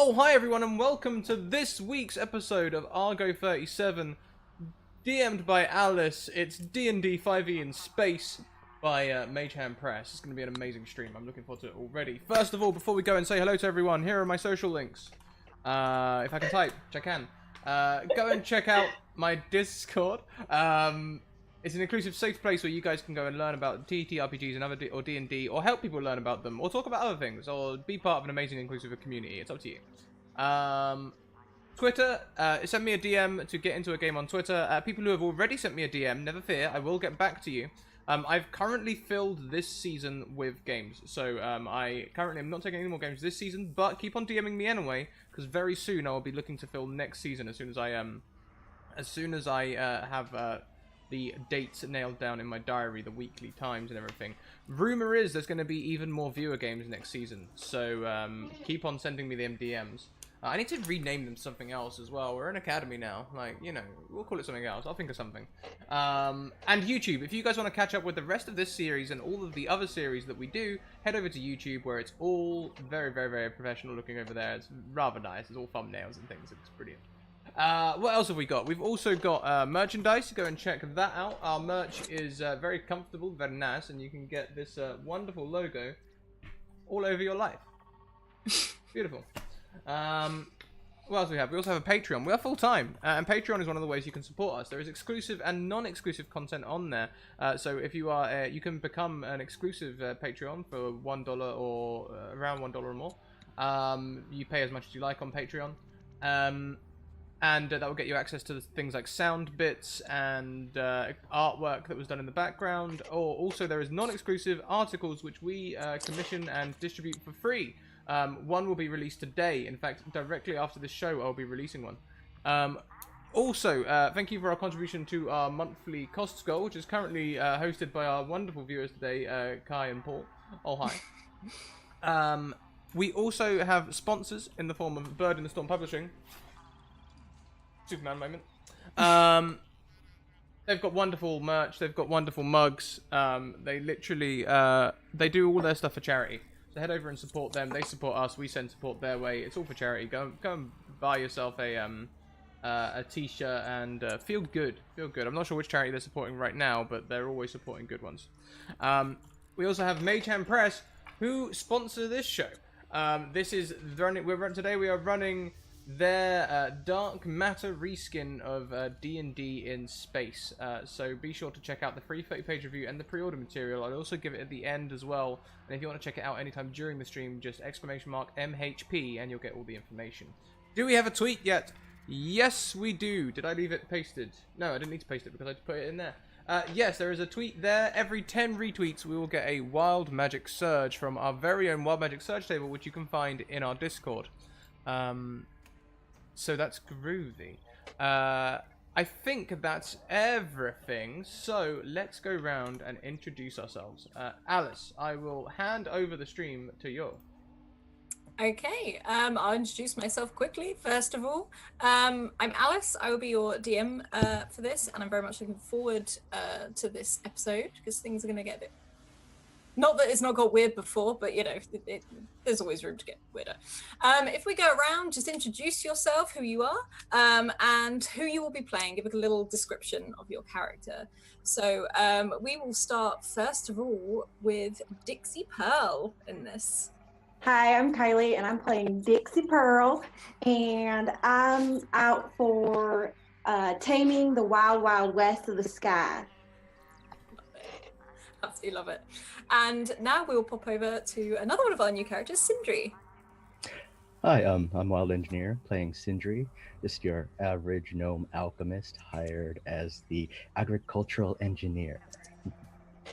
Oh, hi everyone, and welcome to this week's episode of Argo 37, DM'd by Alice. It's D&D 5e in space by Mage Hand Press. It's going to be an amazing stream. I'm looking forward to it already. First of all, before we go and say hello to everyone, here are my social links. If I can type, which I can. Go and check out my Discord. It's an inclusive, safe place where you guys can go and learn about TTRPGs and other or D&D, or help people learn about them, or talk about other things, or be part of an amazing, inclusive community. It's up to you. Twitter, send me a DM to get into a game on Twitter. People who have already sent me a DM, never fear, I will get back to you. I've currently filled this season with games, so I currently am not taking any more games this season, but keep on DMing me anyway, because very soon I will be looking to fill next season as soon as I have the dates nailed down in my diary, the weekly times and everything. Rumor is there's going to be even more viewer games next season, so keep on sending me them DMs. I need to rename them something else as well. We're an academy now, like, you know, we'll call it something else. I'll think of something. And YouTube, if you guys want to catch up with the rest of this series and all of the other series that we do, head over to YouTube, where it's all very, very, very professional looking over there. It's rather nice. It's all thumbnails and things. It's brilliant. What else have we got? We've also got merchandise. Go and check that out. Our merch is very comfortable, very nice, and you can get this wonderful logo all over your life. Beautiful. What else do we have? We also have a Patreon. We are full-time, and Patreon is one of the ways you can support us. There is exclusive and non-exclusive content on there. So if you are, you can become an exclusive Patreon for $1 or around $1 or more. You pay as much as you like on Patreon. And that will get you access to things like sound bits and artwork that was done in the background. Or also there is non-exclusive articles which we commission and distribute for free. One will be released today. In fact, directly after this show, I'll be releasing one. Also, thank you for our contribution to our monthly costs goal, which is currently hosted by our wonderful viewers today, Kai and Paul. Oh, hi. We also have sponsors in the form of Bird in the Storm Publishing. Superman moment. They've got wonderful merch. They've got wonderful mugs. They literally they do all their stuff for charity. So head over and support them. They support us. We send support their way. It's all for charity. Go and buy yourself a t-shirt and feel good. Feel good. I'm not sure which charity they're supporting right now, but they're always supporting good ones. We also have Mage Hand Press, who sponsor this show. This is running. Today we are running their Dark Matter reskin of D&D in space. So be sure to check out the free 30-page review and the pre-order material. I'll also give it at the end as well. And if you want to check it out anytime during the stream, just !MHP and you'll get all the information. Do we have a tweet yet? Yes, we do. Did I leave it pasted? No, I didn't need to paste it because I just put it in there. Yes, there is a tweet there. Every 10 retweets, we will get a Wild Magic Surge from our very own Wild Magic Surge table, which you can find in our Discord. So that's groovy. I think that's everything. So let's go round and introduce ourselves. Alice, I will hand over the stream to you. Okay, I'll introduce myself quickly. First of all, I'm Alice. I will be your DM for this, and I'm very much looking forward to this episode because things are going to get a bit. Not that it's not got weird before, but you know, there's always room to get weirder. If we go around, just introduce yourself, who you are, and who you will be playing. Give a little description of your character. So we will start first of all with Dixie Pearl in this. Hi, I'm Kylie, and I'm playing Dixie Pearl, and I'm out for taming the wild, wild west of the sky. Absolutely love it. And now we will pop over to another one of our new characters, Sindri. Hi, I'm Wild Engineer playing Sindri, just your average gnome alchemist hired as the agricultural engineer.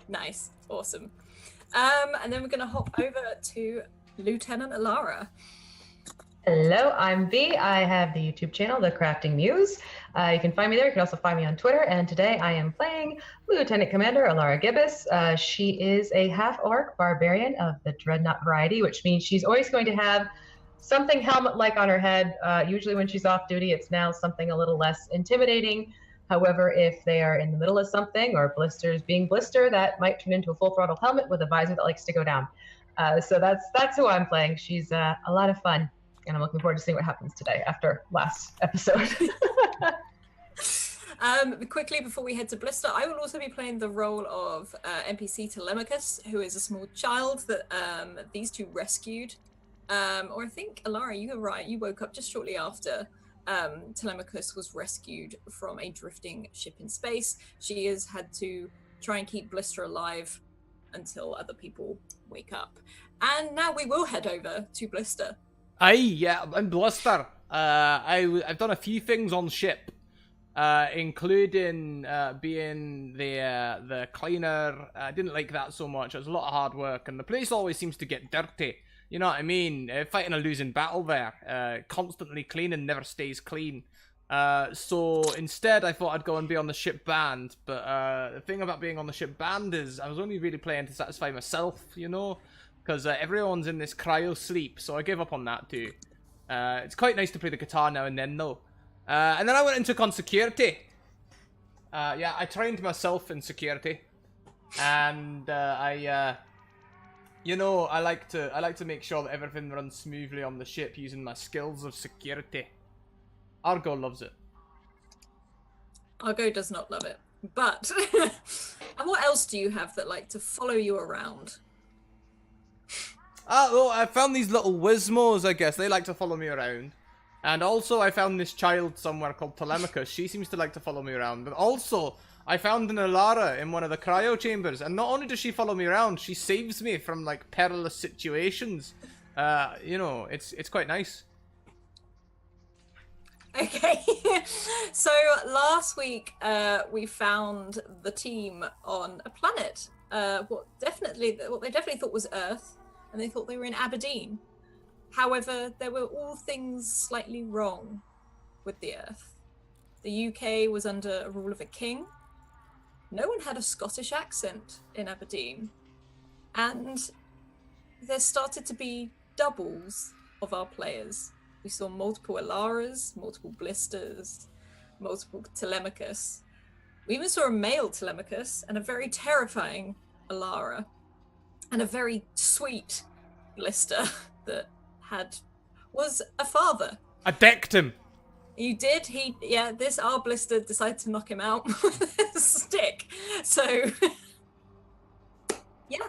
Nice, awesome. And then we're going to hop over to Lieutenant Alara. Hello, I'm V. I have the YouTube channel, The Crafting Muse. You can find me there. You can also find me on Twitter. And today I am playing Lieutenant Commander Alara Gibbous. She is a half-orc barbarian of the Dreadnought variety, which means she's always going to have something helmet-like on her head. Usually when she's off duty, it's now something a little less intimidating. However, if they are in the middle of something or blisters being blister, that might turn into a full-throttle helmet with a visor that likes to go down. So that's who I'm playing. She's a lot of fun. and I'm looking forward to seeing what happens today after last episode. Quickly before we head to Blister, I will also be playing the role of NPC Telemachus, who is a small child that these two rescued. Or I think, Alara, you were right, you woke up just shortly after Telemachus was rescued from a drifting ship in space. She has had to try and keep Blister alive until other people wake up. And now we will head over to Blister. Aye, yeah, I'm Blister. I've done a few things on ship. Including being the cleaner. I didn't like that so much. It was a lot of hard work, and the place always seems to get dirty. You know what I mean? Fighting a losing battle there. Constantly cleaning never stays clean. So instead, I thought I'd go and be on the ship band. But the thing about being on the ship band is I was only really playing to satisfy myself, you know? Because everyone's in this cryo sleep, so I gave up on that too. It's quite nice to play the guitar now and then, though. And then I went into security. Yeah, I trained myself in security, and you know, I like to make sure that everything runs smoothly on the ship using my skills of security. Argo loves it. Argo does not love it, but and what else do you have that like to follow you around? Well, I found these little Wizmos. I guess they like to follow me around. And also, I found this child somewhere called Telemachus. She seems to like to follow me around. But also, I found an Alara in one of the cryo chambers. And not only does she follow me around, she saves me from, like, perilous situations. You know, it's quite nice. Okay. So, last week, we found the team on a planet. What they definitely thought was Earth. And they thought they were in Aberdeen. However, there were all things slightly wrong with the Earth. The UK was under a rule of a king. No one had a Scottish accent in Aberdeen. And there started to be doubles of our players. We saw multiple Alaras, multiple Blisters, multiple Telemachus. We even saw a male Telemachus and a very terrifying Alara. And a very sweet Blister that was a father. I decked him. You did? Our Blister decided to knock him out with a stick. So, yeah.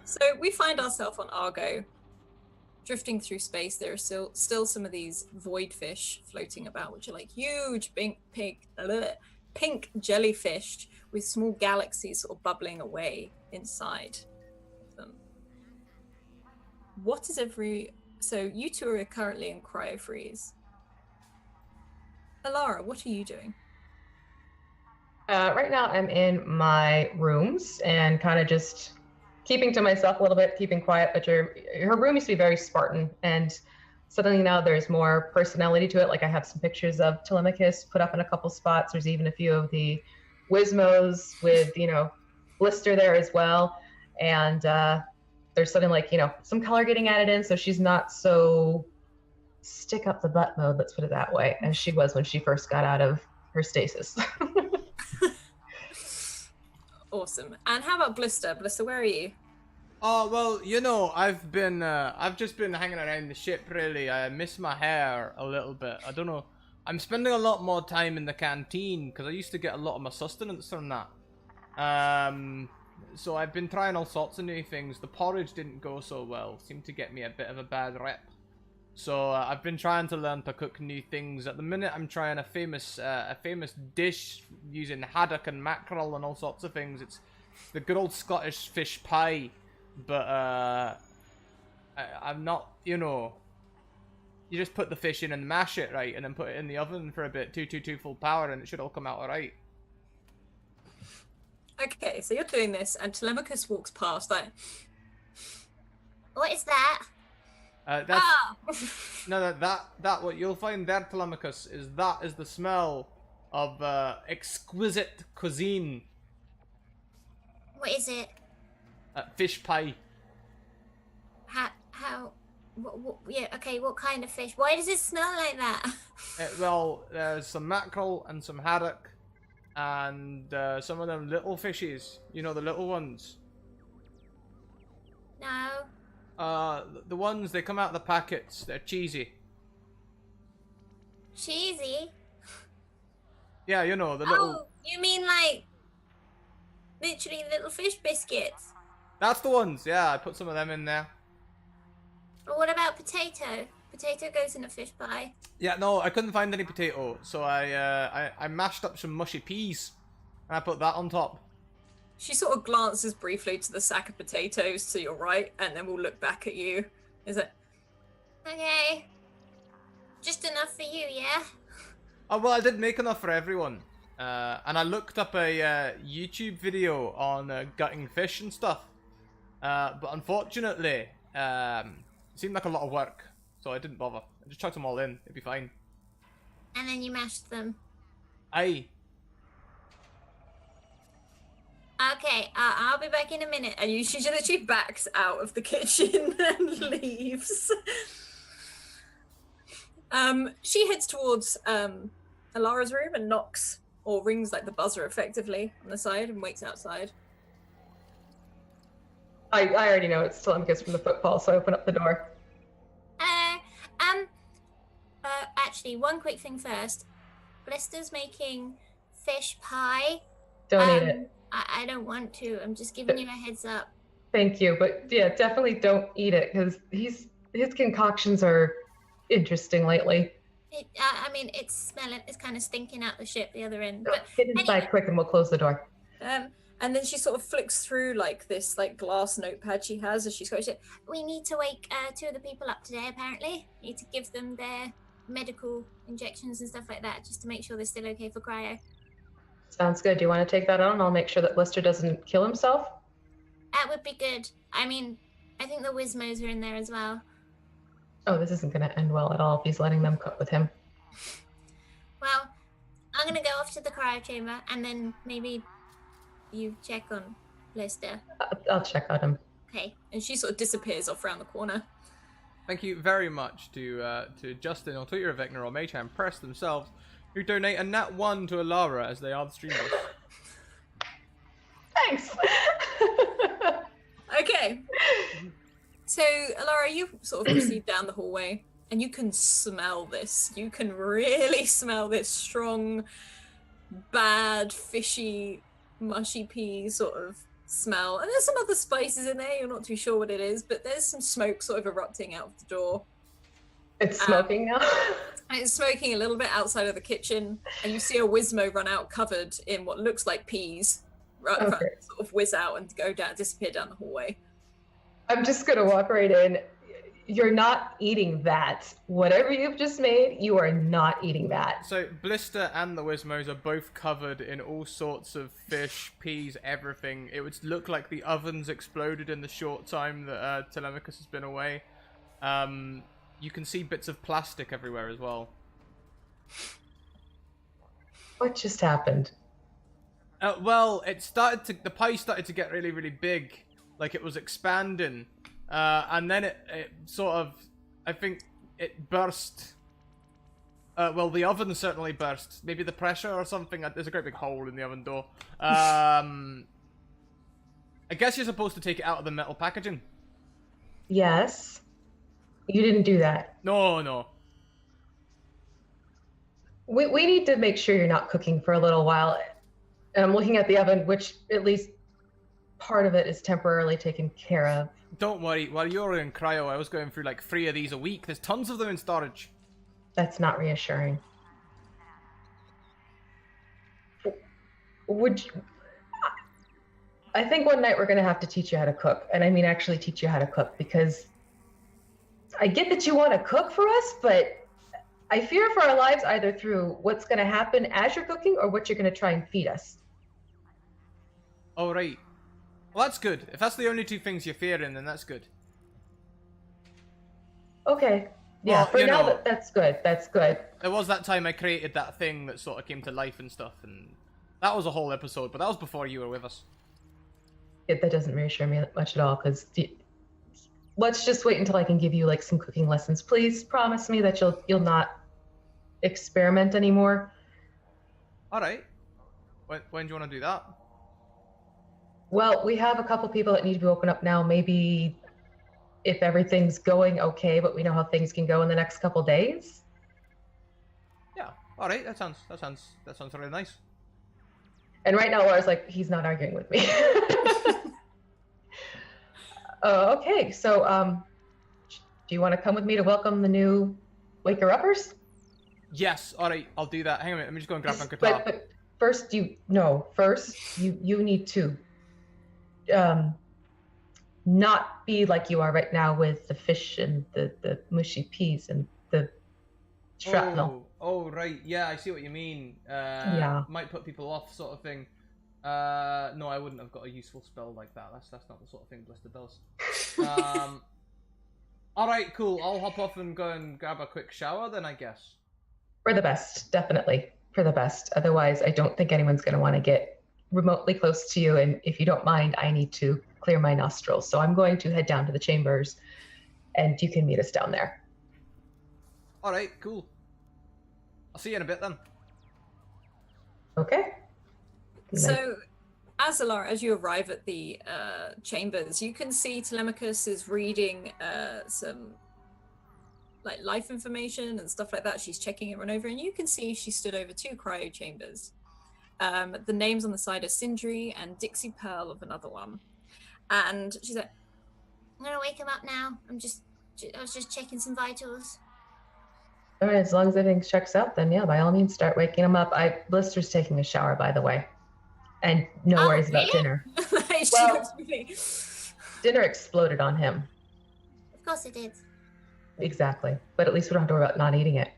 So we find ourselves on Argo, drifting through space. There are still some of these void fish floating about, which are like huge pink jellyfish with small galaxies sort of bubbling away inside them. So you two are currently in cryo freeze. Alara, what are you doing? Right now I'm in my rooms and kind of just keeping to myself a little bit, keeping quiet, but her room used to be very Spartan, and suddenly now there's more personality to it. Like I have some pictures of Telemachus put up in a couple spots. There's even a few of the Wizmos with, Blister there as well. And there's something like, some color getting added in, so she's not so stick up the butt mode, let's put it that way, as she was when she first got out of her stasis. Awesome. And how about Blister? Blister, where are you? Oh, well, I've just been hanging around the ship, really. I miss my hair a little bit. I don't know. I'm spending a lot more time in the canteen, because I used to get a lot of my sustenance from that. So I've been trying all sorts of new things. The porridge didn't go so well. Seemed to get me a bit of a bad rep. So I've been trying to learn to cook new things. At the minute, I'm trying a famous dish using haddock and mackerel and all sorts of things. It's the good old Scottish fish pie, but I'm not, you just put the fish in and mash it right, and then put it in the oven for a bit, 222 full power, and it should all come out alright. Okay, so you're doing this, and Telemachus walks past. Like, what is that? No, that what you'll find there, Telemachus, is the smell of exquisite cuisine. What is it? Fish pie. How? Yeah, okay, what kind of fish? Why does it smell like that? Well, there's some mackerel and some haddock, and some of them little fishes. You know, the little ones. No. The ones, they come out of the packets. They're cheesy. Cheesy? Yeah, you know, the little... Oh, you mean like literally little fish biscuits? That's the ones, yeah, I put some of them in there. Or what about potato? Potato goes in a fish pie. Yeah, no, I couldn't find any potato, so I mashed up some mushy peas, and I put that on top. She sort of glances briefly to the sack of potatoes to your right, and then we'll look back at you. Is it? Okay. Just enough for you, yeah? Oh, well, I did make enough for everyone. And I looked up a YouTube video on gutting fish and stuff. But unfortunately, it seemed like a lot of work, so I didn't bother. I just chucked them all in. It'd be fine. And then you mashed them. Aye. Okay, I'll be back in a minute. And she literally backs out of the kitchen and leaves. She heads towards Alara's room and knocks, or rings like the buzzer effectively on the side, and waits outside. I already know it's Telemachus from the footfall, so I open up the door. Actually, one quick thing first. Blister's making fish pie. Don't eat it. I don't want to. I'm just giving you a heads up. Thank you, but yeah, definitely don't eat it because his concoctions are interesting lately. I mean, it's smelling. It's kind of stinking out the ship the other end. But Get inside anyway. quick, and we'll close the door. And then she sort of flicks through like this glass notepad she has as she's going. We need to wake 2 of the people up today. Apparently, need to give them their medical injections and stuff like that, just to make sure they're still okay for cryo. Sounds good. Do you want to take that on? I'll make sure that Blister doesn't kill himself. That would be good. I mean, I think the Wismos are in there as well. Oh, this isn't going to end well at all if he's letting them cook with him. Well, I'm gonna go off to the cryo chamber, and then maybe you check on Blister. I'll check on him. Okay. And she sort of disappears off around the corner. Thank you very much to Justin or Twitter Vecna or Maychan Press themselves, who donate a nat 1 to Alara as they are the stream hosts. Thanks! Okay. So, Alara, you sort of proceed down the hallway, and you can smell this. You can really smell this strong, bad, fishy, mushy pea sort of smell. And there's some other spices in there, you're not too sure what it is, but there's some smoke sort of erupting out of the door. It's smoking now? And it's smoking a little bit outside of the kitchen, and you see a Wismo run out covered in what looks like peas, sort of whiz out and go down, disappear down the hallway. I'm just going to walk right in. You're not eating that. Whatever you've just made, you are not eating that. So Blister and the Wismos are both covered in all sorts of fish, peas, everything. It would look like the ovens exploded in the short time that Telemachus has been away. You can see bits of plastic everywhere as well. What just happened? Well, the pie started to get really, really big, like it was expanding, and then it sort of, I think it burst. Well, the oven certainly burst. Maybe the pressure or something. There's a great big hole in the oven door. I guess you're supposed to take it out of the metal packaging. Yes. You didn't do that. No. We need to make sure you're not cooking for a little while. And I'm looking at the oven, which at least part of it is temporarily taken care of. Don't worry. While you were in cryo, I was going through like 3 of these a week. There's tons of them in storage. That's not reassuring. I think one night we're going to have to teach you how to cook. And I mean actually teach you how to cook, because I get that you want to cook for us, but I fear for our lives either through what's going to happen as you're cooking or what you're going to try and feed us. Oh, right. Well, that's good. If that's the only 2 things you're fearing, then that's good. Okay. Yeah, Well, for now, that's good. That's good. There was that time I created that thing that sort of came to life and stuff, and that was a whole episode, but that was before you were with us. Yeah, that doesn't reassure me much at all, because let's just wait until I can give you like some cooking lessons. Please promise me that you'll not experiment anymore. All right. When do you want to do that? Well, we have a couple people that need to be woken up now. Maybe if everything's going okay, but we know how things can go in the next couple days. Yeah. All right. That sounds really nice. And right now, Laura's like, he's not arguing with me. Okay, so do you want to come with me to welcome the new Waker-uppers? Yes. All right. I'll do that. Hang on a minute. Let me just go and grab my guitar. But first, you need to not be like you are right now with the fish and the mushy peas and the shrapnel. Oh, right. Yeah, I see what you mean. Yeah. Might put people off, sort of thing. No, I wouldn't have got a useful spell like that. That's not the sort of thing Blister does. All right, cool. I'll hop off and go and grab a quick shower then, I guess. For the best, definitely. For the best. Otherwise, I don't think anyone's going to want to get remotely close to you. And if you don't mind, I need to clear my nostrils. So I'm going to head down to the chambers, and you can meet us down there. All right, cool. I'll see you in a bit then. Okay. So, Azalar, as you arrive at the chambers, you can see Telemachus is reading some like life information and stuff like that. She's checking it run over, and you can see she stood over 2 cryo chambers. The names on the side are Sindri and Dixie Pearl of another one. And she's like, I'm gonna wake him up now. I was just checking some vitals. All right, as long as everything checks out, then yeah, by all means, start waking him up. Blister's taking a shower, by the way. And no worries about dinner. Dinner exploded on him. Of course it did. Exactly. But at least we don't have to worry about not eating it.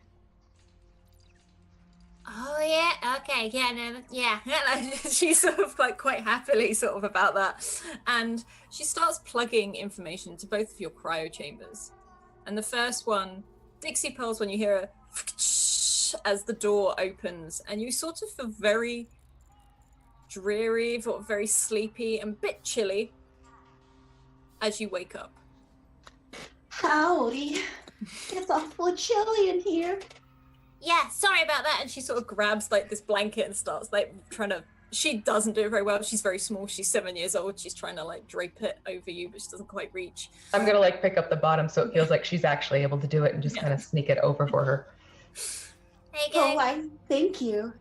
Oh yeah, okay, yeah, no, yeah. she's sort of like quite happily sort of about that. And she starts plugging information to both of your cryo chambers. And the first one, Dixie Pearls, when you hear a as the door opens, and you sort of feel very dreary, very sleepy, and a bit chilly as you wake up. Howdy. It's awful chilly in here. Yeah, sorry about that. And she sort of grabs like this blanket and starts like trying to, she doesn't do it very well. She's very small. She's 7 years old. She's trying to like drape it over you, but she doesn't quite reach. I'm going to like pick up the bottom so it feels like she's actually able to do it and just kind of sneak it over for her. There you go. Oh, why, thank you.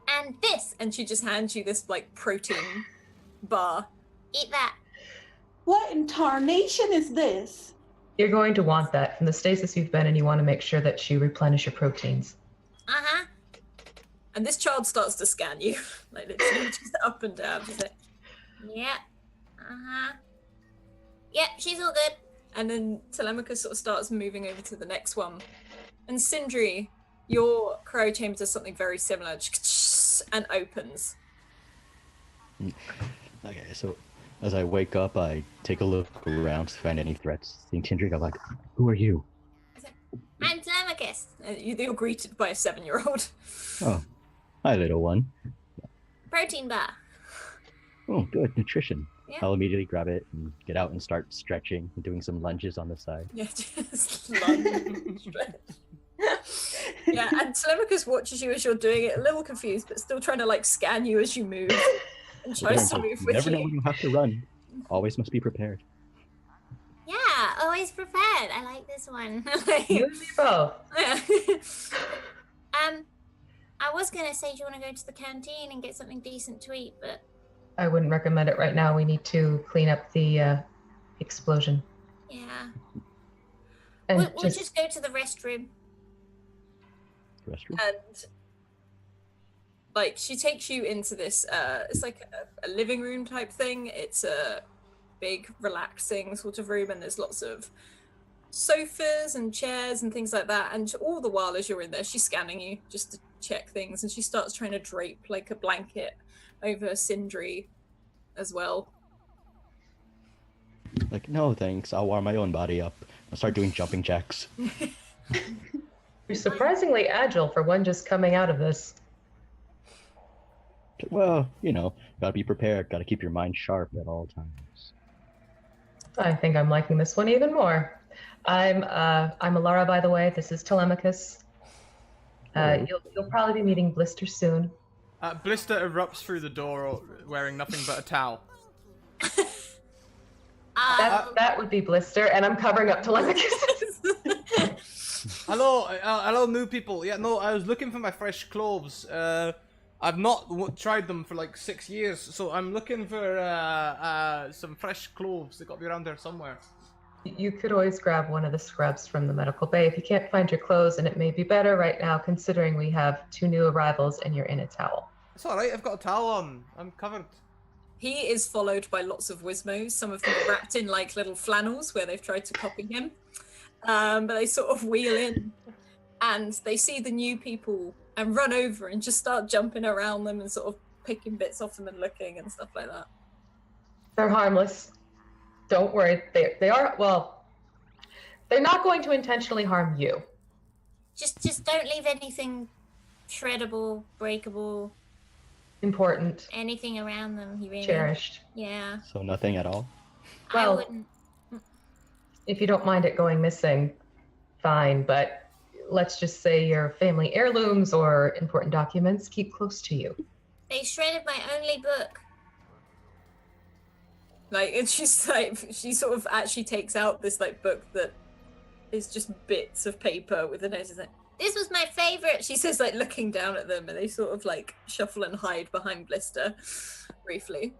And this. And she just hands you this like protein bar. Eat that. What in tarnation is this? You're going to want that. From the stasis you've been in, you want to make sure that you replenish your proteins. Uh-huh. And this child starts to scan you. Like literally just up and down. She's like, yeah. Uh-huh. Yep, she's all good. And then Telemachus sort of starts moving over to the next one. And Sindri, your cryo chamber does something very similar and opens. Okay, so as I wake up, I take a look around to find any threats. Seeing Tindrick, I'm like, who are you? I'm Telemachus. You're greeted by a 7-year-old. Oh, hi, little one. Protein bar. Oh, good, nutrition. Yeah. I'll immediately grab it and get out and start stretching and doing some lunges on the side. Yeah, just lunge. Yeah, and Telemachus watches you as you're doing it, a little confused, but still trying to like scan you as you move. And tries to move with Never know you. when you have to run. Always must be prepared. Yeah, always prepared. I like this one. You and me both. I was gonna say, do you want to go to the canteen and get something decent to eat, but I wouldn't recommend it right now. We need to clean up the explosion. yeah, And we'll just go to the restroom. Restroom? And like she takes you into this it's like a living room type thing. It's a big relaxing sort of room, and there's lots of sofas and chairs and things like that. And all the while as you're in there, she's scanning you just to check things, and she starts trying to drape like a blanket over Sindri as well. Like, no thanks, I'll warm my own body up. I'll start doing jumping jacks. You're surprisingly agile for one just coming out of this. Well, you know, gotta be prepared, gotta keep your mind sharp at all times. I think I'm liking this one even more. I'm Alara, by the way. This is Telemachus. You'll probably be meeting Blister soon. Blister erupts through the door wearing nothing but a towel. That would be Blister, and I'm covering up Telemachus. Hello, new people. Yeah, no, I was looking for my fresh cloves. I've not tried them for like 6 years, so I'm looking for some fresh cloves. They got to be around there somewhere. You could always grab one of the scrubs from the medical bay if you can't find your clothes, and it may be better right now considering we have 2 new arrivals and you're in a towel. It's alright, I've got a towel on. I'm covered. He is followed by lots of Wizmos, some of them wrapped in like little flannels where they've tried to copy him. But they sort of wheel in and they see the new people and run over and just start jumping around them and sort of picking bits off them and looking and stuff like that. They're harmless. Don't worry. They are, well, they're not going to intentionally harm you. Just don't leave anything shreddable, breakable, Important. anything around them. He really Cherished. Yeah. So nothing at all? I Well, wouldn't. if you don't mind it going missing, fine, but let's just say your family heirlooms or important documents keep close to you. They shredded my only book. Like, and she's like, she sort of actually takes out this like book that is just bits of paper with a note. It's like, this was my favorite. She says, like, looking down at them, and they sort of like shuffle and hide behind Blister briefly.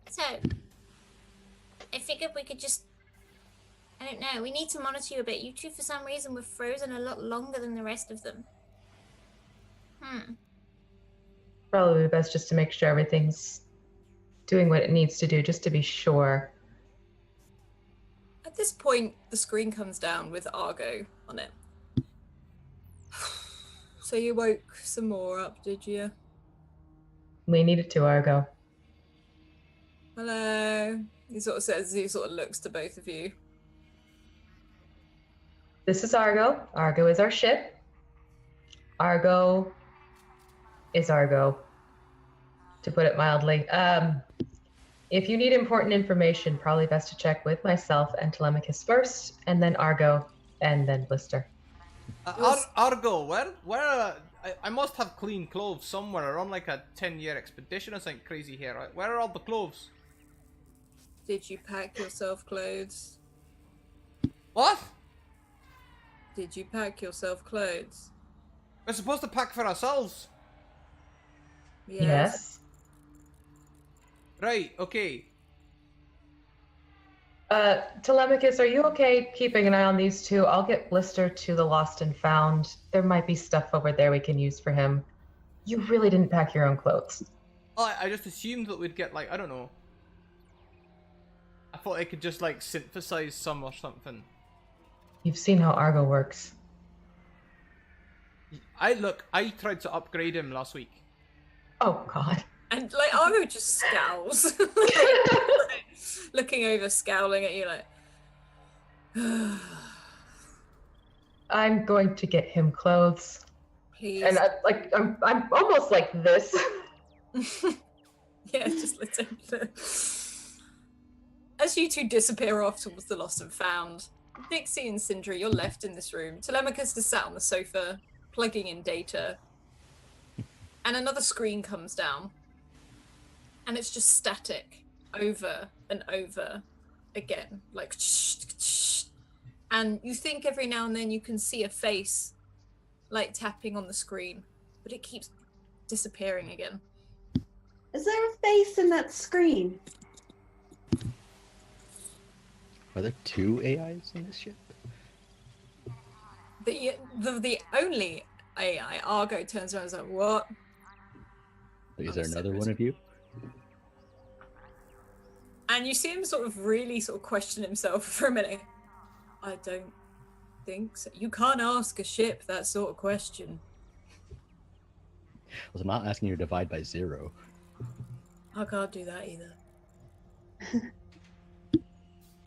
So, I figured we could just, I don't know, we need to monitor you a bit. You two, for some reason, were frozen a lot longer than the rest of them. Probably best just to make sure everything's doing what it needs to do, just to be sure. At this point, the screen comes down with Argo on it. So you woke some more up, did you? We needed to, Argo. Hello. He sort of says, he sort of looks to both of you. This is Argo. Argo is our ship. Argo is Argo, to put it mildly. If you need important information, probably best to check with myself and Telemachus first, and then Argo, and then Blister. Argo, where I must have clean clothes somewhere. On like a 10-year expedition or something crazy here. Right? Where are all the clothes? Did you pack yourself clothes? What? Did you pack yourself clothes? We're supposed to pack for ourselves. Yes. Right, okay. Telemachus, are you okay keeping an eye on these two? I'll get Blister to the Lost and Found. There might be stuff over there we can use for him. You really didn't pack your own clothes. Oh, I just assumed that we'd get like, I don't know. I thought I could just like synthesize some or something. You've seen how Argo works. I tried to upgrade him last week. Oh, God. And like Argo just scowls. Looking over, scowling at you like I'm going to get him clothes. please. And I'm almost like this. Yeah, just let him as you two disappear off towards the Lost and Found, Dixie and Sindri, you're left in this room. Telemachus is sat on the sofa, plugging in data. And another screen comes down. And it's just static over and over again. Like, and you think every now and then you can see a face, like, tapping on the screen. But it keeps disappearing again. Is there a face in that screen? Are there 2 AIs in this ship? The only AI, Argo, turns around and is like, what? Is there another one of you? And you see him sort of really sort of question himself for a minute. I don't think so. You can't ask a ship that sort of question. I'm not asking you to divide by 0. I can't do that either.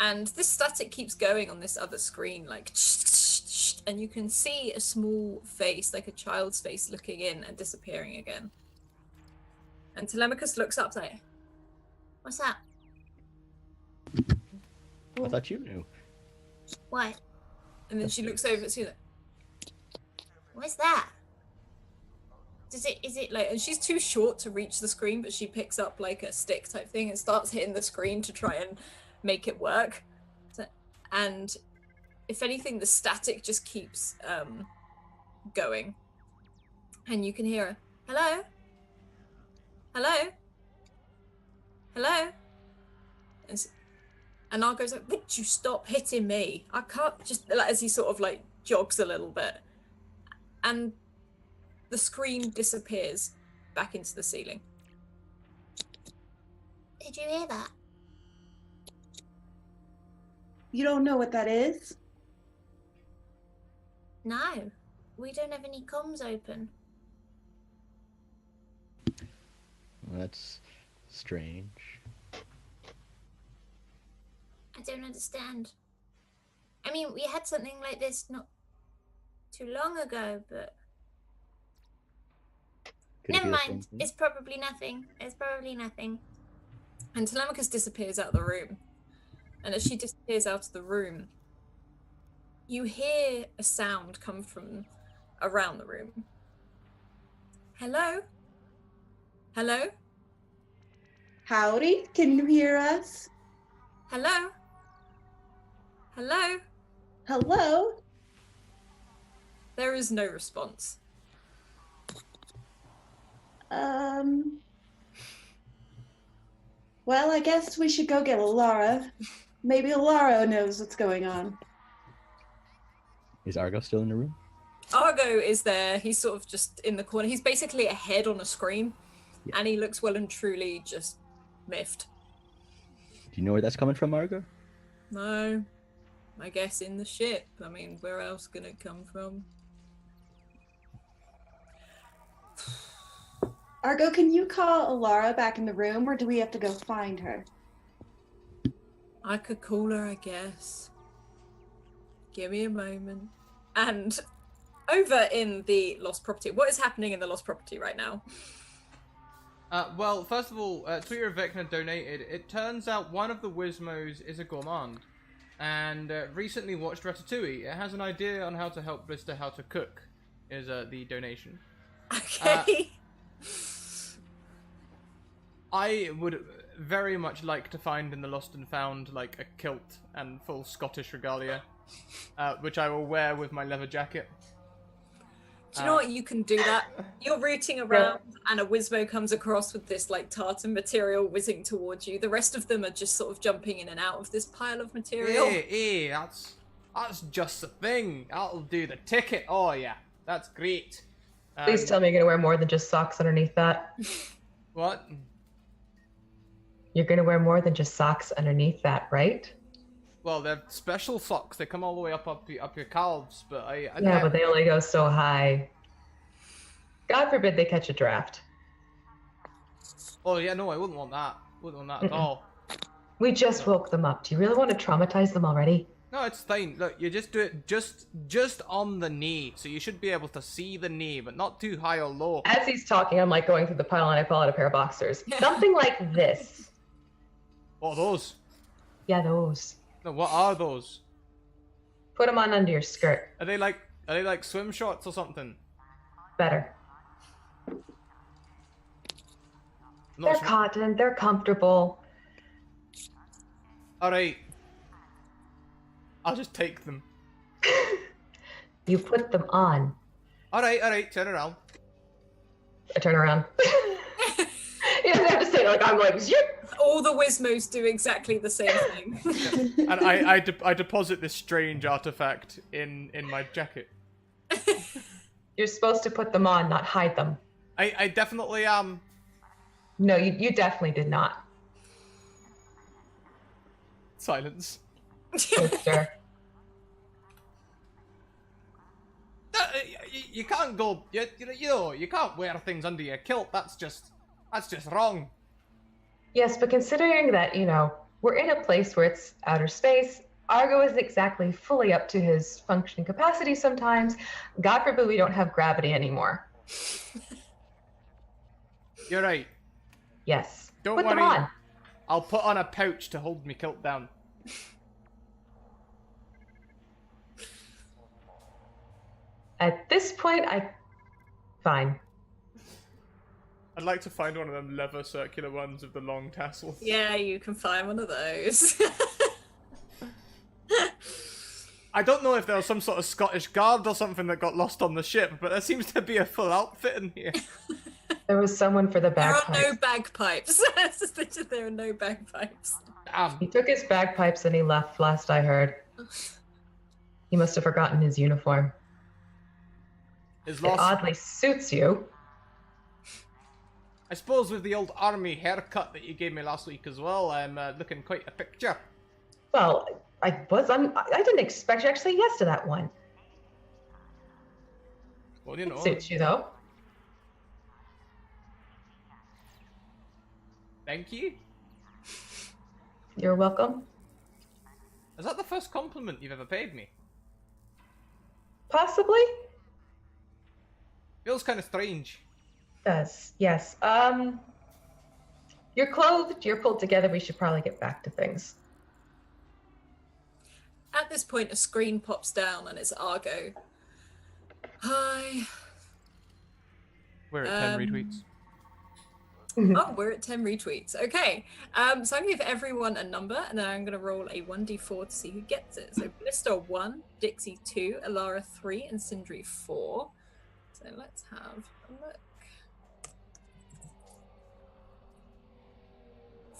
And this static keeps going on this other screen, like, and you can see a small face, like a child's face, looking in and disappearing again. And Telemachus looks up like, What's that? I thought you knew. What? and then she looks over at you like, What's that? Is it Like, and she's too short to reach the screen, but she picks up like a stick type thing and starts hitting the screen to try and make it work. And if anything, the static just keeps going. And you can hear her, hello? Hello? Hello? And Argo's like, would you stop hitting me? I can't just, like, as he sort of like jogs a little bit. And the screen disappears back into the ceiling. Did you hear that? You don't know what that is? No. We don't have any comms open. That's strange. I don't understand. I mean, we had something like this not too long ago, but Could it never be the same mind. thing? It's probably nothing. It's probably nothing. And Telemachus disappears out of the room. And as she disappears out of the room, you hear a sound come from around the room. Hello? Hello? Howdy, can you hear us? Hello? Hello? Hello? There is no response. Well, I guess we should go get Alara. Maybe Alara knows what's going on. Is Argo still in the room? Argo is there. He's sort of just in the corner. He's basically a head on a screen. Yeah. And he looks well and truly just miffed. Do you know where that's coming from, Argo? No. I guess in the ship. I mean, where else can it come from? Argo, can you call Alara back in the room, or do we have to go find her? I could call her, I guess. Give me a moment. And over in the lost property, what is happening in the lost property right now? Well, first of all, Tweeter of Vecna donated. It turns out one of the Wizmos is a gourmand, and recently watched Ratatouille. It has an idea on how to help Blister how to cook, is the donation. Okay. I would very much like to find in the Lost and Found, like, a kilt and full Scottish regalia, which I will wear with my leather jacket. Do you know what? You can do that. You're rooting around and a Wizmo comes across with this like tartan material whizzing towards you. The rest of them are just sort of jumping in and out of this pile of material. Hey, that's just the thing. That'll do the ticket. Oh yeah, that's great. Please tell me you're gonna wear more than just socks underneath that. What? You're gonna wear more than just socks underneath that, right? Well, they're special socks. They come all the way up your calves, but Yeah, but they only go so high. God forbid they catch a draft. Oh yeah, no, I wouldn't want that. Wouldn't want that at all. We just woke them up. Do you really want to traumatize them already? No, it's fine. Look, you just do it just on the knee, so you should be able to see the knee, but not too high or low. As he's talking, I'm like going through the pile and I pull out a pair of boxers. Something like this. What are those? Yeah, those. No, what are those? Put them on under your skirt. Are they like swim shorts or something? Better. Not They're swim- cotton. They're comfortable. All right. I'll just take them. You put them on. All right. Turn around. I turn around. You don't have to say it like I'm like, zip. All the Wizmos do exactly the same thing. And I deposit this strange artifact in my jacket. You're supposed to put them on, not hide them. I definitely am. No, you definitely did not. Silence. Mister. You can't go. You can't wear things under your kilt. That's just wrong. Yes, but considering that, we're in a place where it's outer space, Argo isn't exactly fully up to his functioning capacity sometimes. God forbid we don't have gravity anymore. You're right. Yes. Don't Put worry. them on. I'll put on a pouch to hold me kilt down. At this point, fine. I'd like to find one of them leather circular ones with the long tassels. Yeah, you can find one of those. I don't know if there was some sort of Scottish guard or something that got lost on the ship, but there seems to be a full outfit in here. There was someone for the There bagpipes. are no bagpipes. There are no bagpipes. He took his bagpipes and he left, last I heard. He must have forgotten his uniform. His It lost. oddly suits you. I suppose with the old army haircut that you gave me last week as well, I'm looking quite a picture. Well, I didn't expect you to actually yes to that one. Well, you It know. suits you, though. Thank you. You're welcome. Is that the first compliment you've ever paid me? Possibly? Feels kind of strange. Does, yes. You're clothed, you're pulled together, we should probably get back to things. At this point, a screen pops down and it's Argo. Hi. We're at 10 retweets. Oh, we're at 10 retweets. Okay. So I'm going to give everyone a number and then I'm going to roll a 1d4 to see who gets it. So Blister 1, Dixie 2, Alara 3, and Sindri 4. So let's have a look.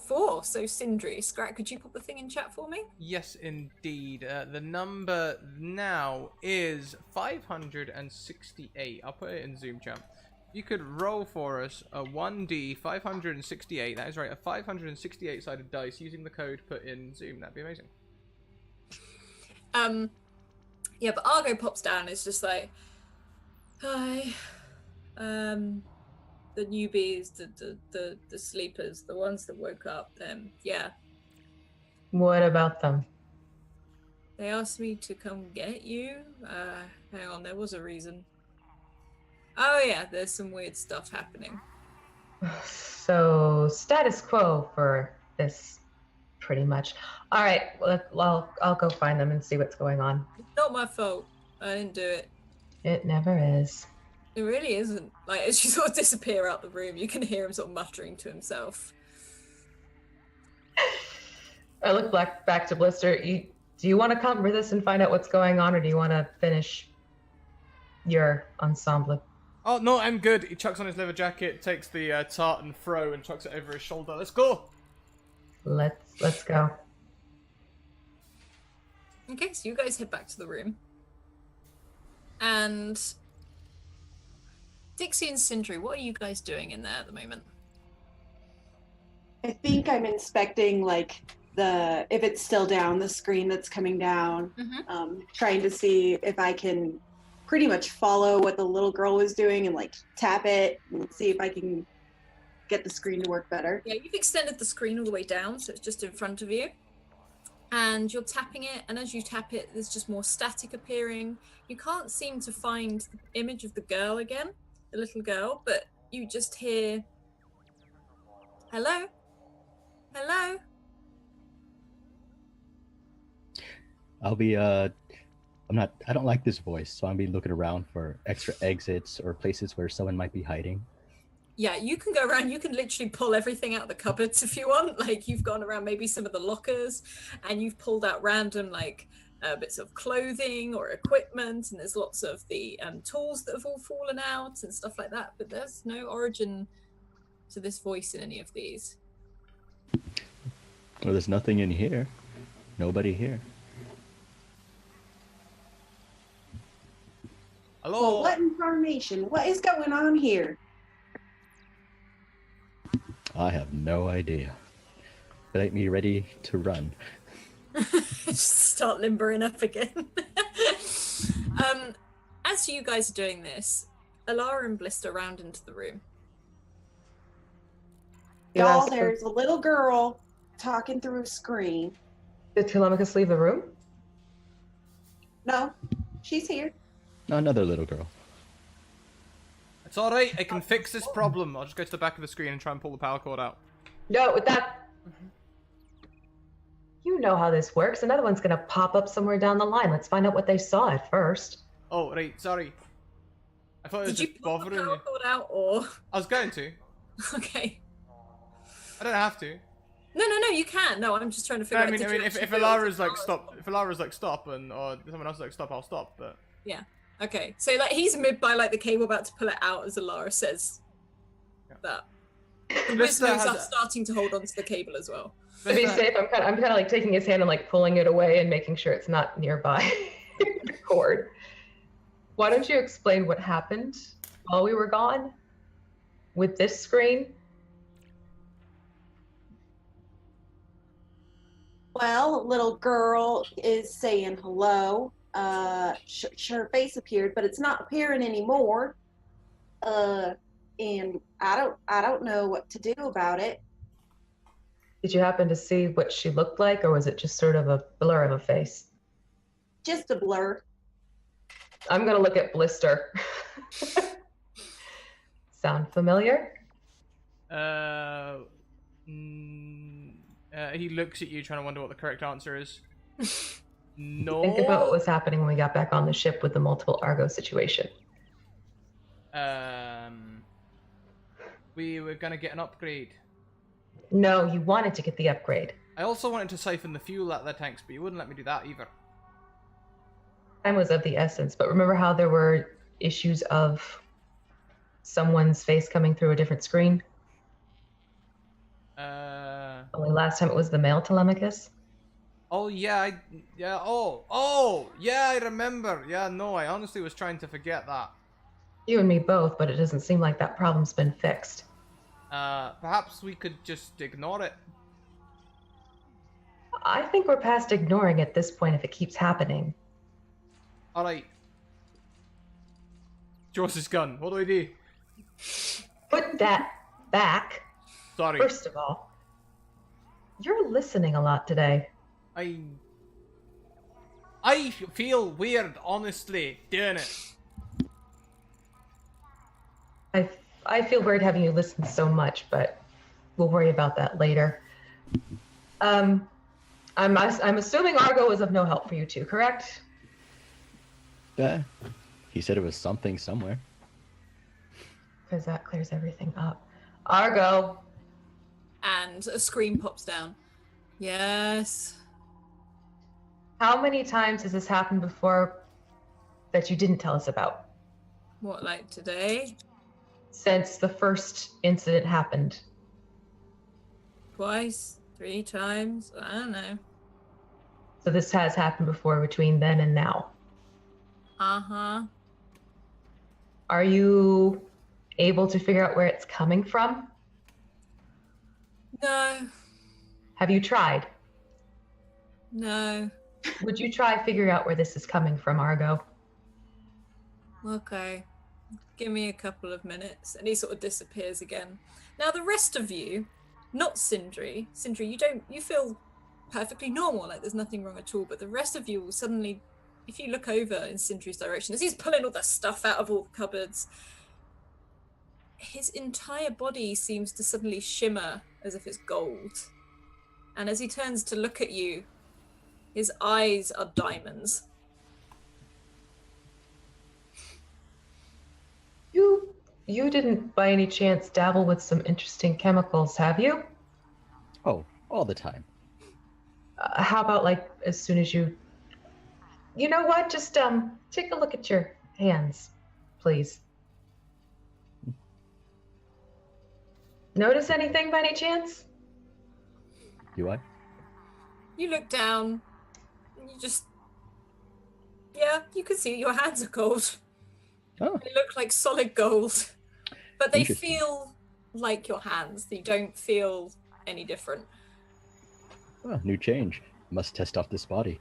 4. So Sindri, Scrat, could you put the thing in chat for me? Yes, indeed. The number now is 568. I'll put it in Zoom chat. You could roll for us a 1d 568. That is right, a 568-sided dice using the code put in Zoom. That'd be amazing. Yeah, but Argo pops down. It's just like, hi. The newbies, the sleepers, the ones that woke up. Them, yeah. What about them? They asked me to come get you. Hang on, there was a reason. Oh yeah, there's some weird stuff happening. So, status quo for this, pretty much. All right, well, I'll go find them and see what's going on. It's not my fault. I didn't do it. It never is. It really isn't. Like, as you sort of disappear out the room, you can hear him sort of muttering to himself. I look back to Blister. Do you want to come with us and find out what's going on, or do you want to finish your ensemble? Oh, no, I'm good. He chucks on his leather jacket, takes the tartan fro and chucks it over his shoulder. Let's go! Let's go. Okay, so you guys head back to the room. And Dixie and Sindri, what are you guys doing in there at the moment? I think I'm inspecting like if it's still down, the screen that's coming down, trying to see if I can pretty much follow what the little girl was doing and like tap it and see if I can get the screen to work better. Yeah, you've extended the screen all the way down, so it's just in front of you. And you're tapping it, and as you tap it, there's just more static appearing. You can't seem to find the image of the girl again, the little girl, but you just hear, hello? Hello? I don't like this voice, so I'll be looking around for extra exits or places where someone might be hiding. Yeah, you can go around, you can literally pull everything out of the cupboards if you want. Like, you've gone around maybe some of the lockers, and you've pulled out random, like, bits of clothing or equipment, and there's lots of the tools that have all fallen out and stuff like that, but there's no origin to this voice in any of these. Well, there's nothing in here. Nobody here. Hello? Well, what information? What is going on here? I have no idea. Make me ready to run. Just start limbering up again. As you guys are doing this, Alara and Blister round into the room. Y'all, there's a little girl talking through a screen. Did Telemachus leave the room? No, she's here. Another little girl. It's alright, I can fix this problem. I'll just go to the back of the screen and try and pull the power cord out. No, with that. You know how this works. Another one's gonna pop up somewhere down the line. Let's find out what they saw at first. Oh, right, sorry. I thought it was Did you just pull the bothering power you. cord out, or? I was going to. Okay. I don't have to. No, you can. No, I'm just trying to figure No, out. I mean, if Alara's like stop, or someone else is like stop, I'll stop. But yeah, okay. So like he's mid by like the cable about to pull it out as Alara says that. The Wisnos are starting to hold onto the cable as well. To be safe, I'm kind of like taking his hand and like pulling it away and making sure it's not nearby the cord. Why don't you explain what happened while we were gone with this screen? Well, little girl is saying hello. Her face appeared, but it's not appearing anymore. And I don't know what to do about it. Did you happen to see what she looked like, or was it just sort of a blur of a face? Just a blur. I'm gonna look at Blister. Sound familiar? He looks at you, trying to wonder what the correct answer is. No. Think about what was happening when we got back on the ship with the multiple Argo situation. We were gonna get an upgrade. No, you wanted to get the upgrade. I also wanted to siphon the fuel out of the tanks, but you wouldn't let me do that either. Time was of the essence, but remember how there were issues of someone's face coming through a different screen? Only last time it was the male Telemachus? Oh yeah, yeah, I remember. Yeah, no, I honestly was trying to forget that. You and me both, but it doesn't seem like that problem's been fixed. Perhaps we could just ignore it. I think we're past ignoring at this point if it keeps happening. Alright. Draws his gun. What do I do? Put that back. Sorry. First of all, you're listening a lot today. I feel weird, honestly, doing it. I feel weird having you listen so much, but we'll worry about that later. I'm assuming Argo is of no help for you two, correct? Yeah. He said it was something somewhere. Because that clears everything up. Argo! And a screen pops down. Yes. How many times has this happened before that you didn't tell us about? What, like today? Since the first incident happened. Twice? 3 times? I don't know. So this has happened before between then and now. Uh-huh. Are you able to figure out where it's coming from? No. Have you tried? No. Would you try figuring out where this is coming from, Argo? Okay. Give me a couple of minutes. And he sort of disappears again. Now the rest of you, not Sindri. Sindri, you feel perfectly normal, like there's nothing wrong at all, but the rest of you will suddenly, if you look over in Sindri's direction, as he's pulling all the stuff out of all the cupboards, his entire body seems to suddenly shimmer as if it's gold. And as he turns to look at you, his eyes are diamonds. You didn't by any chance dabble with some interesting chemicals, have you? Oh, all the time. How about like as soon as you know what? Just take a look at your hands, please. Notice anything by any chance? Do I? You look down, and you just... Yeah, you can see your hands are gold. Oh. They look like solid gold. But they Interesting. feel like your hands. You don't feel any different. Oh, new change. Must test off this body.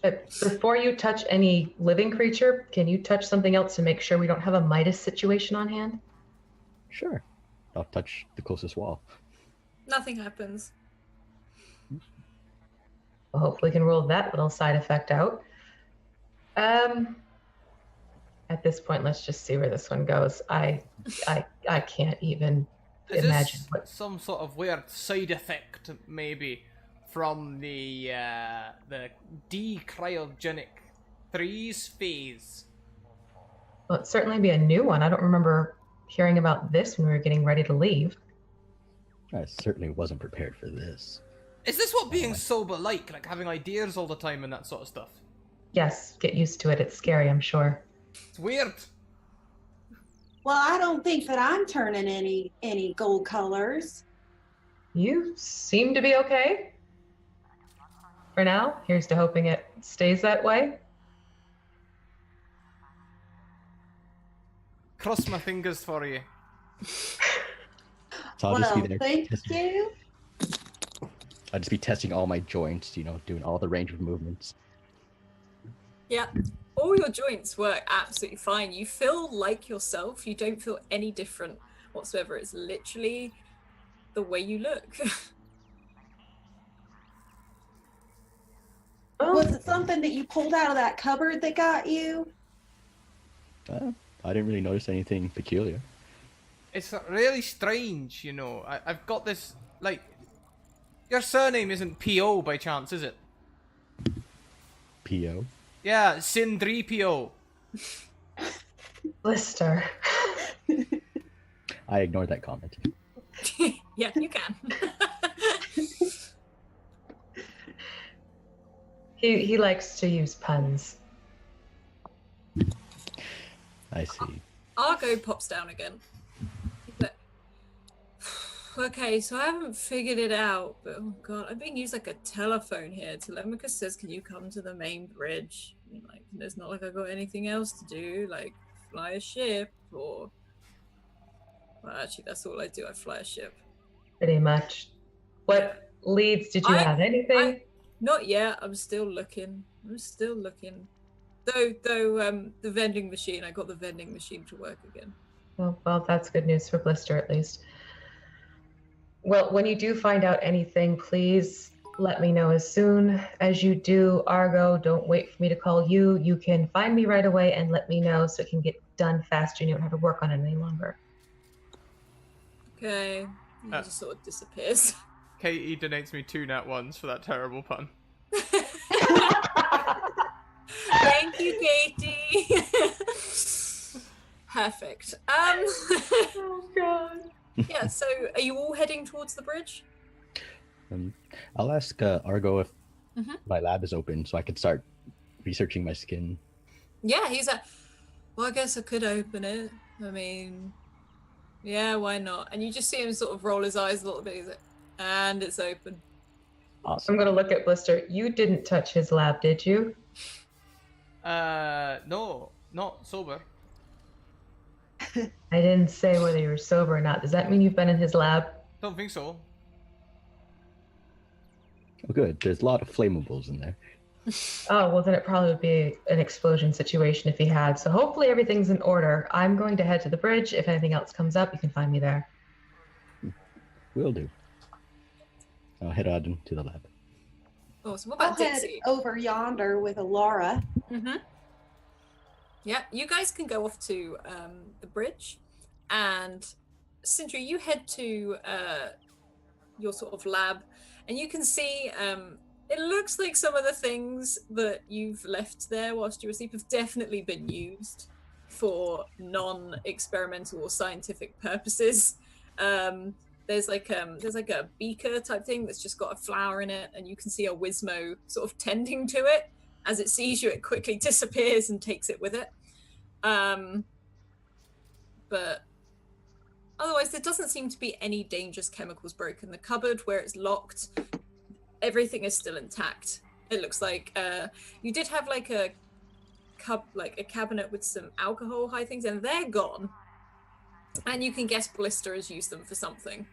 Before you touch any living creature, can you touch something else to make sure we don't have a Midas situation on hand? Sure. I'll touch the closest wall. Nothing happens. Well, hopefully we can rule that little side effect out. At this point, let's just see where this one goes. I can't even imagine what. Some sort of weird side effect, maybe, from the decryogenic 3's phase. Well, it'd certainly be a new one. I don't remember hearing about this when we were getting ready to leave. I certainly wasn't prepared for this. Is this what being sober like having ideas all the time and that sort of stuff? Yes, get used to it. It's scary, I'm sure. It's weird. Well, I don't think that I'm turning any gold colors. You seem to be okay. For now, here's to hoping it stays that way. Cross my fingers for you. So I'll just be there. Thank you. I'll just be testing all my joints, doing all the range of movements. Yeah, all your joints work absolutely fine. You feel like yourself. You don't feel any different whatsoever. It's literally the way you look. Was it something that you pulled out of that cupboard that got you? I didn't really notice anything peculiar. It's really strange, I've got this, your surname isn't P.O. by chance, is it? P.O.? Yeah, Sindri P.O. Blister. I ignored that comment. Yeah, you can. He likes to use puns. I see. Argo pops down again. But, okay, so I haven't figured it out, but oh god, I'm being used like a telephone here. Telemachus says, can you come to the main bridge? And, it's not like I got anything else to do, like fly a ship or... Well, actually, that's all I do. I fly a ship. Pretty much. What leads did you have? Anything? Not yet. I'm still looking. Though, the vending machine, I got the vending machine to work again. Oh, well, that's good news for Blister, at least. Well, when you do find out anything, please let me know as soon as you do. Argo, don't wait for me to call you. You can find me right away and let me know so it can get done faster and you don't have to work on it any longer. Okay. He just sort of disappears. Katie donates me 2 nat ones for that terrible pun. Thank you, Katie. Perfect. Oh god. Yeah, so are you all heading towards the bridge? I'll ask Argo if my lab is open so I can start researching my skin. Yeah, he's like, well, I guess I could open it. I mean, yeah, why not? And you just see him sort of roll his eyes a little bit. He's like, and it's open. Awesome. I'm gonna look at Blister. You didn't touch his lab, did you? No, not sober. I didn't say whether you were sober or not. Does that mean you've been in his lab? Don't think so. Oh, good. There's a lot of flammables in there. Oh, well, then it probably would be an explosion situation if he had. So hopefully everything's in order. I'm going to head to the bridge. If anything else comes up, you can find me there. Will do. I'll head on to the lab. Oh, so what I'll about head Dixie? over yonder with Alara. Mm-hmm. Yeah, you guys can go off to the bridge, and Sindri, you head to your sort of lab, and you can see it looks like some of the things that you've left there whilst you were asleep have definitely been used for non-experimental or scientific purposes. There's like a beaker type thing that's just got a flower in it, and you can see a Wizmo sort of tending to it. As it sees you, it quickly disappears and takes it with it. But otherwise, there doesn't seem to be any dangerous chemicals broken. The cupboard where it's locked, everything is still intact. It looks like you did have like a cabinet with some alcohol high things, and they're gone. And you can guess Blister has used them for something.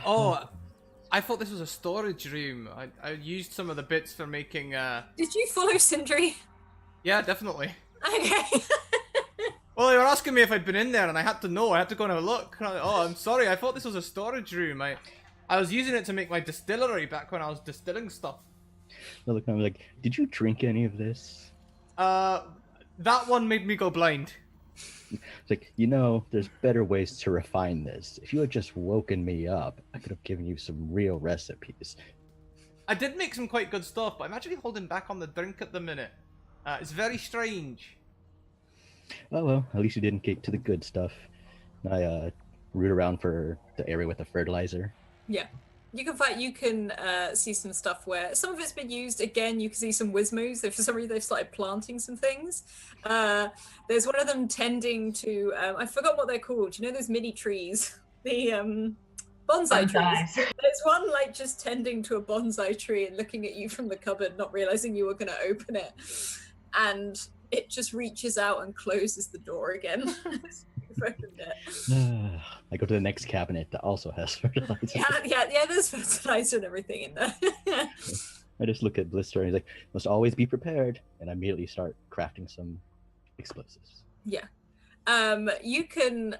Oh, I thought this was a storage room. I used some of the bits for making Did you follow Sindri? Yeah, definitely. Okay. Well, they were asking me if I'd been in there, and I had to know. I had to go and have a look. Oh, I'm sorry. I thought this was a storage room. I was using it to make my distillery back when I was distilling stuff. I look, I'm like, did you drink any of this? That one made me go blind. It's like, there's better ways to refine this. If you had just woken me up, I could have given you some real recipes. I did make some quite good stuff, but I'm actually holding back on the drink at the minute. It's very strange. Oh well, at least you didn't get to the good stuff. I root around for the area with the fertilizer. Yeah. You can find, you can see some stuff where some of it's been used. Again, you can see some Wismos. For some reason, they've started planting some things. There's one of them tending to, I forgot what they're called. You know those mini trees? The bonsai trees. There's one like just tending to a bonsai tree and looking at you from the cupboard, not realizing you were going to open it. And it just reaches out and closes the door again. You've opened it. I go to the next cabinet that also has fertilizer. Yeah, there's fertilizer and everything in there. I just look at Blister and he's like, must always be prepared. And I immediately start crafting some explosives. Yeah. You can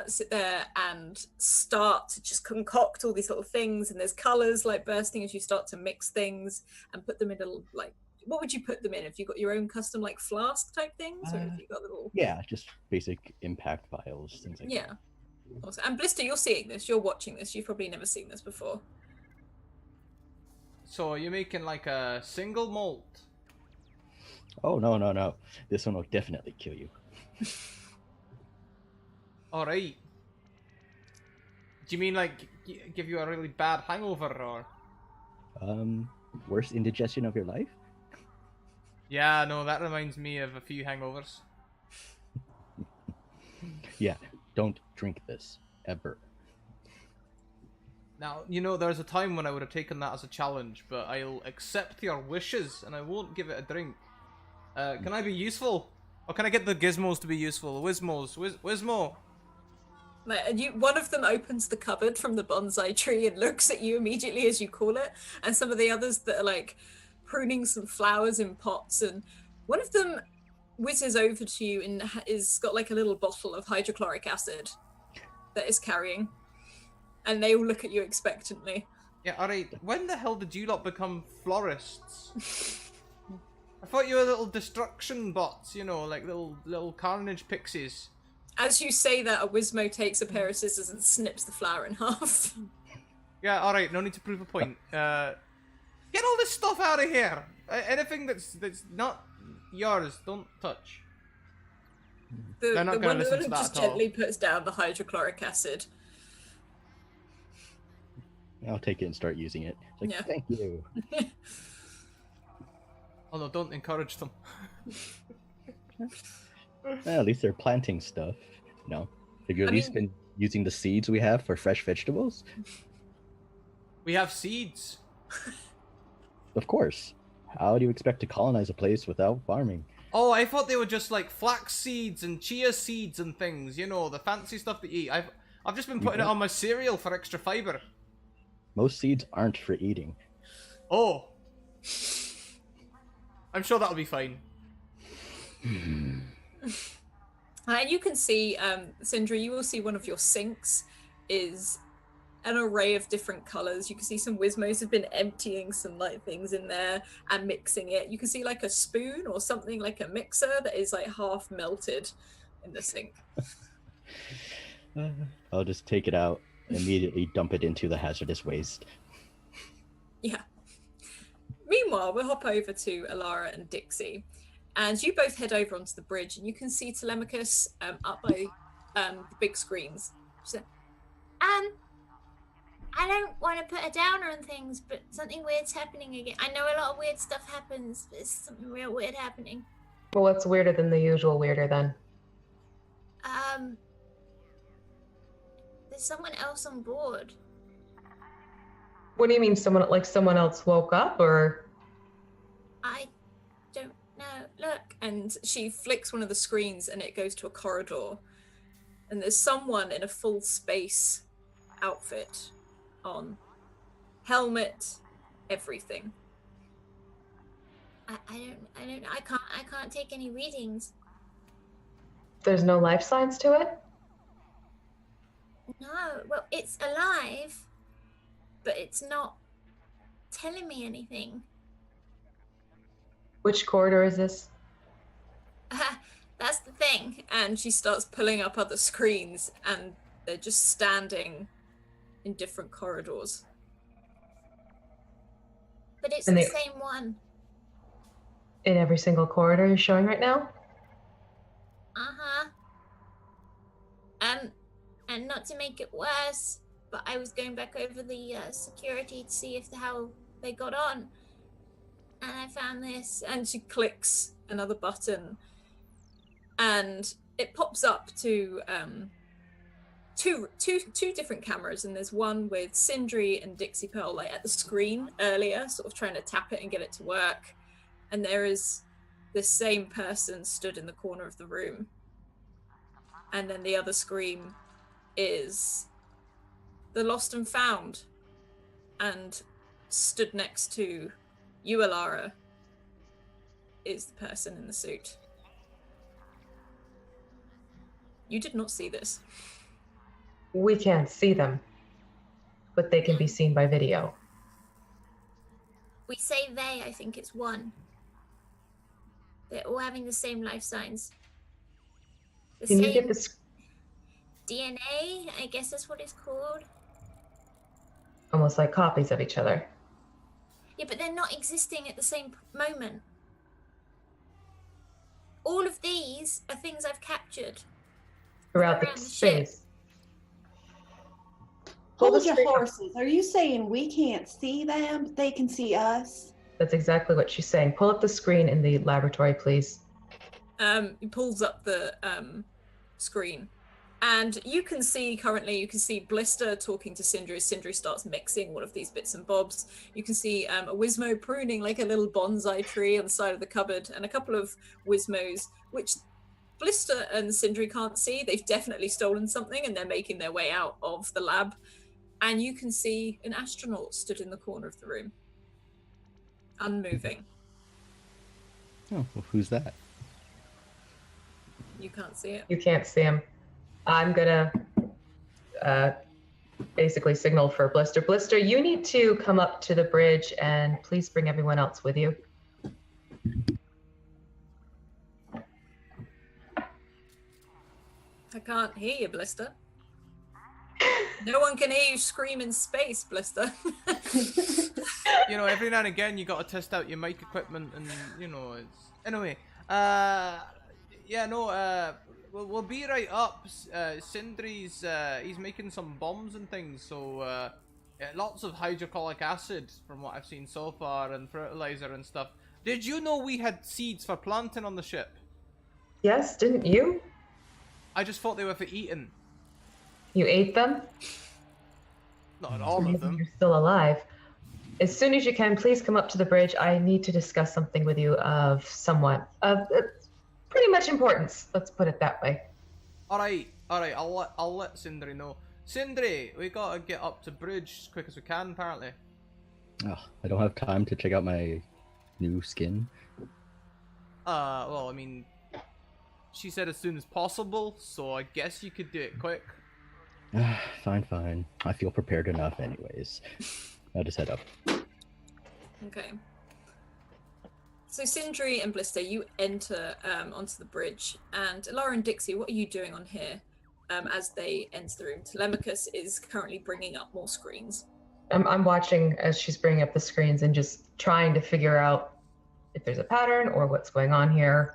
sit there and start to just concoct all these little things, and there's colors like bursting as you start to mix things and put them in little, like, what would you put them in? Have you got your own custom like flask type things, or have you got little? Yeah, just basic impact vials, things like that. Yeah. Awesome. And Blister, you're seeing this, you're watching this, you've probably never seen this before. So you're making like a single malt? Oh no. This one will definitely kill you. Alright. Do you mean like give you a really bad hangover or? Worst indigestion of your life? Yeah, no, that reminds me of a few hangovers. Yeah, don't drink this, ever. Now, you know, there's a time when I would have taken that as a challenge, but I'll accept your wishes and I won't give it a drink. Can I be useful? Or can I get the gizmos to be useful? The Wismos. Wismo! One of them opens the cupboard from the bonsai tree and looks at you immediately as you call it, and some of the others that are like pruning some flowers in pots, and one of them whizzes over to you and is got like a little bottle of hydrochloric acid that is carrying, and they all look at you expectantly. Yeah, alright. When the hell did you lot become florists? I thought you were little destruction bots, you know, like little carnage pixies. As you say that, a Wismo takes a pair of scissors and snips the flower in half. Yeah, alright, no need to prove a point. Get all this stuff out of here! Anything that's not yours, don't touch. They're not going to listen to that just at all. gently puts down the hydrochloric acid. I'll take it and start using it. It's like, Yeah. Thank you. Oh no, don't encourage them. Well, at least they're planting stuff. No. Have you at least been using the seeds we have for fresh vegetables? We have seeds. Of course. How do you expect to colonize a place without farming? Oh, I thought they were just like flax seeds and chia seeds and things, you know, the fancy stuff that you eat. I've just been putting it on my cereal for extra fiber. Most seeds aren't for eating. Oh. I'm sure that'll be fine. And you can see, Sindri, you will see one of your sinks is an array of different colors. You can see some Wismos have been emptying some like things in there and mixing it. You can see like a spoon or something like a mixer that is like half melted in the sink. I'll just take it out, immediately dump it into the hazardous waste. Yeah. Meanwhile, we'll hop over to Alara and Dixie. And you both head over onto the bridge, and you can see Telemachus up by the big screens. So, I don't want to put a downer on things, but something weird's happening again. I know a lot of weird stuff happens, but there's something real weird happening. Well, what's weirder than the usual weirder then? There's someone else on board. What do you mean someone else woke up, or? I don't know. Look. and she flicks one of the screens and it goes to a corridor. And there's someone in a full space outfit on. Helmet, everything. I can't take any readings. There's no life signs to it? No, well, it's alive, but it's not telling me anything. Which corridor is this? That's the thing. And she starts pulling up other screens, and they're just standing in different corridors. But it's And the they- same one. In every single corridor you're showing right now? Uh-huh. And not to make it worse, but I was going back over the security to see how they got on. And I found this. And she clicks another button. And it pops up to two different cameras. And there's one with Sindri and Dixie Pearl like at the screen earlier, sort of trying to tap it and get it to work. And there is the same person stood in the corner of the room. And then the other screen is the lost and found, and stood next to you, Alara, is the person in the suit. You did not see this. We can't see them, but they can be seen by video. We say they, I think it's one. They're all having the same life signs. Can you get this? DNA, I guess that's what it's called. Almost like copies of each other. Yeah, but they're not existing at the same moment. All of these are things I've captured Throughout the around the ship. space. Hold your horses. Are you saying we can't see them, but they can see us? That's exactly what she's saying. Pull up the screen in the laboratory, please. He pulls up the screen. And you can see Blister talking to Sindri as Sindri starts mixing one of these bits and bobs. You can see a Wizmo pruning like a little bonsai tree on the side of the cupboard, and a couple of Wizmos, which Blister and Sindri can't see. They've definitely stolen something and they're making their way out of the lab. And you can see an astronaut stood in the corner of the room, unmoving. Oh, well, who's that? You can't see it. You can't see him. I'm gonna basically signal for Blister. Blister, you need to come up to the bridge and please bring everyone else with you. I can't hear you, Blister. No one can hear you scream in space, Blister. You know, every now and again you got to test out your mic equipment, and you know, it's anyway. Yeah, no. We'll be right up. Sindri's he's making some bombs and things, so yeah, lots of hydrochloric acid from what I've seen so far, and fertilizer and stuff. Did you know we had seeds for planting on the ship? Yes, didn't you? I just thought they were for eating. You ate them? Not all of them. You're still alive. As soon as you can, please come up to the bridge. I need to discuss something with you of pretty much importance. Let's put it that way. All right. I'll let Sindri know. Sindri, we gotta get up to bridge as quick as we can. Apparently. Oh, I don't have time to check out my new skin. Well, I mean, she said as soon as possible, so I guess you could do it quick. Fine. I feel prepared enough anyways. I'll just head up. Okay. So Sindri and Blister, you enter onto the bridge, and Laura and Dixie, what are you doing on here as they enter the room? Telemachus is currently bringing up more screens. I'm watching as she's bringing up the screens and just trying to figure out if there's a pattern or what's going on here.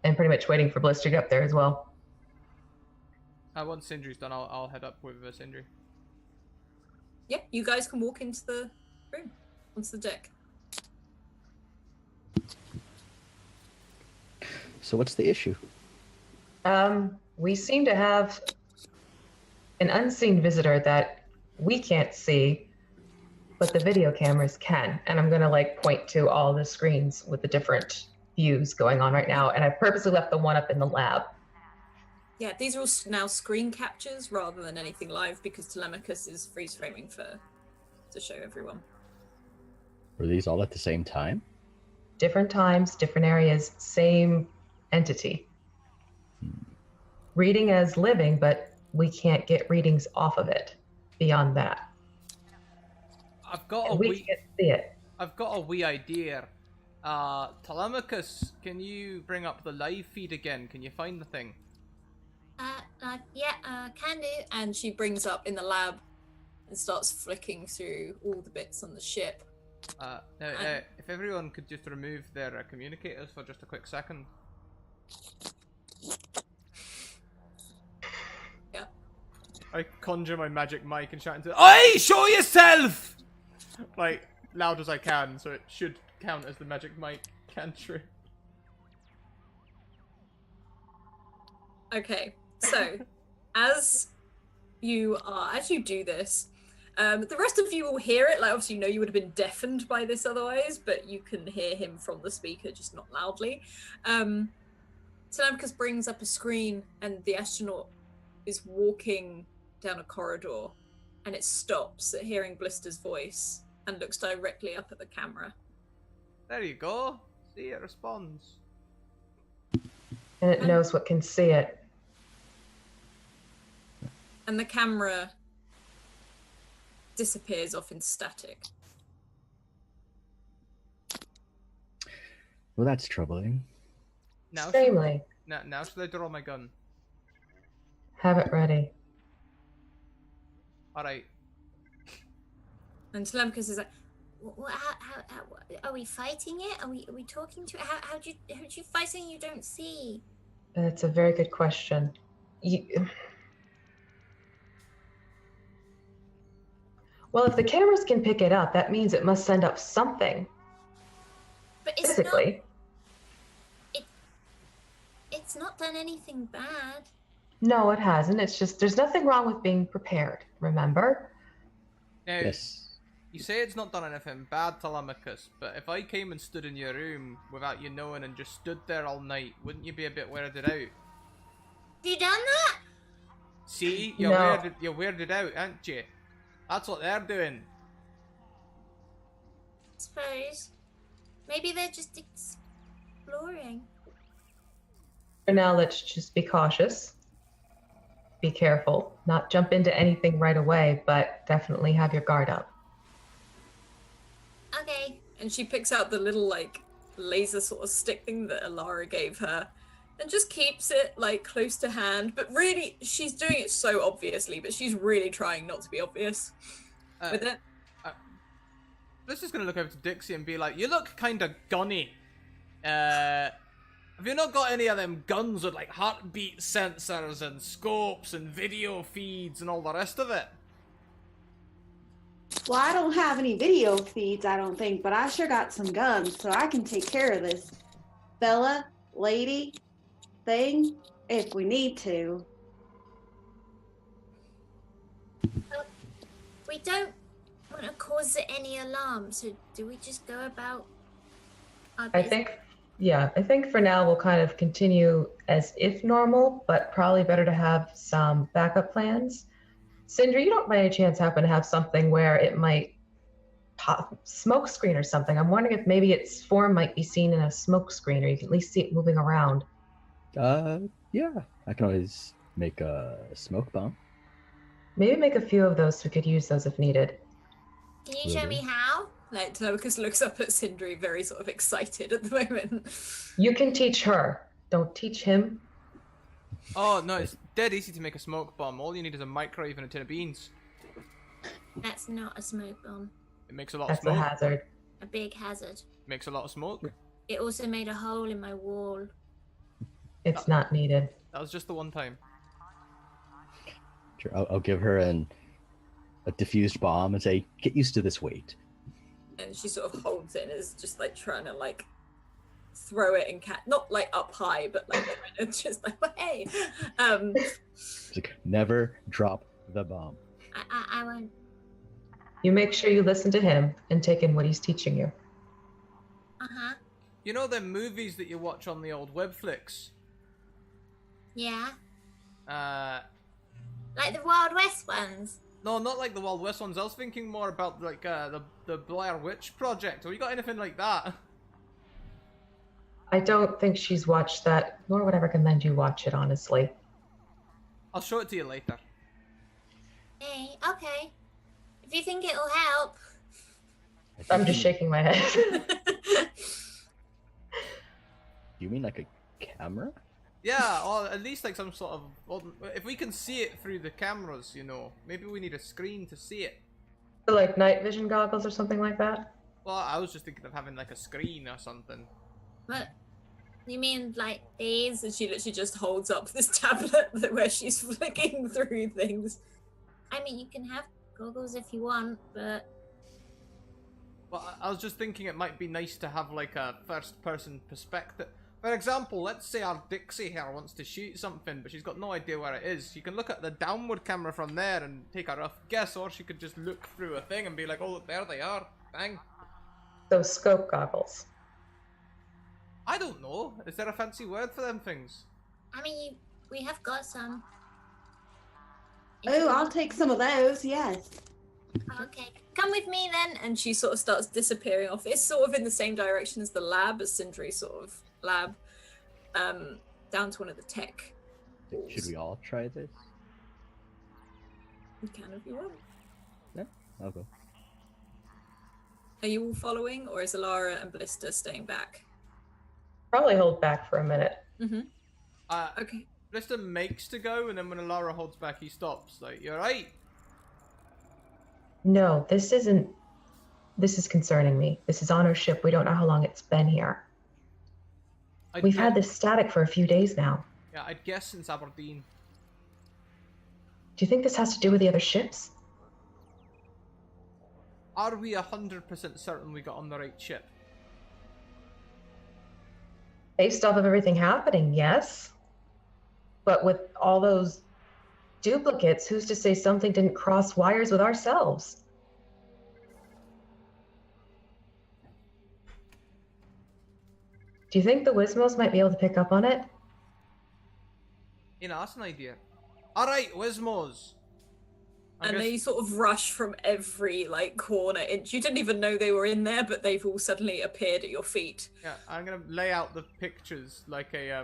And pretty much waiting for Blister to get up there as well. Once Sindri's done, I'll head up with Sindri. Yeah, you guys can walk into the room, onto the deck. So what's the issue? We seem to have an unseen visitor that we can't see, but the video cameras can. And I'm gonna point to all the screens with the different views going on right now. And I purposely left the one up in the lab. Yeah, these are all now screen captures rather than anything live because Telemachus is freeze framing to show everyone. Were these all at the same time? Different times, different areas, same entity. Reading as living, but we can't get readings off of it beyond that. I've got We can't see it. I've got a wee idea. Telemachus, can you bring up the live feed again? Can you find the thing? Can do. And she brings up in the lab and starts flicking through all the bits on the ship. If everyone could just remove their communicators for just a quick second. I conjure my magic mic and shout into Oi, show yourself! Like, loud as I can, so it should count as the magic mic cantrip. Okay, so as you do this, the rest of you will hear it. Like, obviously, you know you would have been deafened by this otherwise, but you can hear him from the speaker, just not loudly. Telemachus brings up a screen, and the astronaut is walking down a corridor, and it stops at hearing Blister's voice and looks directly up at the camera. There you go. See, it responds. And it knows what can see it. And the camera disappears off in static. Well, that's troubling. Now, Extremely. now should I draw my gun? Have it ready. Alright. And Telemachus is like, How are we fighting it? Are we talking to it? How'd you fight something you don't see? That's a very good question. Well, if the cameras can pick it up, that means it must send up something. But it's Physically. It's not done anything bad. No, it hasn't. It's just, there's nothing wrong with being prepared, remember? Now, Yes. you say it's not done anything bad, Telemachus, but if I came and stood in your room without you knowing and just stood there all night, wouldn't you be a bit weirded out? Have you done that? See? You're, No. you're weirded out, aren't you? That's what they're doing. I suppose. Maybe they're just exploring. For now, let's just be cautious. Be careful. Not jump into anything right away, but definitely have your guard up. Okay. and she picks out the little like laser sort of stick thing that Alara gave her and just keeps it like close to hand, but really she's doing it so obviously, but she's really trying not to be obvious with it. This is gonna look over to Dixie and be like, you look kinda gunny. Have you not got any of them guns with like heartbeat sensors and scopes and video feeds and all the rest of it? Well, I don't have any video feeds, I don't think, but I sure got some guns, so I can take care of this fella, lady, thing, if we need to. We don't want to cause any alarm, so do we just go about our I business? think for now we'll kind of continue as if normal, but probably better to have some backup plans. Sindri, you don't by any chance happen to have something where it might pop smoke screen or something? I'm wondering if maybe its form might be seen in a smoke screen, or you can at least see it moving around. Yeah, I can always make a smoke bomb. Maybe make a few of those so we could use those if needed. Can you show me how? Like Telemachus looks up at Sindri very sort of excited at the moment. You can teach her. Don't teach him. Oh, no, it's dead easy to make a smoke bomb. All you need is a microwave and a tin of beans. That's not a smoke bomb. It makes a lot That's of smoke. a hazard. A big hazard. Makes a lot of smoke. It also made a hole in my wall. It's not needed. That was just the one time. Sure, I'll give her a diffused bomb and say, get used to this weight. And she sort of holds it and is just like trying to like throw it and not like up high, but like trying to just like, hey. It's like, never drop the bomb. I won't. You make sure you listen to him and take in what he's teaching you. Uh-huh. You know them movies that you watch on the old web flicks? Yeah. No, Like the Wild West ones. not like the Wild West ones. I was thinking more about like the Blair Witch Project. Have you got anything like that? I don't think she's watched that, nor would I recommend you watch it, honestly. I'll show it to you later. Hey, okay. If you think it'll help. I'm just shaking my head. You mean like a camera? Yeah, or at least like some sort of... Well, if we can see it through the cameras, you know, maybe we need a screen to see it. Like night vision goggles or something like that? Well, I was just thinking of having like a screen or something. What? You mean like these? And she literally just holds up this tablet where she's flicking through things. I mean, you can have goggles if you want, but Well, I was just thinking it might be nice to have like a first-person perspective. For example, let's say our Dixie here wants to shoot something, but she's got no idea where it is. She can look at the downward camera from there and take a rough guess, or she could just look through a thing and be like, oh, look, there they are. Bang. So scope goggles. I don't know. Is there a fancy word for them things? I mean, we have got some. Oh, I'll take some of those, yes. Okay, come with me then. And she sort of starts disappearing off. It's sort of in the same direction as the lab, as Sindri sort of lab, down to one of the tech halls. Should we all try this? You can if you want. Yeah, I'll go. Are you all following, or is Alara and Blister staying back? Probably hold back for a minute. Mm-hmm. Okay. Blister makes to go, and then when Alara holds back, he stops. Like, you're right. No, this isn't. This is concerning me. This is on our ship. We don't know how long it's been here. We've had this static for a few days now. Yeah, I'd guess since Aberdeen. Do you think this has to do with the other ships? Are we 100% certain we got on the right ship? Based off of everything happening, yes. But with all those duplicates, who's to say something didn't cross wires with ourselves? Do you think the Wismos might be able to pick up on it? You know, that's an idea. Alright, Wismos. And they sort of rush from every like corner inch. You didn't even know they were in there, but they've all suddenly appeared at your feet. Yeah, I'm gonna lay out the pictures like a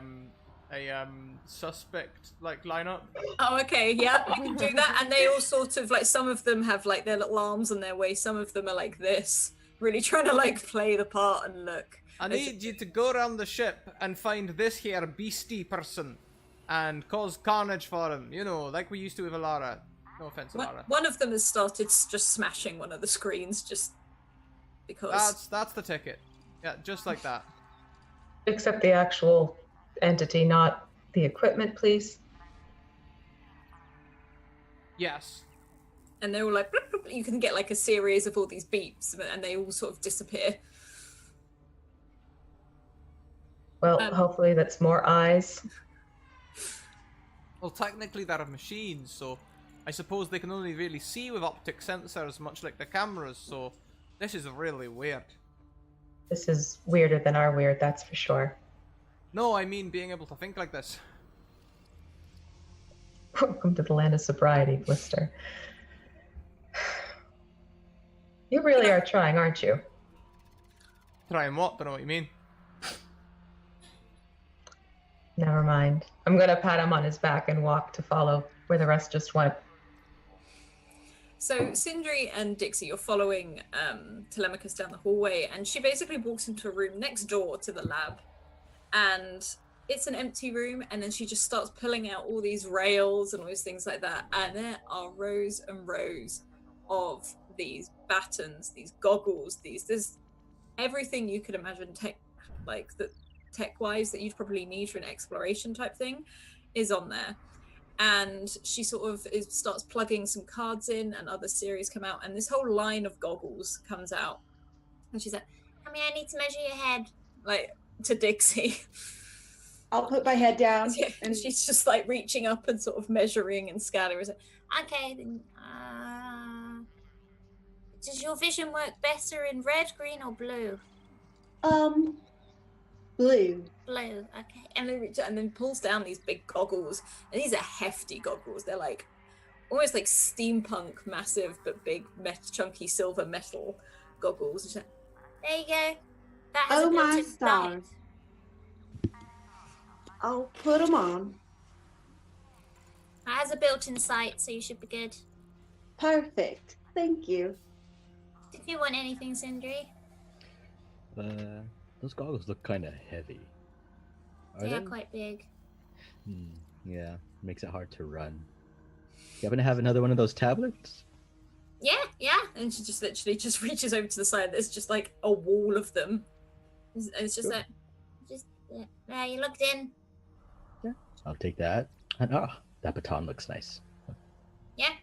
suspect like lineup. Oh, okay, yeah, you can do that. And they all sort of like, some of them have like their little arms on their waist. Some of them are like this, really trying to like play the part and look. I need you to go around the ship and find this here beastie person and cause carnage for him. You know, like we used to with Alara. No offense, Alara. One of them has started just smashing one of the screens just because. That's the ticket. Yeah, just like that. Except the actual entity, not the equipment, please. Yes. And they're all like, bloop, bloop. You can get like a series of all these beeps and they all sort of disappear. Well, hopefully that's more eyes. Well, technically they're machines, so I suppose they can only really see with optic sensors, much like the cameras, so this is really weird. This is weirder than our weird, that's for sure. No, I mean being able to think like this. Welcome to the land of sobriety, Blister. You really are trying, aren't you? Trying what? Don't know what you mean. Never mind. I'm gonna pat him on his back and walk to follow where the rest just went. So Sindri and Dixie, you're following Telemachus down the hallway, and she basically walks into a room next door to the lab, and it's an empty room, and then she just starts pulling out all these rails and all these things like that, and there are rows and rows of these battens, these goggles, there's everything you could imagine tech-wise that you'd probably need for an exploration type thing is on there. And she sort of starts plugging some cards in, and other series come out, and this whole line of goggles comes out. And she's like, I mean, I need to measure your head. like to Dixie. I'll put my head down. And she's just like reaching up and sort of measuring and scanning. Okay, then, does your vision work better in red, green, or blue? Blue. Blue, okay. And then pulls down these big goggles, and these are hefty goggles. They're like almost like steampunk, massive but big, chunky silver metal goggles. There you go. That has a Oh my built-in stars. sight. I'll put them on. That has a built-in sight, so you should be good. Perfect. Thank you. If you want anything, Sindri. Those goggles look kind of heavy. They are quite big. Yeah, makes it hard to run. You happen to have another one of those tablets? Yeah. And she just literally just reaches over to the side. There's just like a wall of them. It's just Sure. That. You looked in. Yeah. I'll take that. And that baton looks nice. Yeah.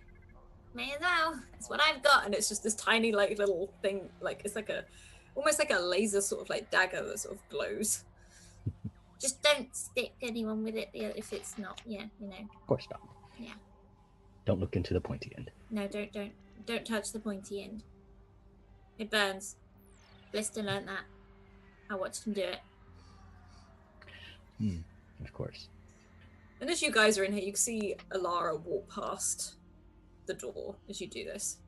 May as well. That's what I've got, and it's just this tiny like little thing, like it's like almost like a laser sort of like dagger that sort of glows. Just don't stick anyone with it if it's not, Of course not. Yeah. Don't look into the pointy end. No, don't touch the pointy end. It burns. Blister learned that. I watched him do it. Of course. And as you guys are in here, you can see Alara walk past the door as you do this.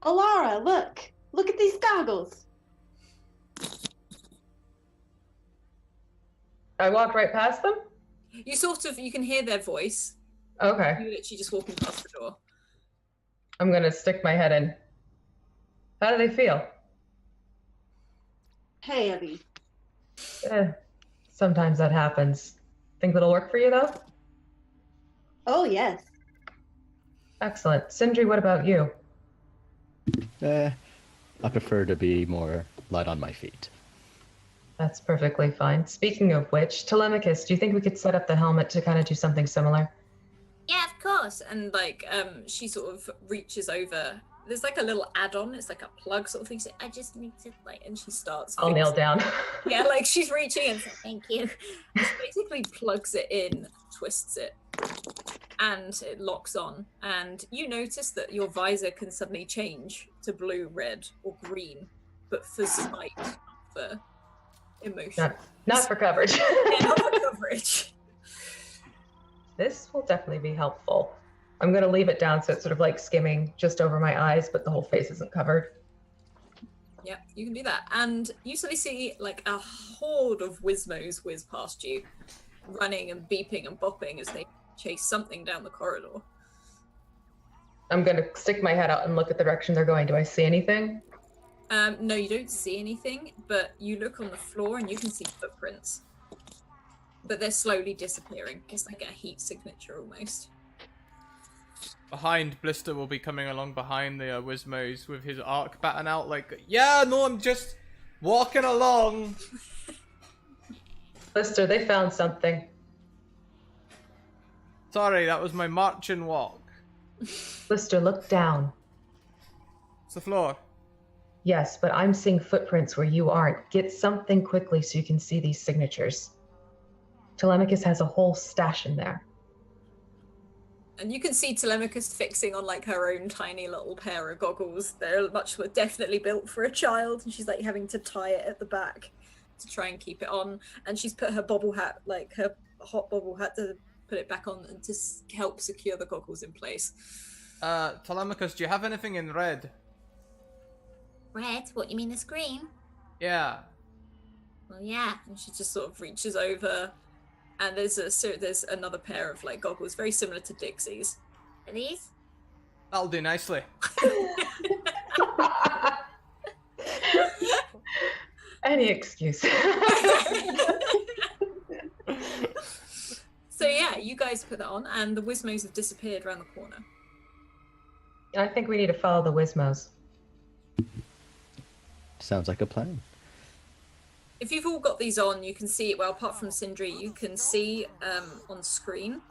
Alara, look! Look at these goggles! I walked right past them? You can hear their voice. Okay. You're literally just walking past the door. I'm gonna stick my head in. How do they feel? Hey, Evie. Sometimes that happens. Think that'll work for you, though? Oh, yes. Excellent. Sindri, what about you? I prefer to be more light on my feet. That's perfectly fine. Speaking of which, Telemachus, do you think we could set up the helmet to kind of do something similar? Yeah, of course. And she sort of reaches over. There's like a little add-on. It's like a plug sort of thing. So I just need to and she starts. I'll kneel down. Yeah, like she's reaching and says, "Thank you." She basically plugs it in, twists it, and it locks on. And you notice that your visor can suddenly change to blue, red, or green, but for sight, for emotion. Not for coverage. Yeah, not for coverage. This will definitely be helpful. I'm going to leave it down so it's sort of like skimming just over my eyes, but the whole face isn't covered. Yeah, you can do that. And you suddenly see like a horde of Wizmos whiz past you, running and beeping and bopping as they chase something down the corridor. I'm going to stick my head out and look at the direction they're going. Do I see anything? No, you don't see anything, but you look on the floor and you can see footprints. But they're slowly disappearing. It's like a heat signature almost. Behind, Blister will be coming along behind the Wizmos with his arc batten out like, yeah, no, I'm just walking along. Blister, they found something. Sorry, that was my marching walk. Blister, look down. It's the floor. Yes, but I'm seeing footprints where you aren't. Get something quickly so you can see these signatures. Telemachus has a whole stash in there. And you can see Telemachus fixing on like her own tiny little pair of goggles. They're much more definitely built for a child, and she's like having to tie it at the back to try and keep it on. And she's put her bobble hat, like her hot bobble hat, to put it back on and to help secure the goggles in place. Telemachus, do you have anything in red? Red? What, you mean the screen? Yeah. Well, yeah. And she just sort of reaches over, and there's another pair of like goggles very similar to Dixie's. Are these? That'll do nicely. Any excuse. So yeah, you guys put that on, and the Wizmos have disappeared around the corner. I think we need to follow the Wizmos. Sounds like a plan. If you've all got these on, you can see, well, apart from Sindri, you can see on screen,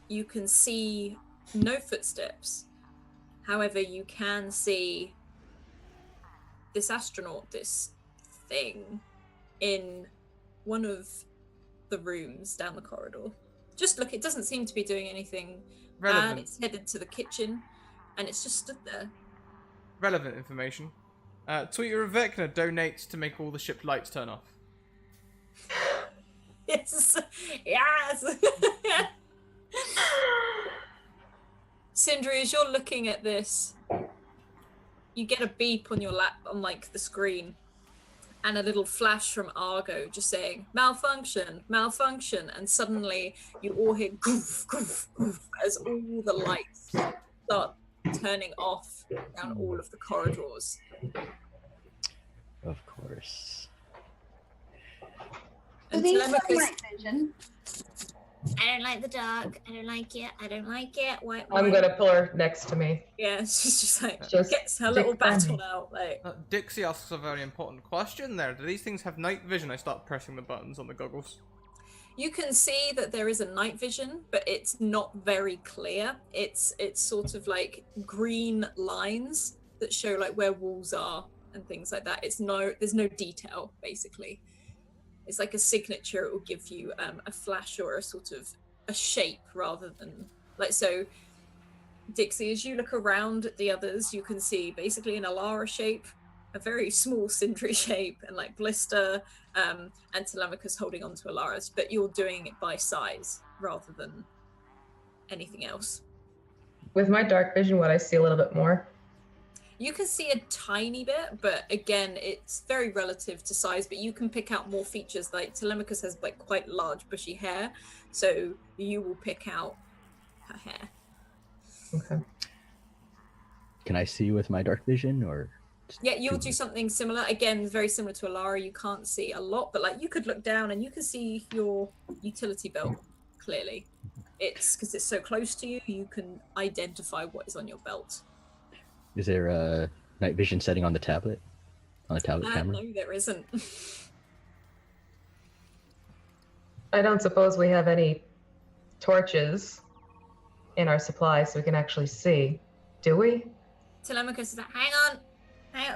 you can see no footsteps. However, you can see this astronaut, this thing, in one of the rooms down the corridor. Just look, it doesn't seem to be doing anything Relevant. bad. It's headed to the kitchen, and it's just stood there. Relevant information. Tweeter of Vecna donates to make all the ship lights turn off. Yes! Yes! Sindri, as you're looking at this, you get a beep on your lap, on like the screen, and a little flash from Argo just saying, malfunction, malfunction, and suddenly you all hear goof, goof, goof, as all the lights start turning off down all of the corridors. Of course. And These Telemachus, night vision. I don't like the dark. I don't like it. I don't like it. Why? I'm gonna pull her next to me. yeah, she's just like, Just gets her little stick by baton me. out, like, Dixie asks a very important question there. Do these things have night vision? I start pressing the buttons on the goggles. You can see that there is a night vision, but it's not very clear. It's sort of like green lines that show like where walls are and things like that. There's no detail basically. It's like a signature. It will give you a flash or a sort of a shape rather than like so. Dixie, as you look around at the others, you can see basically an Alara shape, a very small Sindri shape, and like Blister, and Telemachus holding onto Alara's, but you're doing it by size rather than anything else. With my dark vision, would I see a little bit more? You can see a tiny bit, but again, it's very relative to size, but you can pick out more features. Like Telemachus has like quite large bushy hair, so you will pick out her hair. Okay. Can I see with my dark vision, or? Yeah, you'll do something similar. Again, very similar to Alara. You can't see a lot, but like you could look down and you can see your utility belt clearly. It's because it's so close to you, you can identify what is on your belt. Is there a night vision setting on the tablet? On a tablet camera? No, there isn't. I don't suppose we have any torches in our supply so we can actually see, do we? Telemachus is like, hang on.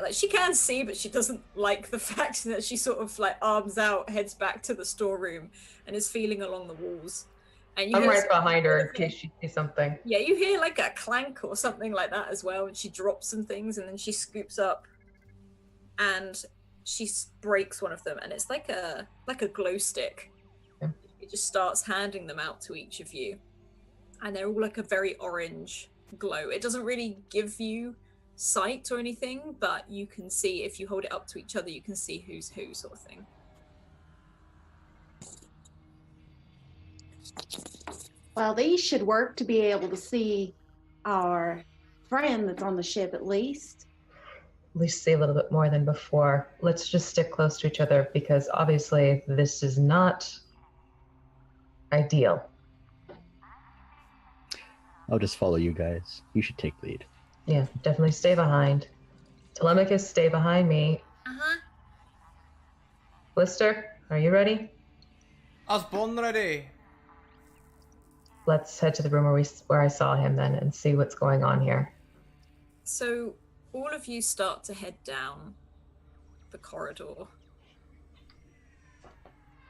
Like she can see, but she doesn't like the fact that she sort of like arms out, heads back to the storeroom, and is feeling along the walls. And you I'm hear right behind her in case she sees something. Yeah, you hear like a clank or something like that as well, and she drops some things, and then she scoops up, and she breaks one of them, and it's like a glow stick. Yeah. It just starts handing them out to each of you, and they're all like a very orange glow. It doesn't really give you sight or anything, but you can see if you hold it up to each other, you can see who's who, sort of thing. Well, these should work to be able to see our friend that's on the ship at least. At least see a little bit more than before. Let's just stick close to each other because obviously this is not ideal. I'll just follow you guys. You should take lead. Yeah, definitely stay behind. Telemachus, stay behind me. Uh-huh. Blister, are you ready? I was born ready. Let's head to the room where I saw him then and see what's going on here. So all of you start to head down the corridor.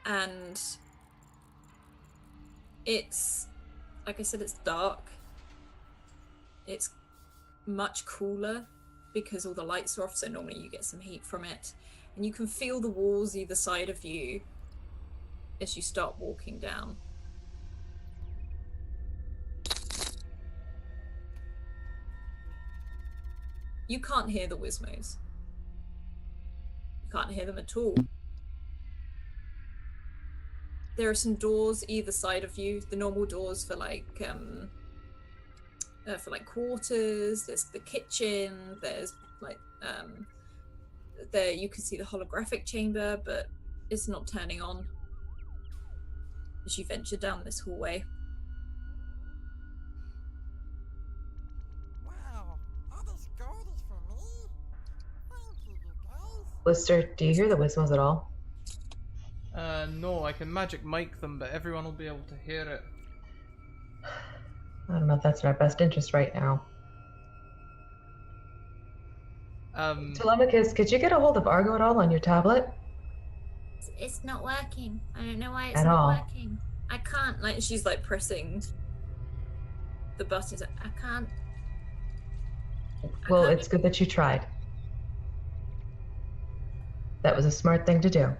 And it's, like I said, it's dark. It's much cooler because all the lights are off, so normally you get some heat from it. And you can feel the walls either side of you as you start walking down. You can't hear the Wizmos. You can't hear them at all. There are some doors either side of you, the normal doors for like quarters. There's the kitchen. There's like there you can see the holographic chamber, but it's not turning on as you venture down this hallway. Wow, all this gold is for me? Thank you, you guys. Blister, do you hear the Wizmos at all? No, I can magic mic them, but everyone will be able to hear it. I don't know if that's in our best interest right now. Telemachus, could you get a hold of Argo at all on your tablet? It's not working. I don't know why it's At not all. working. I can't. Like she's like pressing the buttons. I can't. Well, it's good that you tried. That was a smart thing to do.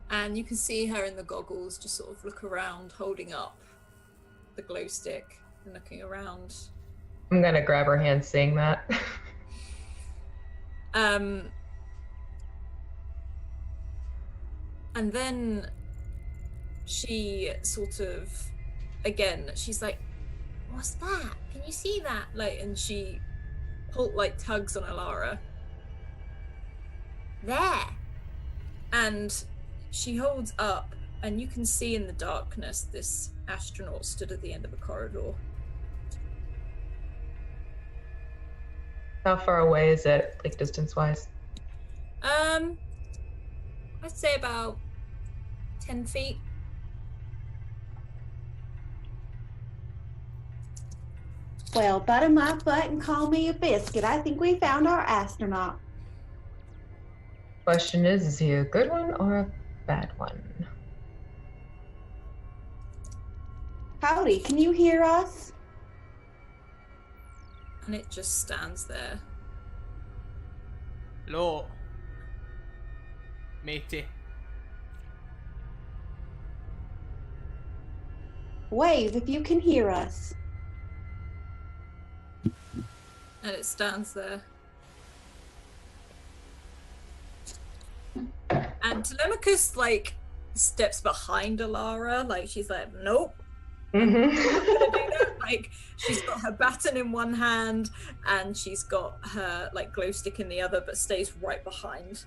And you can see her in the goggles just sort of look around, holding up the glow stick and looking around. I'm gonna grab her hand seeing that. And then she sort of, again, she's like, What's that? Can you see that? like, and she tugs on Alara, There. and she holds up, and you can see in the darkness this astronaut stood at the end of the corridor. How far away is it, like distance-wise? I'd say about 10 feet. Well, butter my butt and call me a biscuit. I think we found our astronaut. Question is he a good one or a bad one? Howdy, can you hear us? And it just stands there. Hello. Matey. Wave if you can hear us. And it stands there. And Telemachus, like, steps behind Alara. Like, she's like, nope. Mm-hmm. Gonna do that. Like, she's got her baton in one hand and she's got her like glow stick in the other, but stays right behind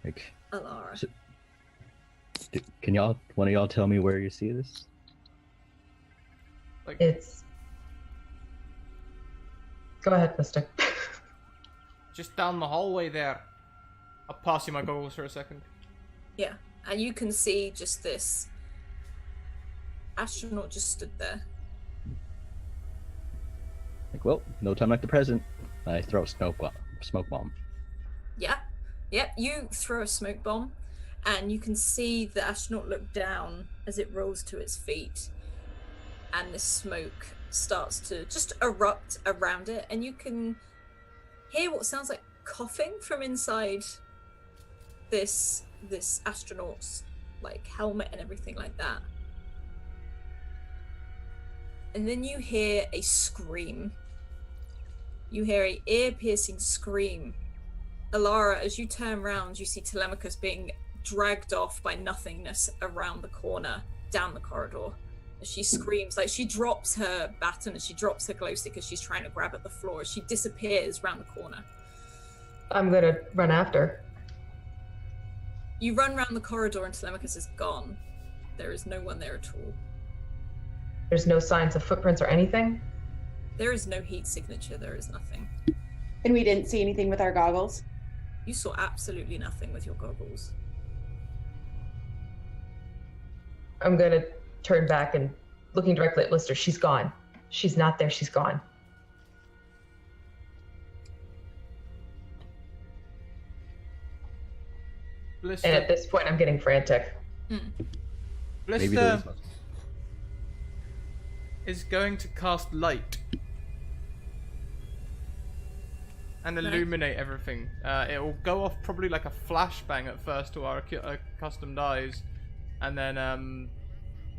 Like, Alara. so, can one of y'all tell me where you see this? Like, It's. Go ahead, Mister. just down the hallway there. I'll pass you my goggles for a second. Yeah, and you can see just this astronaut just stood there. Like, well, no time like the present. I throw a smoke bomb. Yeah, yep. You throw a smoke bomb, and you can see the astronaut look down as it rolls to its feet, and the smoke starts to just erupt around it, and you can hear what sounds like coughing from inside this astronaut's like helmet and everything like that. And then you hear a scream. You hear a ear-piercing scream. Alara, as you turn around, you see Telemachus being dragged off by nothingness around the corner, down the corridor. As she screams, like she drops her baton and she drops her glow stick as she's trying to grab at the floor, as she disappears around the corner. I'm gonna run after. You run around the corridor and Telemachus is gone. There is no one there at all. There's no signs of footprints or anything? There is no heat signature, there is nothing. And we didn't see anything with our goggles. You saw absolutely nothing with your goggles. I'm gonna turn back and looking directly at Lister. She's gone. She's not there, she's gone. Blister, And at this point, I'm getting frantic. Maybe Blister those. is going to cast light and illuminate everything. It will go off probably like a flashbang at first to our accustomed eyes, and then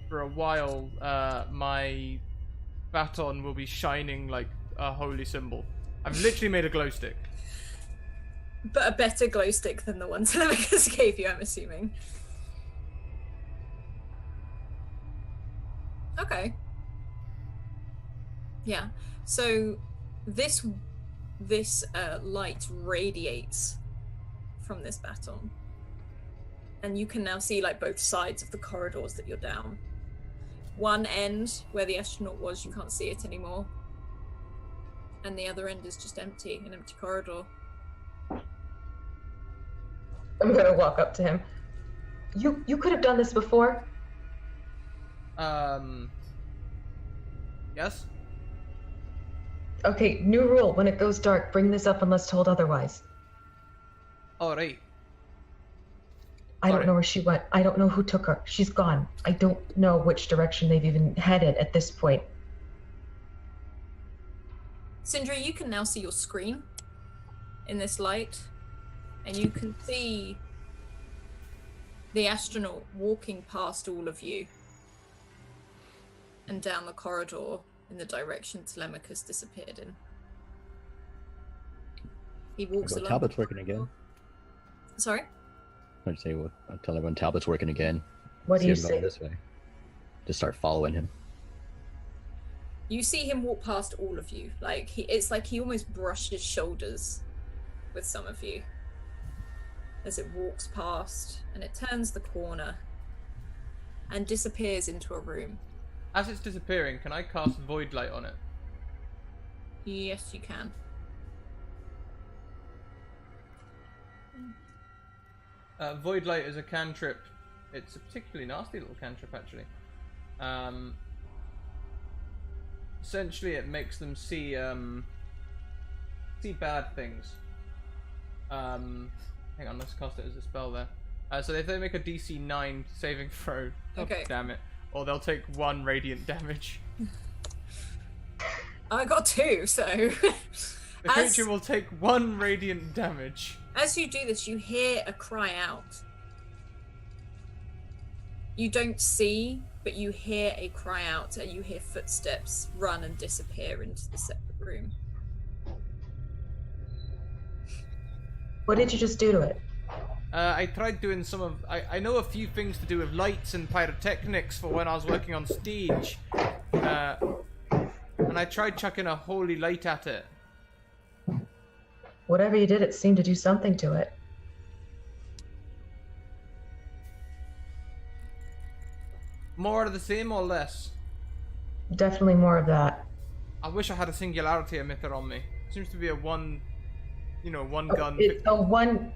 for a while my baton will be shining like a holy symbol. I've literally made a glow stick. But a better glow stick than the one Telemachus gave you, I'm assuming. Okay. Yeah. So this light radiates from this baton, and you can now see like both sides of the corridors that you're down. One end where the astronaut was, you can't see it anymore, and the other end is just empty, an empty corridor. I'm gonna walk up to him. You could have done this before. Yes? Okay, new rule. When it goes dark, bring this up unless told otherwise. Alright. I Sorry. don't know where she went. I don't know who took her. She's gone. I don't know which direction they've even headed at this point. Sindri, you can now see your screen in this light, and you can see the astronaut walking past all of you and down the corridor in the direction Telemachus disappeared in. He walks along. Talbot's working again. Sorry? I'd say, well, I'll tell everyone Talbot's working again. What do See you him going say? this way. Just start following him. You see him walk past all of you. It's like he almost brushes shoulders with some of you as it walks past, and it turns the corner and disappears into a room. As it's disappearing, can I cast Void Light on it? Yes, you can. Void Light is a cantrip. It's a particularly nasty little cantrip, actually. Essentially, it makes them see bad things. Hang on, let's cast it as a spell there. So if they make a DC 9 saving throw, Okay. damn it, or they'll take 1 radiant damage. I got 2, so. The creature will take 1 radiant damage. As you do this, you hear a cry out. You don't see, but you hear a cry out, and you hear footsteps run and disappear into the separate room. What did you just do to it? I tried doing some of... I know a few things to do with lights and pyrotechnics for when I was working on stage. And I tried chucking a holy light at it. Whatever you did, it seemed to do something to it. More of the same or less? Definitely more of that. I wish I had a singularity emitter on me. Seems to be a one gun. It's a one...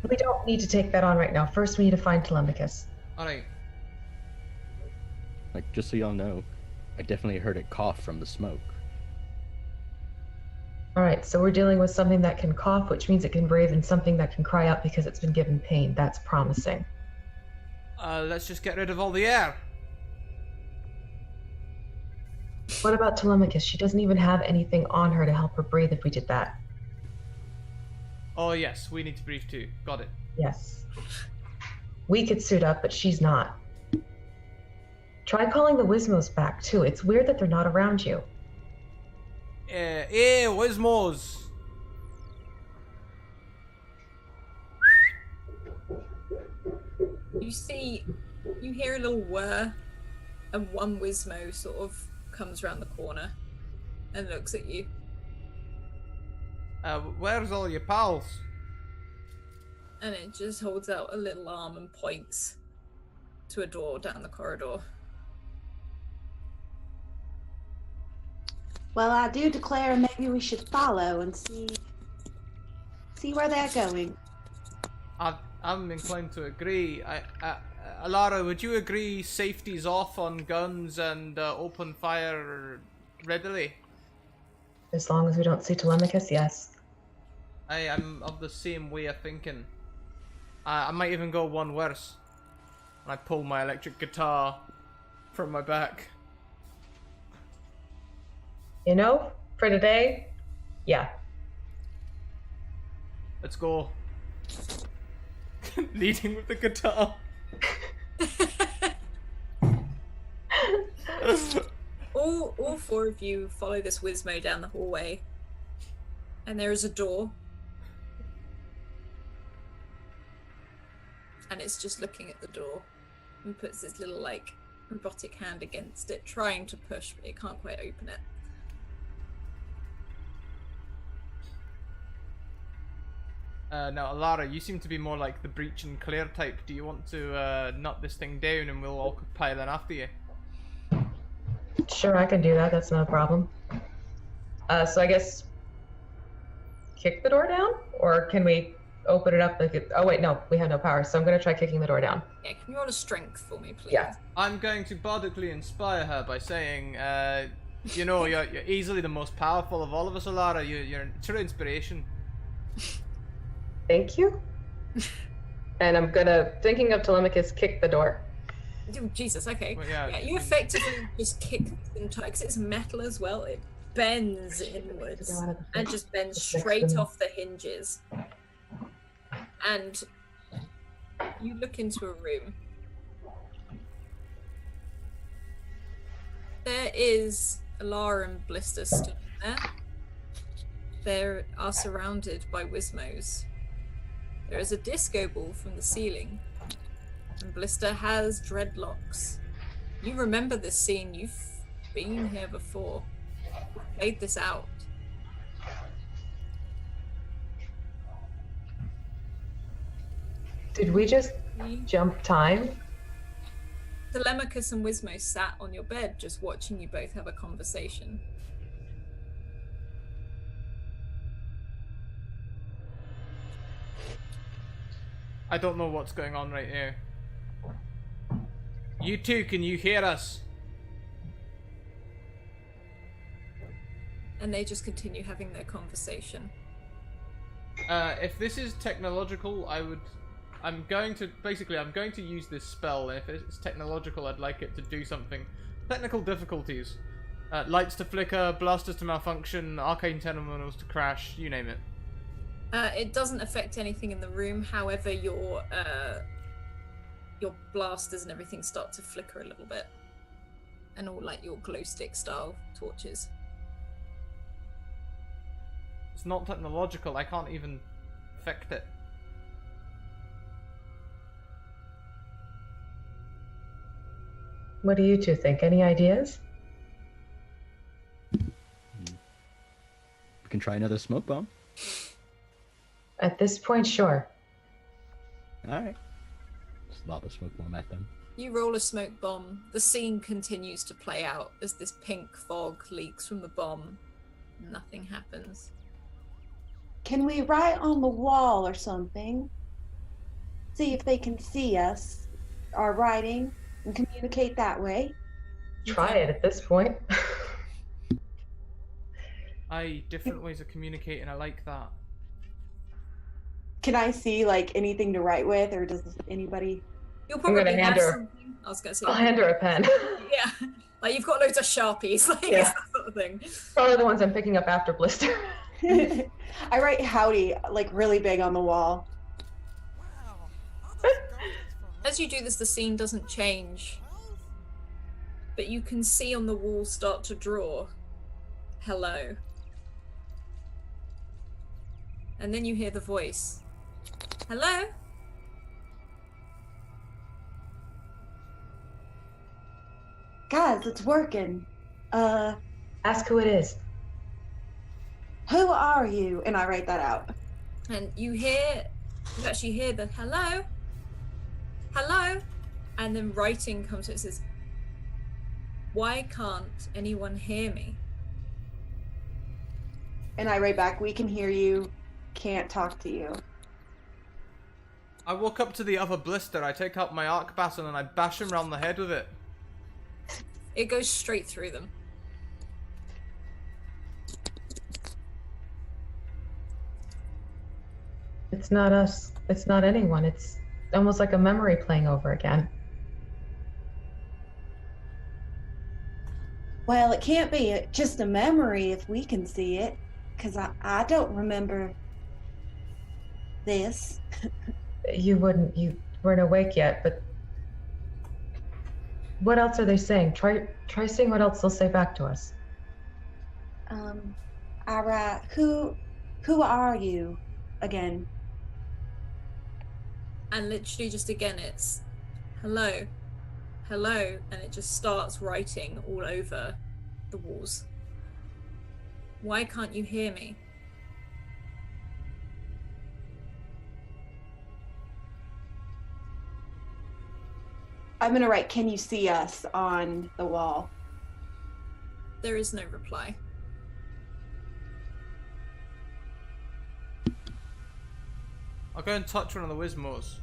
We don't need to take that on right now. First, we need to find Telemachus. Alright. Like, just so y'all know, I definitely heard it cough from the smoke. Alright, so we're dealing with something that can cough, which means it can breathe, and something that can cry out because it's been given pain. That's promising. Let's just get rid of all the air. What about Telemachus? She doesn't even have anything on her to help her breathe if we did that. Oh yes, we need to breathe too. Got it. Yes. We could suit up, but she's not. Try calling the Wismos back, too. It's weird that they're not around you. Wismos! You hear a little whir, and one Wismo sort of comes around the corner and looks at you. Where's all your pals? And it just holds out a little arm and points to a door down the corridor. Well, I do declare maybe we should follow and see where they're going. I'm inclined to agree. Alara, would you agree safety's off on guns and open fire readily? As long as we don't see Telemachus, yes. I am of the same way of thinking. I might even go one worse. I pull my electric guitar from my back. You know, for today, yeah. Let's go. Leading with the guitar. all 4 of you follow this Wismo down the hallway, and there is a door, and it's just looking at the door and puts its little robotic hand against it, trying to push, but it can't quite open it. Now, Alara, you seem to be more like the breach and clear type. Do you want to nut this thing down and we'll all pile in after you? Sure, I can do that. That's not a problem. So I guess kick the door down? Or can we open it up? Oh wait, no, we have no power, so I'm going to try kicking the door down. Yeah, can you roll a strength for me, please? Yeah. I'm going to bardically inspire her by saying, you're easily the most powerful of all of us, Alara. You're a true inspiration. Thank you. And I'm thinking of Telemachus, kick the door. Oh, Jesus, okay. Well, yeah. You effectively just kick the entire, because it's metal as well, it bends inwards and just bends straight off the hinges. And you look into a room. There is Alara and Blister stood there. They are surrounded by Wismos. There is a disco ball from the ceiling, and Blister has dreadlocks. You remember this scene, you've been here before. You've played this out. Did we just jump time? Telemachus and Wismo sat on your bed just watching you both have a conversation. I don't know what's going on right here. You two, can you hear us? And they just continue having their conversation. If this is technological, I'm going to use this spell, and if it's technological, I'd like it to do something. Technical difficulties. Lights to flicker, blasters to malfunction, arcane terminals to crash, you name it. It doesn't affect anything in the room, however your blasters and everything start to flicker a little bit. And all like your glow stick style torches. It's not technological, I can't even affect it. What do you two think? Any ideas? We can try another smoke bomb. At this point, sure. Alright. Just lob a smoke bomb at them. You roll a smoke bomb. The scene continues to play out as this pink fog leaks from the bomb. Nothing happens. Can we write on the wall or something? See if they can see us, our writing, and communicate that way? Try it at this point. Different ways of communicating, I like that. Can I see like anything to write with, or does anybody? You'll probably gonna hand have her- something. I was gonna say. I'll hand her a pen. Yeah, like you've got loads of Sharpies, like Yeah. it's that sort of thing. Probably the ones I'm picking up after Blister. I write howdy like really big on the wall. Wow, all those gold is for me. As you do this, the scene doesn't change, but you can see on the wall start to draw hello. And then you hear the voice. Hello? Guys, it's working. Ask who it is. Who are you? And I write that out. And you actually hear the hello? Hello? And then writing comes to it, says, why can't anyone hear me? And I write back, we can hear you, can't talk to you. I walk up to the other blister, I take out my arc baton and I bash him round the head with it. It goes straight through them. It's not us. It's not anyone. It's almost like a memory playing over again. Well, it can't be just a memory if we can see it, because I don't remember this. You weren't awake yet, but what else are they saying? Try seeing what else they'll say back to us. I write, who are you again? And literally just again it's hello, hello, and it just starts writing all over the walls. Why can't you hear me? I'm gonna write, can you see us on the wall? There is no reply. I'll go and touch one of the Wismores.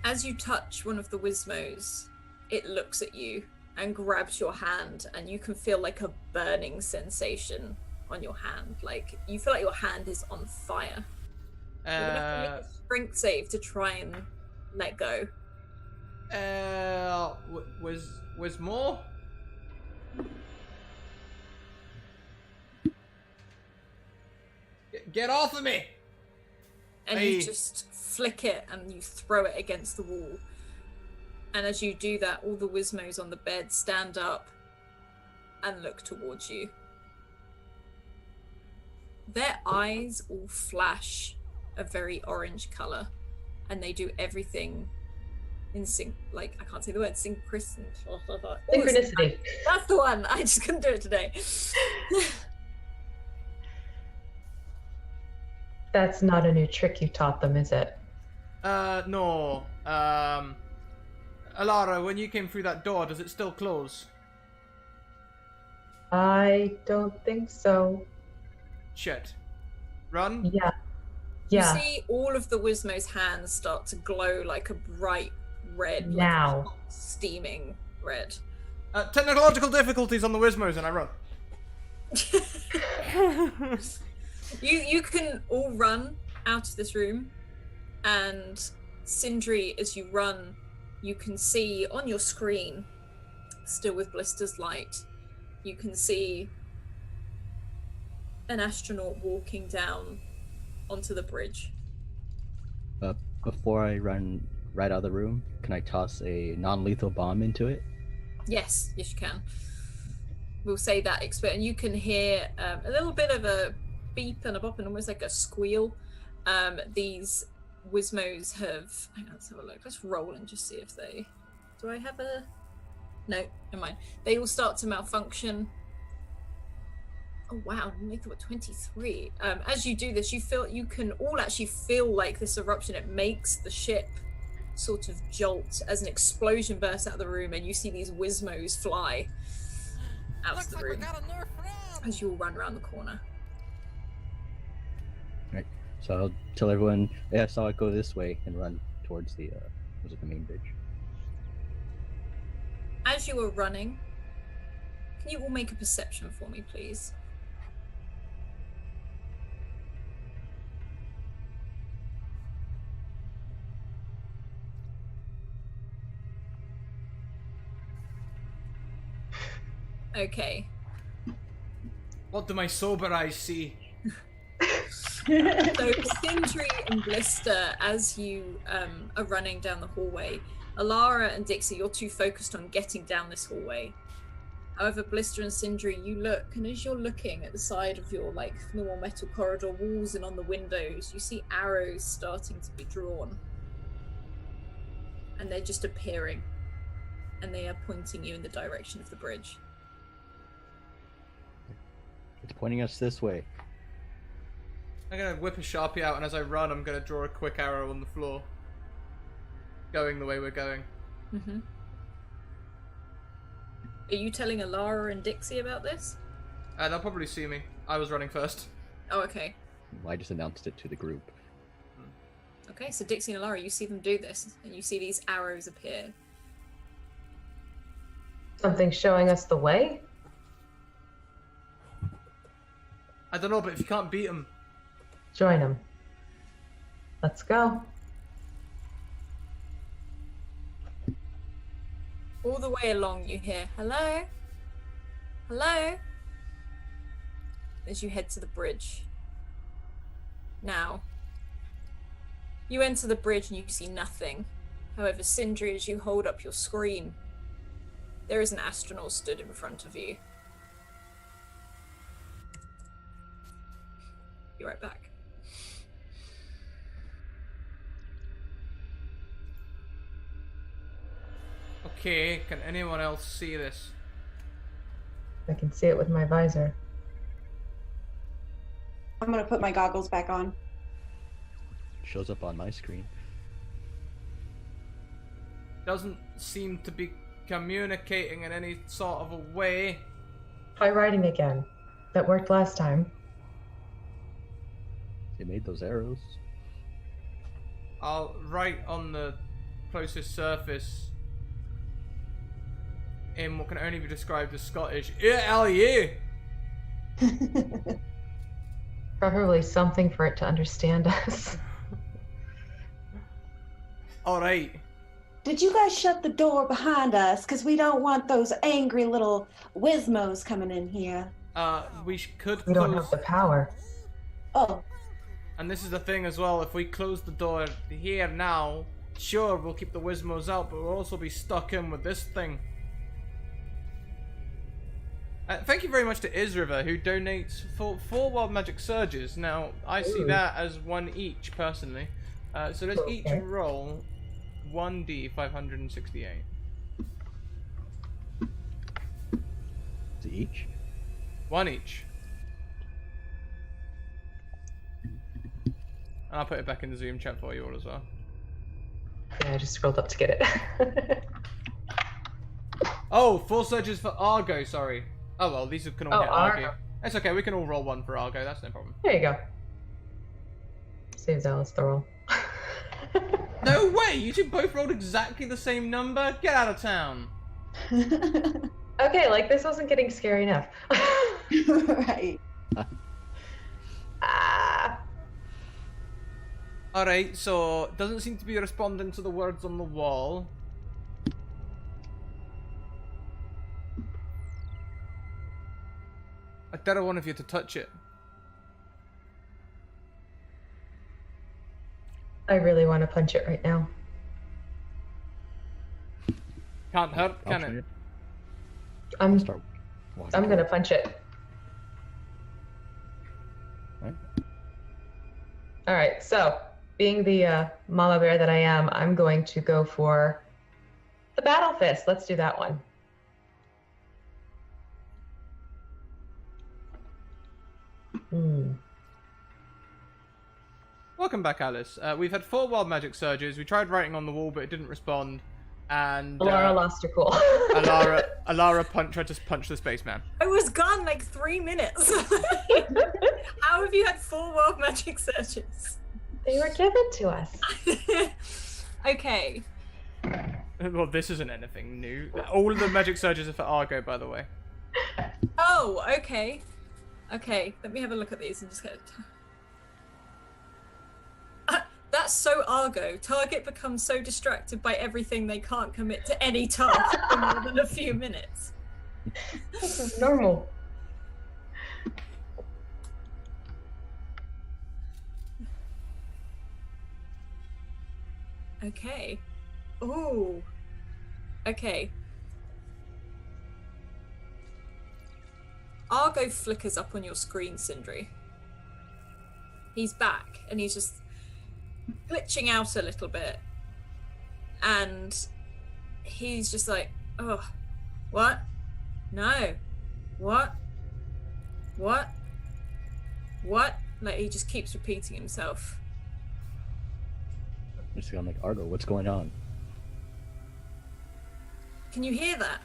As you touch one of the Wismos, it looks at you and grabs your hand, and you can feel like a burning sensation on your hand. Like you feel like your hand is on fire. You're gonna have to make a strength save to try and let go. Wismore? Get off of me! And Hey. you just flick it and you throw it against the wall. And as you do that, all the Wismos on the bed stand up and look towards you. Their eyes all flash a very orange color, and they do everything in like I can't say the word synchronicity. Synchronicity. That's the one. I just couldn't do it today. That's not a new trick you taught them, is it? No. Alara, when you came through that door, does it still close? I don't think so. Shit. Run? Yeah. Yeah. You see all of the Wismo's hands start to glow like a bright red, Now. like a hot, steaming red. Technological difficulties on the Wismos, and I run. You can all run out of this room, and Sindri, as you run, you can see on your screen, still with Blister's light, you can see an astronaut walking down onto the bridge. Before I run right out of the room, can I toss a non-lethal bomb into it? Yes, you can. We'll say that expert, and you can hear a little bit of a beep and a bop and almost like a squeal. These Wismos have... Hang on, let's have a look. Let's roll and just see if they... Do I have a... No, never mind. They all start to malfunction. Oh wow, they thought 23. As you do this, you can all actually feel like this eruption. It makes the ship sort of jolt as an explosion bursts out of the room, and you see these Wismos fly out Looks of the like we room got a new friend. as you all run around the corner. Right. So I'll tell everyone, yeah, I saw it go this way and run towards the main bridge. As you are running, can you all make a perception for me, please? Okay. What do my sober eyes see? So Sindri and Blister, as you are running down the hallway, Alara and Dixie, you're too focused on getting down this hallway. However, Blister and Sindri, you look, and as you're looking at the side of your like normal metal corridor walls and on the windows, you see arrows starting to be drawn. And they're just appearing. And they are pointing you in the direction of the bridge. It's pointing us this way. I'm gonna whip a Sharpie out, and as I run, I'm gonna draw a quick arrow on the floor. Going the way we're going. Mm-hmm. Are you telling Alara and Dixie about this? They'll probably see me. I was running first. Oh, okay. I just announced it to the group. Okay, so Dixie and Alara, you see them do this, and you see these arrows appear. Something showing us the way? I don't know, but if you can't beat them... Join them. Let's go. All the way along, you hear, hello? Hello? As you head to the bridge. Now, you enter the bridge and you see nothing. However, Sindri, as you hold up your screen, there is an astronaut stood in front of you. Be right back. Okay, can anyone else see this? I can see it with my visor. I'm gonna put my goggles back on. Shows up on my screen. Doesn't seem to be communicating in any sort of a way. Try writing again. That worked last time. They made those arrows. I'll write on the closest surface in what can only be described as Scottish. Yeah. Probably something for it to understand us. Alright. Did you guys shut the door behind us? Because we don't want those angry little Wismos coming in here. We could We don't close... have the power. Oh, And this is the thing as well, if we close the door here now, sure, we'll keep the Wismos out, but we'll also be stuck in with this thing. Thank you very much to Isriver, who donates for 4 Wild Magic Surges. Now, I see that as 1 each, personally. So let's each roll 1d 568. To each? 1 each. And I'll put it back in the Zoom chat for you all as well. Yeah, I just scrolled up to get it. Oh, 4 surges for Argo, sorry. Oh well, these can all hit Argo. Argo. That's okay, we can all roll 1 for Argo, that's no problem. There you go. So saves Alice the roll. No way! You two both rolled exactly the same number? Get out of town! Okay, like this wasn't getting scary enough. Right. Ah. Alright, so doesn't seem to be responding to the words on the wall. I dare one of you to touch it. I really want to punch it right now. Can't hurt, can I'll it? I'm start walking gonna towards punch it. Right. All right, so being the mama bear that I am, I'm going to go for the battle fist. Let's do that one. Welcome back, Alice. We've had 4 wild magic surges. We tried writing on the wall, but it didn't respond. And Alara lost her cool. Alara tried to punch the spaceman. I was gone like 3 minutes. How have you had 4 wild magic searches? They were given to us. Okay. Well, this isn't anything new. All of the magic surges are for Argo, by the way. Oh, okay. Okay, let me have a look at these and just get. That's so Argo. Target becomes so distracted by everything they can't commit to any task for more than a few minutes. That's normal. Okay. Ooh. Okay. Argo flickers up on your screen, Sindri. He's back, and he's just glitching out a little bit. And he's just like, oh, what? No. What? What? What? Like, he just keeps repeating himself. Just I'm like, Argo, what's going on? Can you hear that?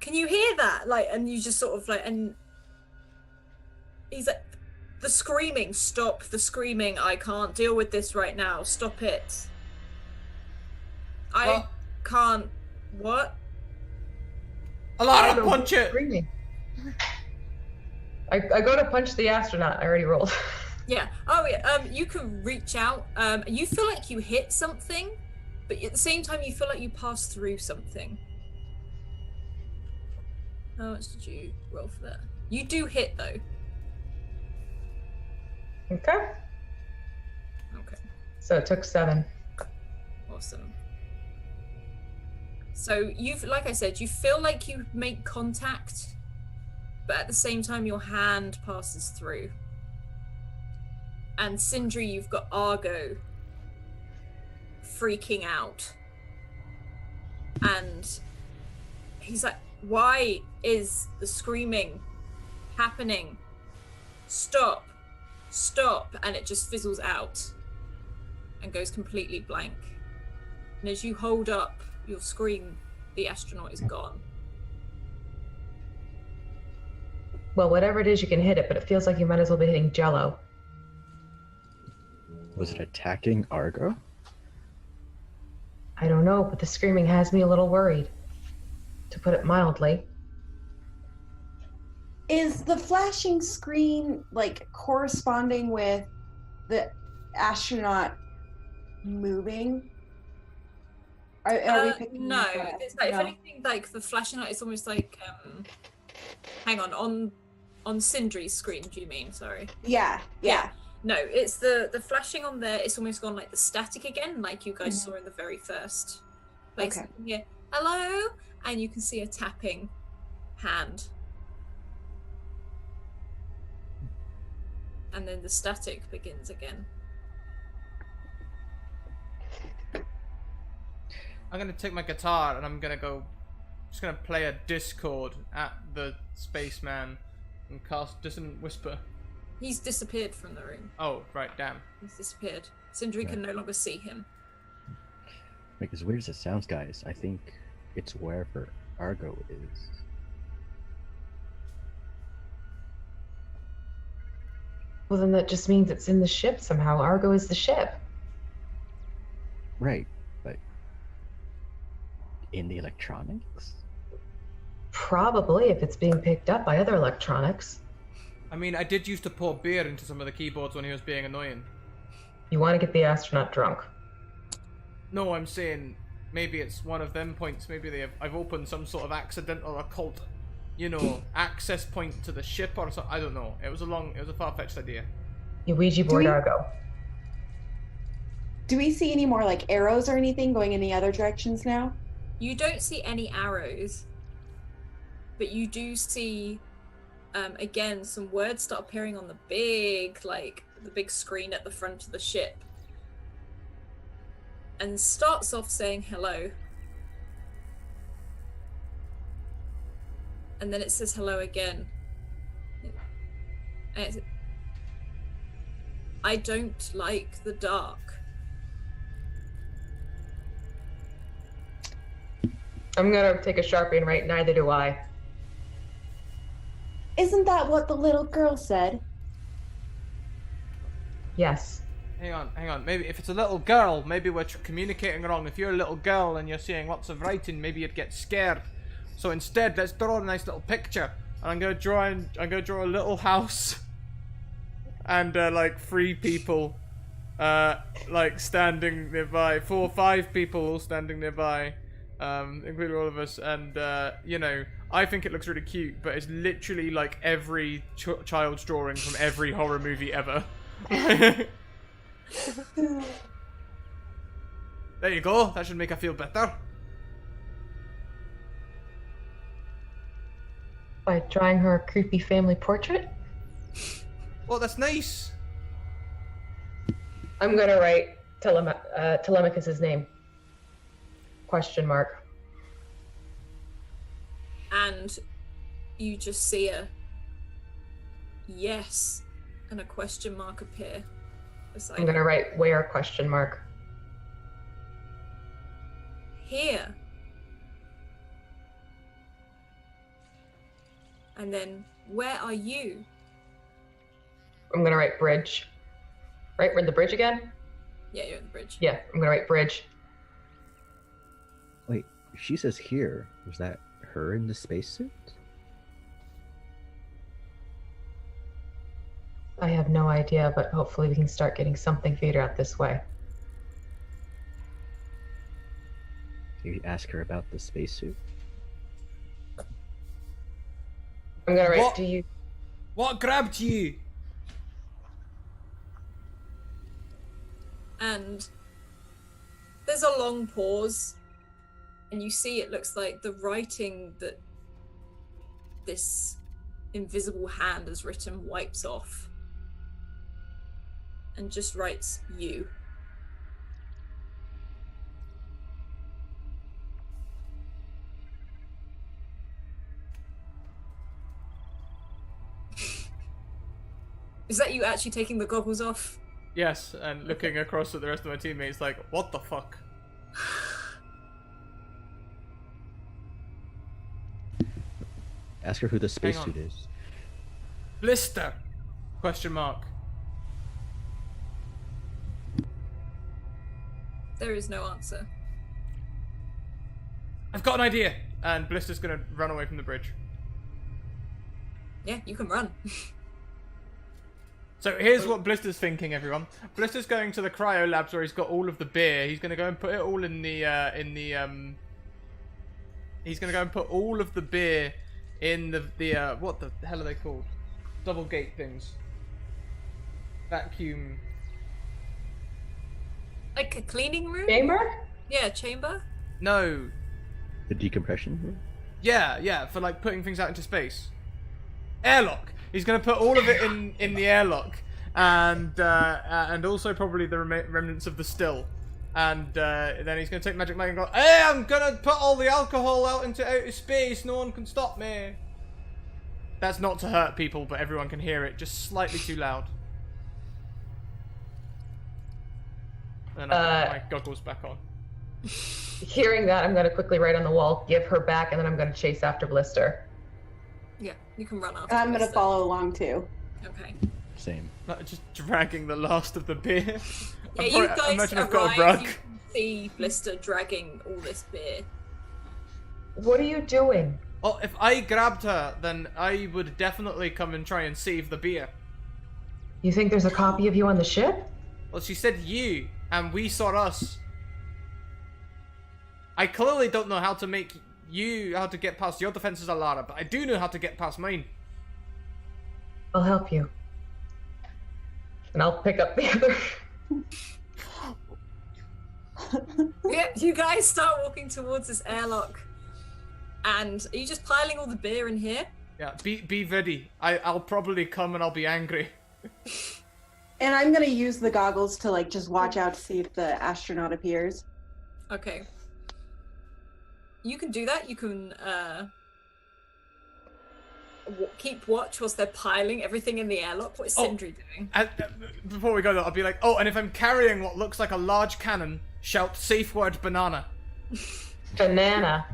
Can you hear that? Like, and you just sort of like, and he's like, the screaming, stop the screaming. I can't deal with this right now. Stop it. I can't. What? Alara, punch it! Screaming. I go to punch the astronaut. I already rolled. Yeah. Oh, yeah. You can reach out. You feel like you hit something, but at the same time, you feel like you passed through something. How much did you roll for that? You do hit, though. Okay. Okay. So it took 7. Awesome. So you've, like I said, you feel like you make contact, but at the same time, your hand passes through. And Sindri, you've got Argo freaking out. And he's like, why is the screaming happening? Stop. Stop. And it just fizzles out and goes completely blank. And as you hold up your screen, the astronaut is gone. Well, whatever it is, you can hit it, but it feels like you might as well be hitting Jello. Was it attacking Argo? I don't know, but the screaming has me a little worried, to put it mildly. Is the flashing screen like corresponding with the astronaut moving? Are we picking no, that up? it's like, No. if anything, like the flashing light is almost like, hang on Sindri's screen, do you mean? Sorry. Yeah. No, it's the flashing on there. It's almost gone like the static again, like you guys saw in the very first place. Okay. Yeah, hello, and you can see a tapping hand, and then the static begins again. I'm gonna take my guitar and I'm gonna just gonna play a Discord at the spaceman and cast Dissonant Whisper. He's disappeared from the room. Oh, right, damn. He's disappeared. Sindri can no longer see him. Like, as weird as it sounds, guys, I think it's wherever Argo is. Well, then that just means it's in the ship somehow. Argo is the ship. Right, but in the electronics? Probably, if it's being picked up by other electronics. I mean, I did used to pour beer into some of the keyboards when he was being annoying. You want to get the astronaut drunk. No, I'm saying maybe it's one of them points. Maybe I've opened some sort of accidental occult, access point to the ship or something. I don't know. It was a far-fetched idea. You Ouija board Argo. Do we see any more like arrows or anything going in the other directions now? You don't see any arrows, but you do see, again, some words start appearing on the big screen at the front of the ship. And starts off saying hello. And then it says hello again. And I don't like the dark. I'm gonna take a Sharpie and write, neither do I. Isn't that what the little girl said? Yes. Hang on. Maybe if it's a little girl, maybe we're communicating wrong. If you're a little girl and you're seeing lots of writing, maybe you'd get scared. So instead, let's draw a nice little picture. And I'm gonna draw a little house, and like 3 people, like standing nearby. 4 or 5 people all standing nearby, including all of us. And I think it looks really cute, but it's literally like every child's drawing from every horror movie ever. There you go. That should make her feel better. By drawing her a creepy family portrait? Well, that's nice. I'm gonna write Telemachus's name. Question mark. And you just see a yes and a question mark appear beside I'm gonna write where question mark. here. And then, where are you? I'm gonna write bridge. Right, we're in the bridge again? Yeah, you're at the bridge. Yeah, I'm gonna write bridge. Wait, she says here. Was that her in the spacesuit? I have no idea, but hopefully we can start getting something figured out this way. You ask her about the spacesuit? I'm gonna write, What? do you... What grabbed you? And there's a long pause, and you see it looks like the writing that this invisible hand has written wipes off and just writes you. Is that you actually taking the goggles off? Yes, and looking across at the rest of my teammates like, what the fuck? Ask her who the spacesuit on. is. Blister? Question mark. There is no answer. I've got an idea! And Blister's gonna run away from the bridge. Yeah, you can run. So here's what Blister's thinking, everyone. Blister's going to the cryo labs where he's got all of the beer. He's gonna go and put it all in the he's gonna go and put all of the beer in the what the hell are they called? Double gate things. Vacuum. Like a cleaning room? Chamber? Yeah, chamber. No. The decompression room? Yeah, for like putting things out into space. Airlock. He's gonna put all of it in the airlock, and also probably the remnants of the still, and then he's gonna take Magic Mike and go, "Hey, I'm gonna put all the alcohol out into outer space. No one can stop me." That's not to hurt people, but everyone can hear it, just slightly too loud. And I put my goggles back on. Hearing that, I'm gonna quickly write on the wall, give her back, and then I'm gonna chase after Blister. Yeah, you can run after. I'm gonna this then. follow along too. Okay. Same. Like, just dragging the last of the beer. Yeah, you guys imagine I've got a arrive, rug. you can see Blister dragging all this beer. What are you doing? Oh, if I grabbed her, then I would definitely come and try and save the beer. You think there's a copy of you on the ship? Well, she said you, and we saw us. I clearly don't know how to get past your defenses, Alara, but I do know how to get past mine. I'll help you. And I'll pick up the other. Yeah, you guys start walking towards this airlock. And are you just piling all the beer in here? Yeah, be ready. I'll probably come and I'll be angry. And I'm gonna use the goggles to like just watch out to see if the astronaut appears. Okay. You can do that. You can keep watch whilst they're piling everything in the airlock. What is Sindri doing? Before we go though, I'll be like, oh, and if I'm carrying what looks like a large cannon, shout safe word banana. Banana.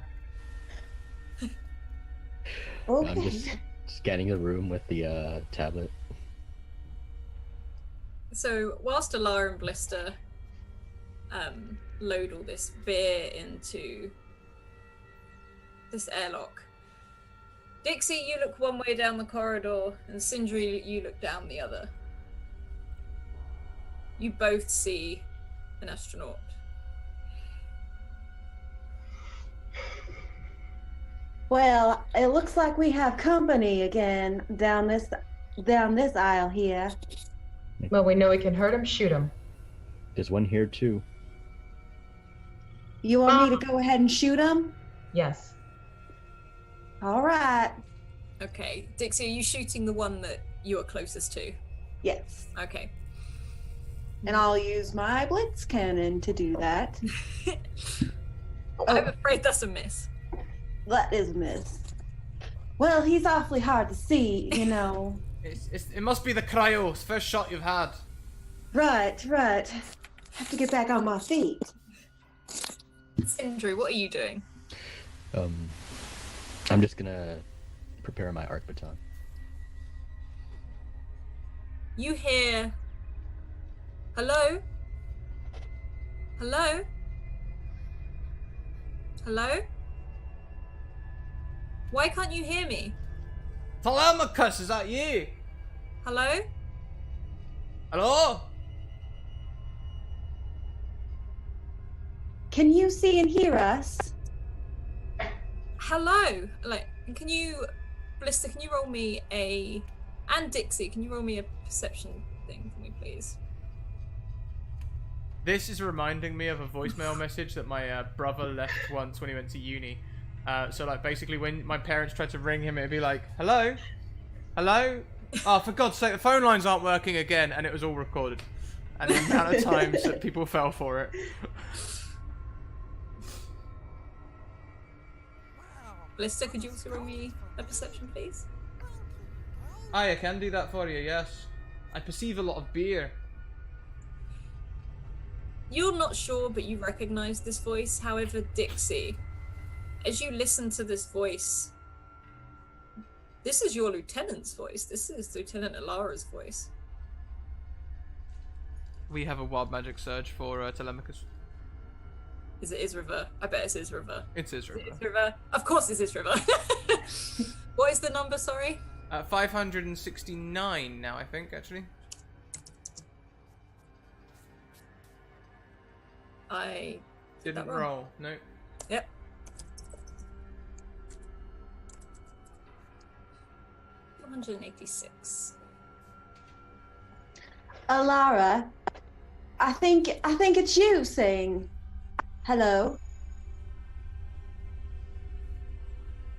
Okay. I'm just scanning the room with the tablet. So whilst Alara and Blister load all this beer into this airlock, Dixie, you look one way down the corridor, and Sindri, you look down the other. You both see an astronaut. Well, it looks like we have company again down this aisle here. Well, we know we can hurt him, shoot him. There's one here too. You want me to go ahead and shoot him? Yes. All right. Okay, Dixie, are you shooting the one that you are closest to? Yes. Okay. And I'll use my blitz cannon to do that. I'm afraid that's a miss. That is a miss. Well, he's awfully hard to see, you know. It must be the cryos. First shot you've had. Right. Have to get back on my feet. Sindri, what are you doing? I'm just gonna prepare my arc baton. You hear... Hello? Hello? Hello? Why can't you hear me? Telemachus, is that you? Hello? Hello? Can you see and hear us? Hello? Can you... Blister, can you roll me a... And Dixie, can you roll me a perception thing for me, please? This is reminding me of a voicemail message that my brother left once when he went to uni. So, like, basically when my parents tried to ring him, it'd be like, hello? Hello? Oh, for God's sake, the phone lines aren't working again. And it was all recorded. And the amount of times that people fell for it. Blister, could you also roll me a perception, please? Aye, I can do that for you, yes. I perceive a lot of beer. You're not sure, but you recognize this voice. However, Dixie, as you listen to this voice, this is your lieutenant's voice. This is Lieutenant Alara's voice. We have a wild magic surge for Telemachus. Is it Isriver? I bet it's Isriver. It's Isriver. Is it Isriver? Of course it's Isriver. What is the number, sorry? 569 now, I think, actually. I Didn't that wrong. roll, no. Yep. $186. Alara, I think it's you saying hello.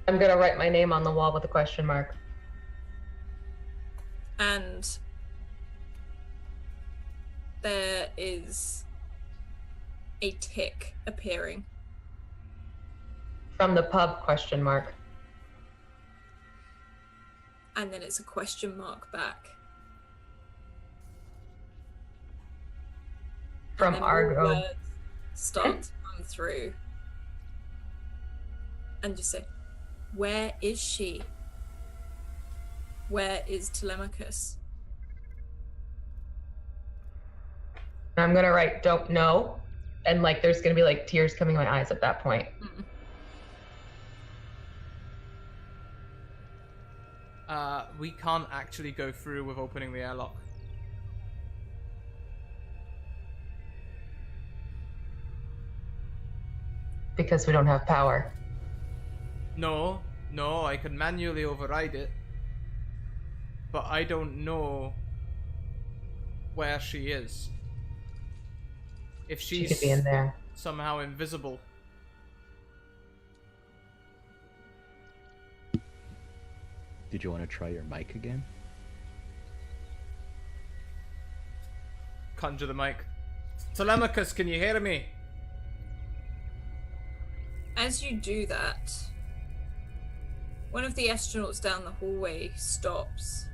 I'm gonna write my name on the wall with a question mark. And there is a tick appearing. From the pub, question mark. And then it's a question mark back. From And then more Argo. words start to come through. And just say, where is she? Where is Telemachus? I'm gonna write "don't know," and like there's gonna be like tears coming my eyes at that point. We can't actually go through with opening the airlock. Because we don't have power. No, I can manually override it. But I don't know where she is. If She she's could be in there. somehow invisible. Did you want to try your mic again? Conjure the mic. Telemachus, can you hear me? As you do that, one of the astronauts down the hallway stops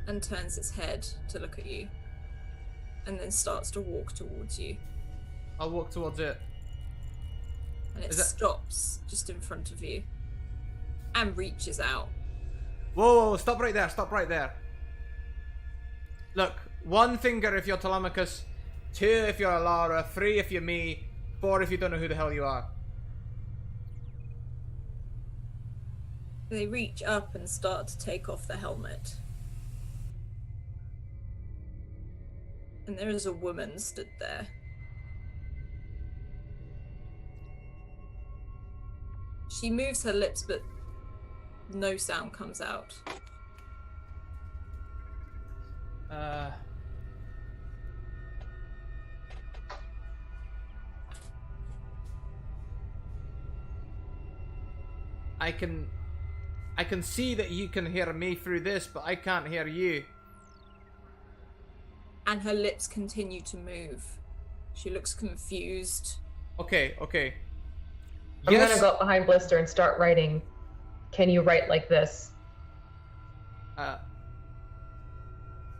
and turns its head to look at you, and then starts to walk towards you. I'll walk towards it. And it Is that- stops just in front of you and reaches out. Whoa, stop right there, stop right there. Look, 1 finger if you're Telemachus, 2 if you're Alara, 3 if you're me, 4 if you don't know who the hell you are. They reach up and start to take off the helmet. And there is a woman stood there. She moves her lips, but no sound comes out. I can see that you can hear me through this, but I can't hear you. And her lips continue to move. She looks confused. Okay. I'm gonna go up behind Blister and start writing. Can you write like this? Yeah.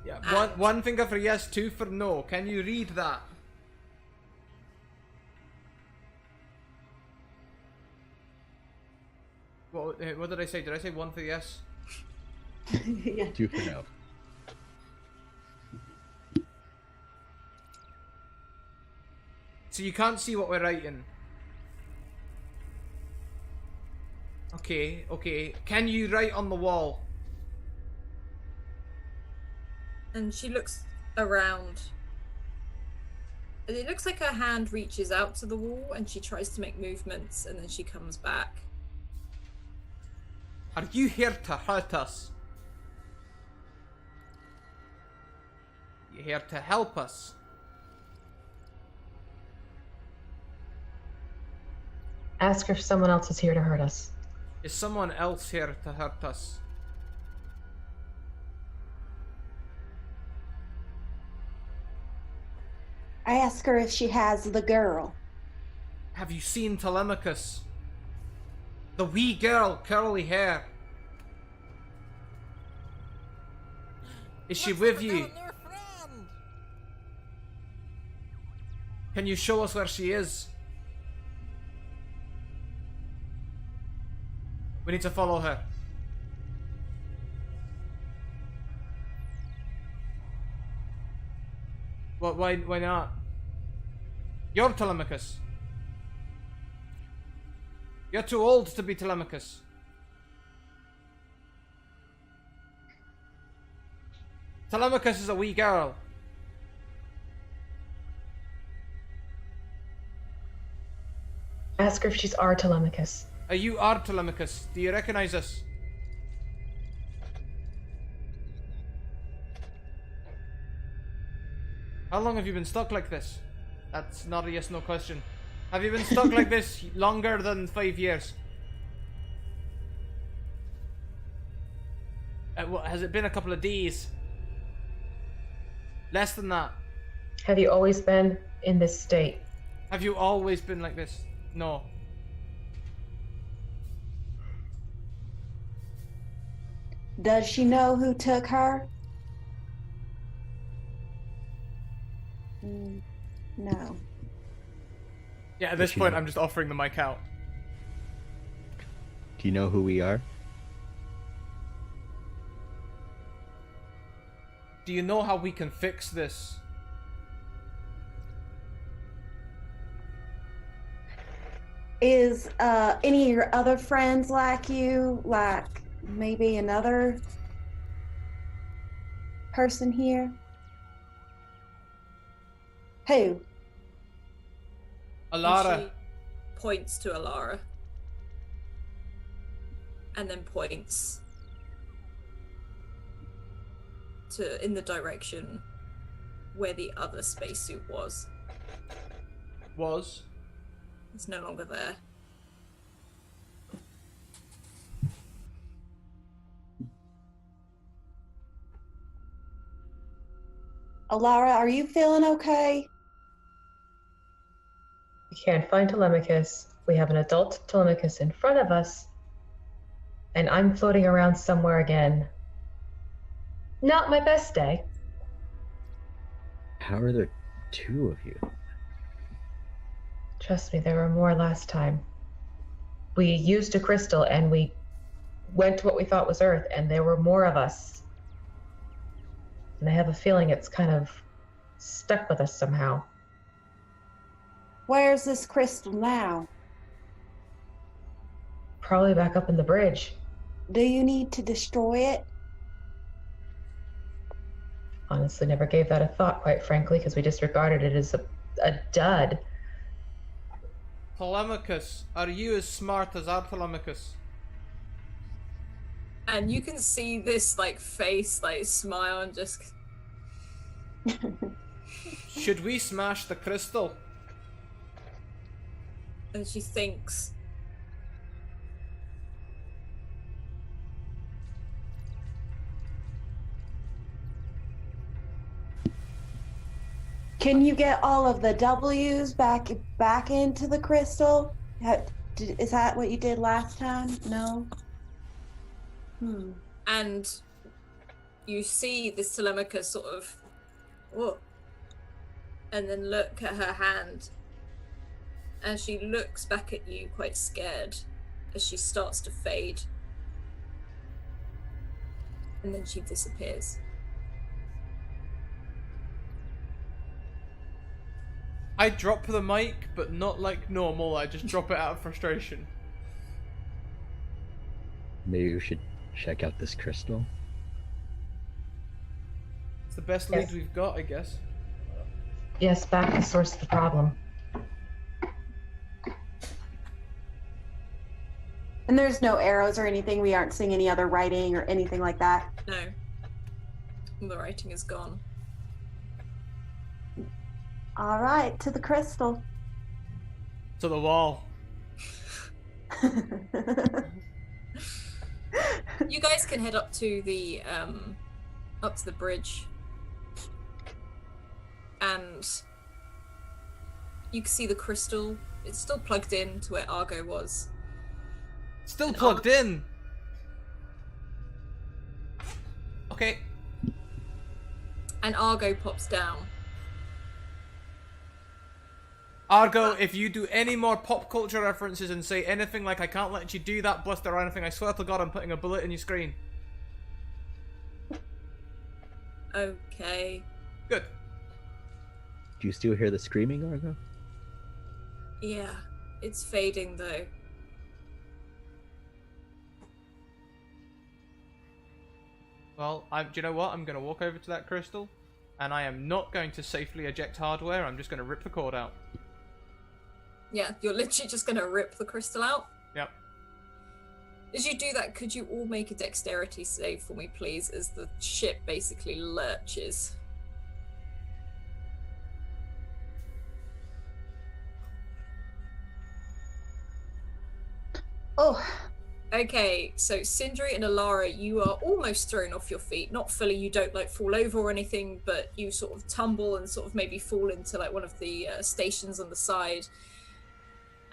And- One finger for yes, 2 for no. Can you read that? What did I say? Did I say 1 for yes? Yeah. 2 for no. So you can't see what we're writing. Okay. Can you write on the wall? And she looks around. And it looks like her hand reaches out to the wall and she tries to make movements and then she comes back. Are you here to hurt us? You here to help us? Ask her if someone else is here to hurt us. Is someone else here to hurt us? I ask her if she has the girl. Have you seen Telemachus? The wee girl, curly hair. Is she Looks with like we you? got a new friend. Can you show us where she is? We need to follow her. What? Why not? You're Telemachus. You're too old to be Telemachus. Telemachus is a wee girl. Ask her if she's our Telemachus. Are you our Telemachus? Do you recognize us? How long have you been stuck like this? That's not a yes/no question. Have you been stuck like this longer than 5 years? Has it been a couple of days? Less than that? Have you always been in this state? Have you always been like this? No. Does she know who took her? No. Yeah, at this she point, know? I'm just offering the mic out. Do you know who we are? Do you know how we can fix this? Is any of your other friends like you? Like maybe another person here? Who? Alara. And she points to Alara. And then points to in the direction where the other spacesuit was. Was? It's no longer there. Alara, are you feeling okay? We can't find Telemachus. We have an adult Telemachus in front of us. And I'm floating around somewhere again. Not my best day. How are there two of you? Trust me, there were more last time. We used a crystal and we went to what we thought was Earth, and there were more of us. And I have a feeling it's kind of stuck with us somehow. Where's this crystal now? Probably back up in the bridge. Do you need to destroy it? Honestly, never gave that a thought, quite frankly, because we disregarded it as a dud. Telemachus, are you as smart as our Telemachus? And you can see this like face like smile and just Should we smash the crystal? and she thinks. Can you get all of the W's back into the crystal? Is that what you did last time? No? And you see this Telemachus sort of, whoa, and then look at her hand. And she looks back at you quite scared as she starts to fade. And then she disappears. I drop the mic, but not like normal. I just drop it out of frustration. Maybe we should check out this crystal. It's the best lead we've got, I guess. Yes, back to the source of the problem. And there's no arrows or anything? We aren't seeing any other writing or anything like that? No. The writing is gone. All right, to the crystal. To the wall. You guys can head up to the bridge, and you can see the crystal. It's still plugged in to where Argo was. Still plugged in. Okay. And Argo pops down. Argo, if you do any more pop culture references and say anything like I can't let you do that, Blister, or anything, I swear to God I'm putting a bullet in your screen. Okay. Good. Do you still hear the screaming, Argo? Yeah, it's fading though. Well, do you know what? I'm going to walk over to that crystal, and I am not going to safely eject hardware. I'm just going to rip the cord out. Yeah, you're literally just gonna rip the crystal out? Yep. As you do that, could you all make a dexterity save for me, please, as the ship basically lurches? Oh. Okay, so Sindri and Alara, you are almost thrown off your feet. Not fully, you don't like fall over or anything, but you sort of tumble and sort of maybe fall into like one of the stations on the side.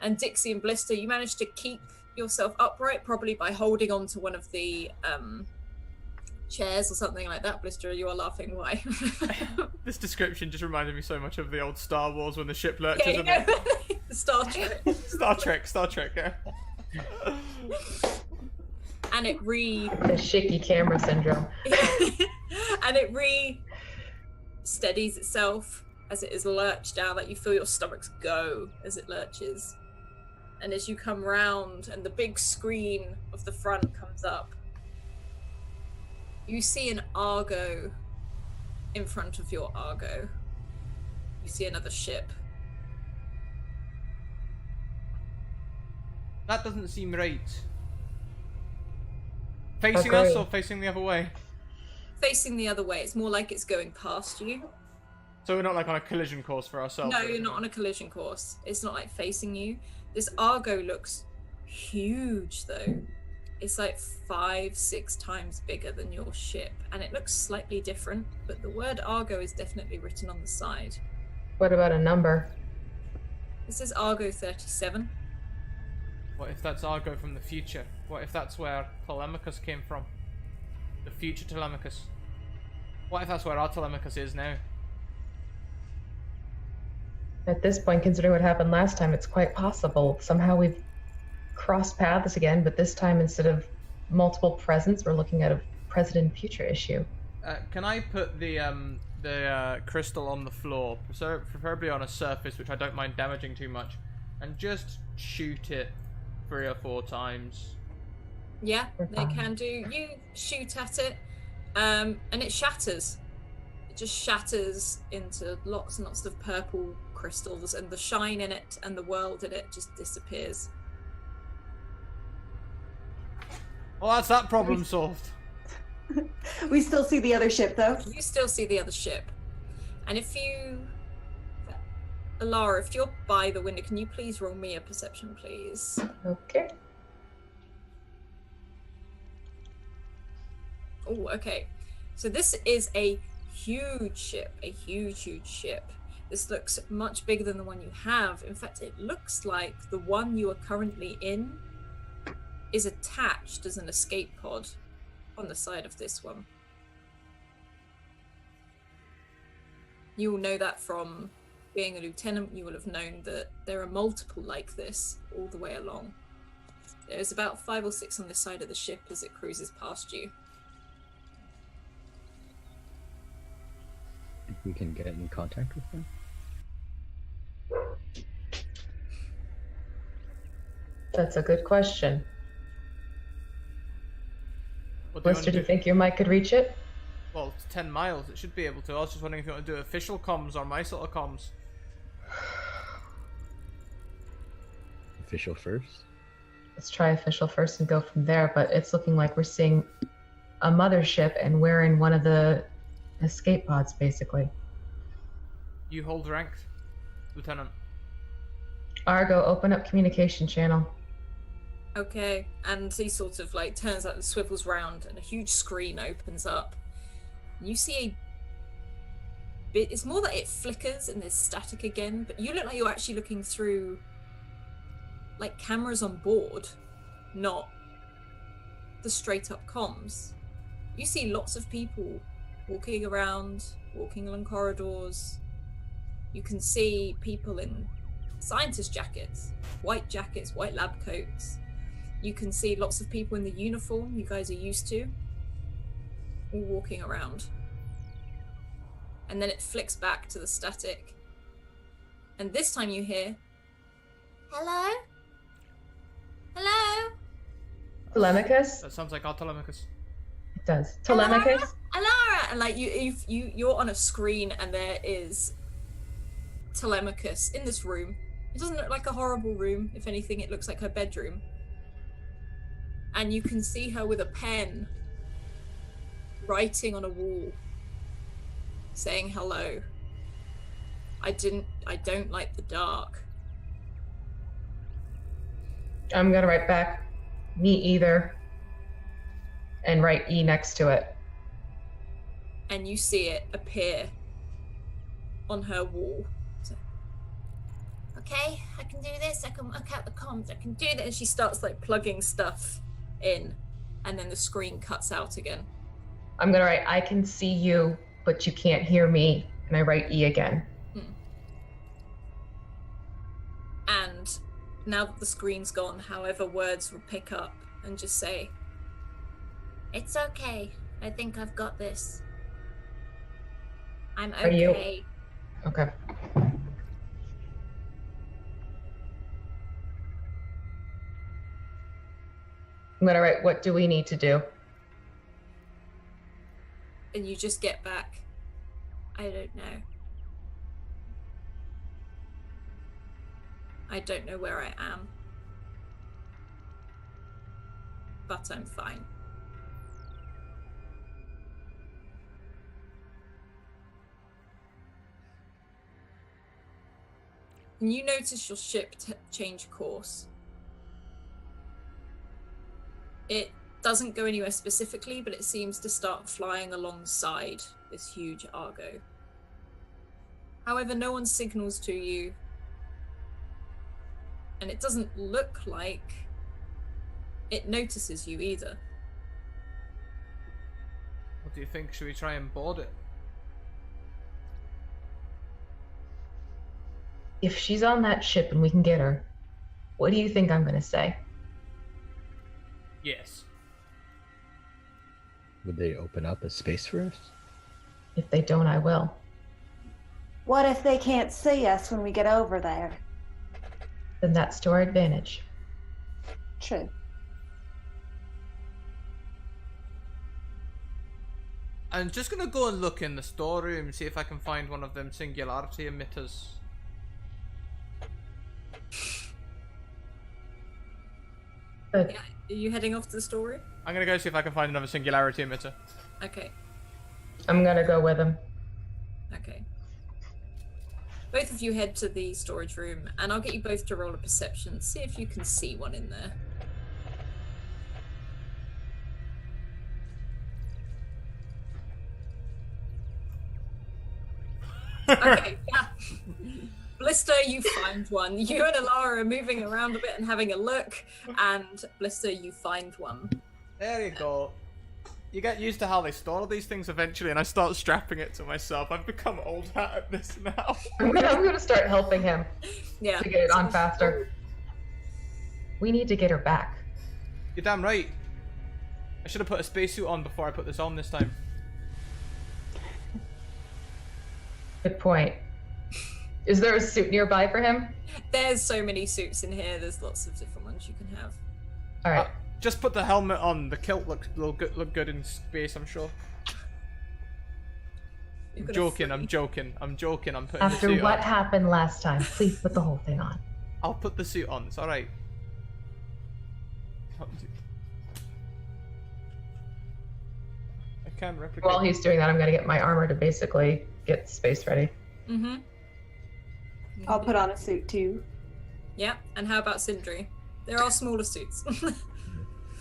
And Dixie and Blister, you manage to keep yourself upright, probably by holding on to one of the chairs or something like that. Blister, you are laughing. Why? This description just reminded me so much of the old Star Wars when the ship lurches. Yeah, you know, Star Trek. Star Trek, yeah. And it The shaky camera syndrome. and it steadies itself as it is lurched down, like you feel your stomachs go as it lurches. and as you come round and the big screen of the front comes up, you see an Argo in front of your Argo. You see another ship. That doesn't seem right. Facing us Agree. or facing the other way? Facing the other way. It's more like it's going past you. So we're not like on a collision course for ourselves? No, you're not on a collision course. It's not like facing you. This Argo looks huge though. It's like 5-6 times bigger than your ship, and it looks slightly different, but the word Argo is definitely written on the side. What about a number? This is Argo 37. What if that's Argo from the future? What if that's where Telemachus came from? The future Telemachus. What if that's where our Telemachus is now? At this point, considering what happened last time, it's quite possible. Somehow we've crossed paths again, but this time instead of multiple presents, we're looking at a present and future issue. Can I put the crystal on the floor, preferably on a surface which I don't mind damaging too much, and just shoot it 3 or 4 times? Yeah, they can do. You shoot at it, and it shatters. It just shatters into lots and lots of purple crystals, and the shine in it and the world in it just disappears. Well, that's that problem solved. We still see the other ship, though. You still see the other ship. And if you... Alara, if you're by the window, can you please roll me a perception, please? Okay. Oh, okay. So this is a huge ship, a huge ship. This looks much bigger than the one you have. In fact, it looks like the one you are currently in is attached as an escape pod on the side of this one. You will know that from being a lieutenant. You will have known that there are multiple like this all the way along. There's about 5 or 6 on this side of the ship as it cruises past you. Think we can get in contact with them? That's a good question. What do you Lister, want do to you think your mic could reach it? Well, it's 10 miles. It should be able to. I was just wondering if you want to do official comms or my sort of comms. Official first? Let's try official first and go from there, but it's looking like we're seeing a mothership and we're in one of the escape pods, basically. You hold rank, Lieutenant. Argo, open up communication channel. Okay, and he sort of like turns out and swivels round, and a huge screen opens up. You see a bit. It's more that it flickers and there's static again, but you look like you're actually looking through like cameras on board, not the straight up comms. You see lots of people walking around, walking along corridors. You can see people in scientist jackets, white lab coats. You can see lots of people in the uniform you guys are used to, all walking around. And then it flicks back to the static. And this time you hear, Hello? Hello? Telemachus? That sounds like our Telemachus. It does. Telemachus? Alara! And like you're on a screen and there is Telemachus in this room. It doesn't look like a horrible room. If anything, it looks like her bedroom. And you can see her with a pen writing on a wall saying hello. I don't like the dark. I'm gonna write back, me either, and write E next to it. And you see it appear on her wall. So, Okay, I can do this. I can work out the comms. I can do and this. she starts like plugging stuff in, and then the screen cuts out again. I'm gonna write, I can see you, but you can't hear me, and I write E again. And now that the screen's gone, however, words will pick up and just say, It's okay. I think I've got this. I'm Are you- okay. Okay. I'm gonna write, what do we need to do? And you just get back, I don't know. I don't know where I am. But I'm fine. And you notice your ship change course. It doesn't go anywhere specifically, but it seems to start flying alongside this huge Argo. However, no one signals to you, and it doesn't look like it notices you either. What do you think? Should we try and board it? If she's on that ship and we can get her, what do you think I'm gonna say? Yes. Would they open up a space for us? If they don't, I will. What if they can't see us when we get over there? Then that's to our advantage. True. I'm just gonna go and look in the storeroom, see if I can find one of them singularity emitters. Good. Yeah, are you heading off to the storeroom? I'm gonna go see if I can find another singularity emitter. Okay. I'm gonna go with him. Okay. Both of you head to the storage room, and I'll get you both to roll a perception. See if you can see one in there. Okay, yeah. Blister, you find one. You and Alara are moving around a bit and having a look, and Blister, you find one. There you go. You get used to how they store these things eventually, and I start strapping it to myself. I've become old hat at this now. I'm gonna start helping him Yeah. to get it on faster. We need to get her back. You're damn right. I should have put a spacesuit on before I put this on this time. Good point. Is there a suit nearby for him? There's so many suits in here. There's lots of different ones you can have. All right. Just put the helmet on. The kilt look good in space, I'm sure. You've I'm got a joking, I'm free- joking. I'm joking, I'm putting After the suit what on. happened last time, please put the whole thing on. I'll put the suit on, it's alright. I can replicate. While he's doing that, I'm gonna get my armor to basically get space ready. Mm-hmm. I'll put on a suit too. Yeah, and how about Sindri? There are smaller suits.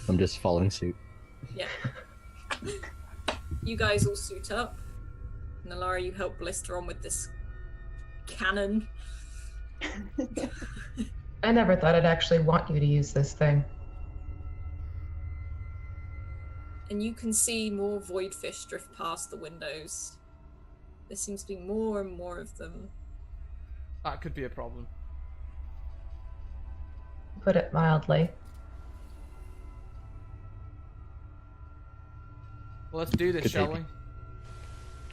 I'm just following suit. Yeah. You guys all suit up. Nalara, you help Blister on with this cannon. I never thought I'd actually want you to use this thing. And you can see more void fish drift past the windows. There seems to be more and more of them. That could be a problem. Put it mildly. Well, let's do this, Could shall they we? be-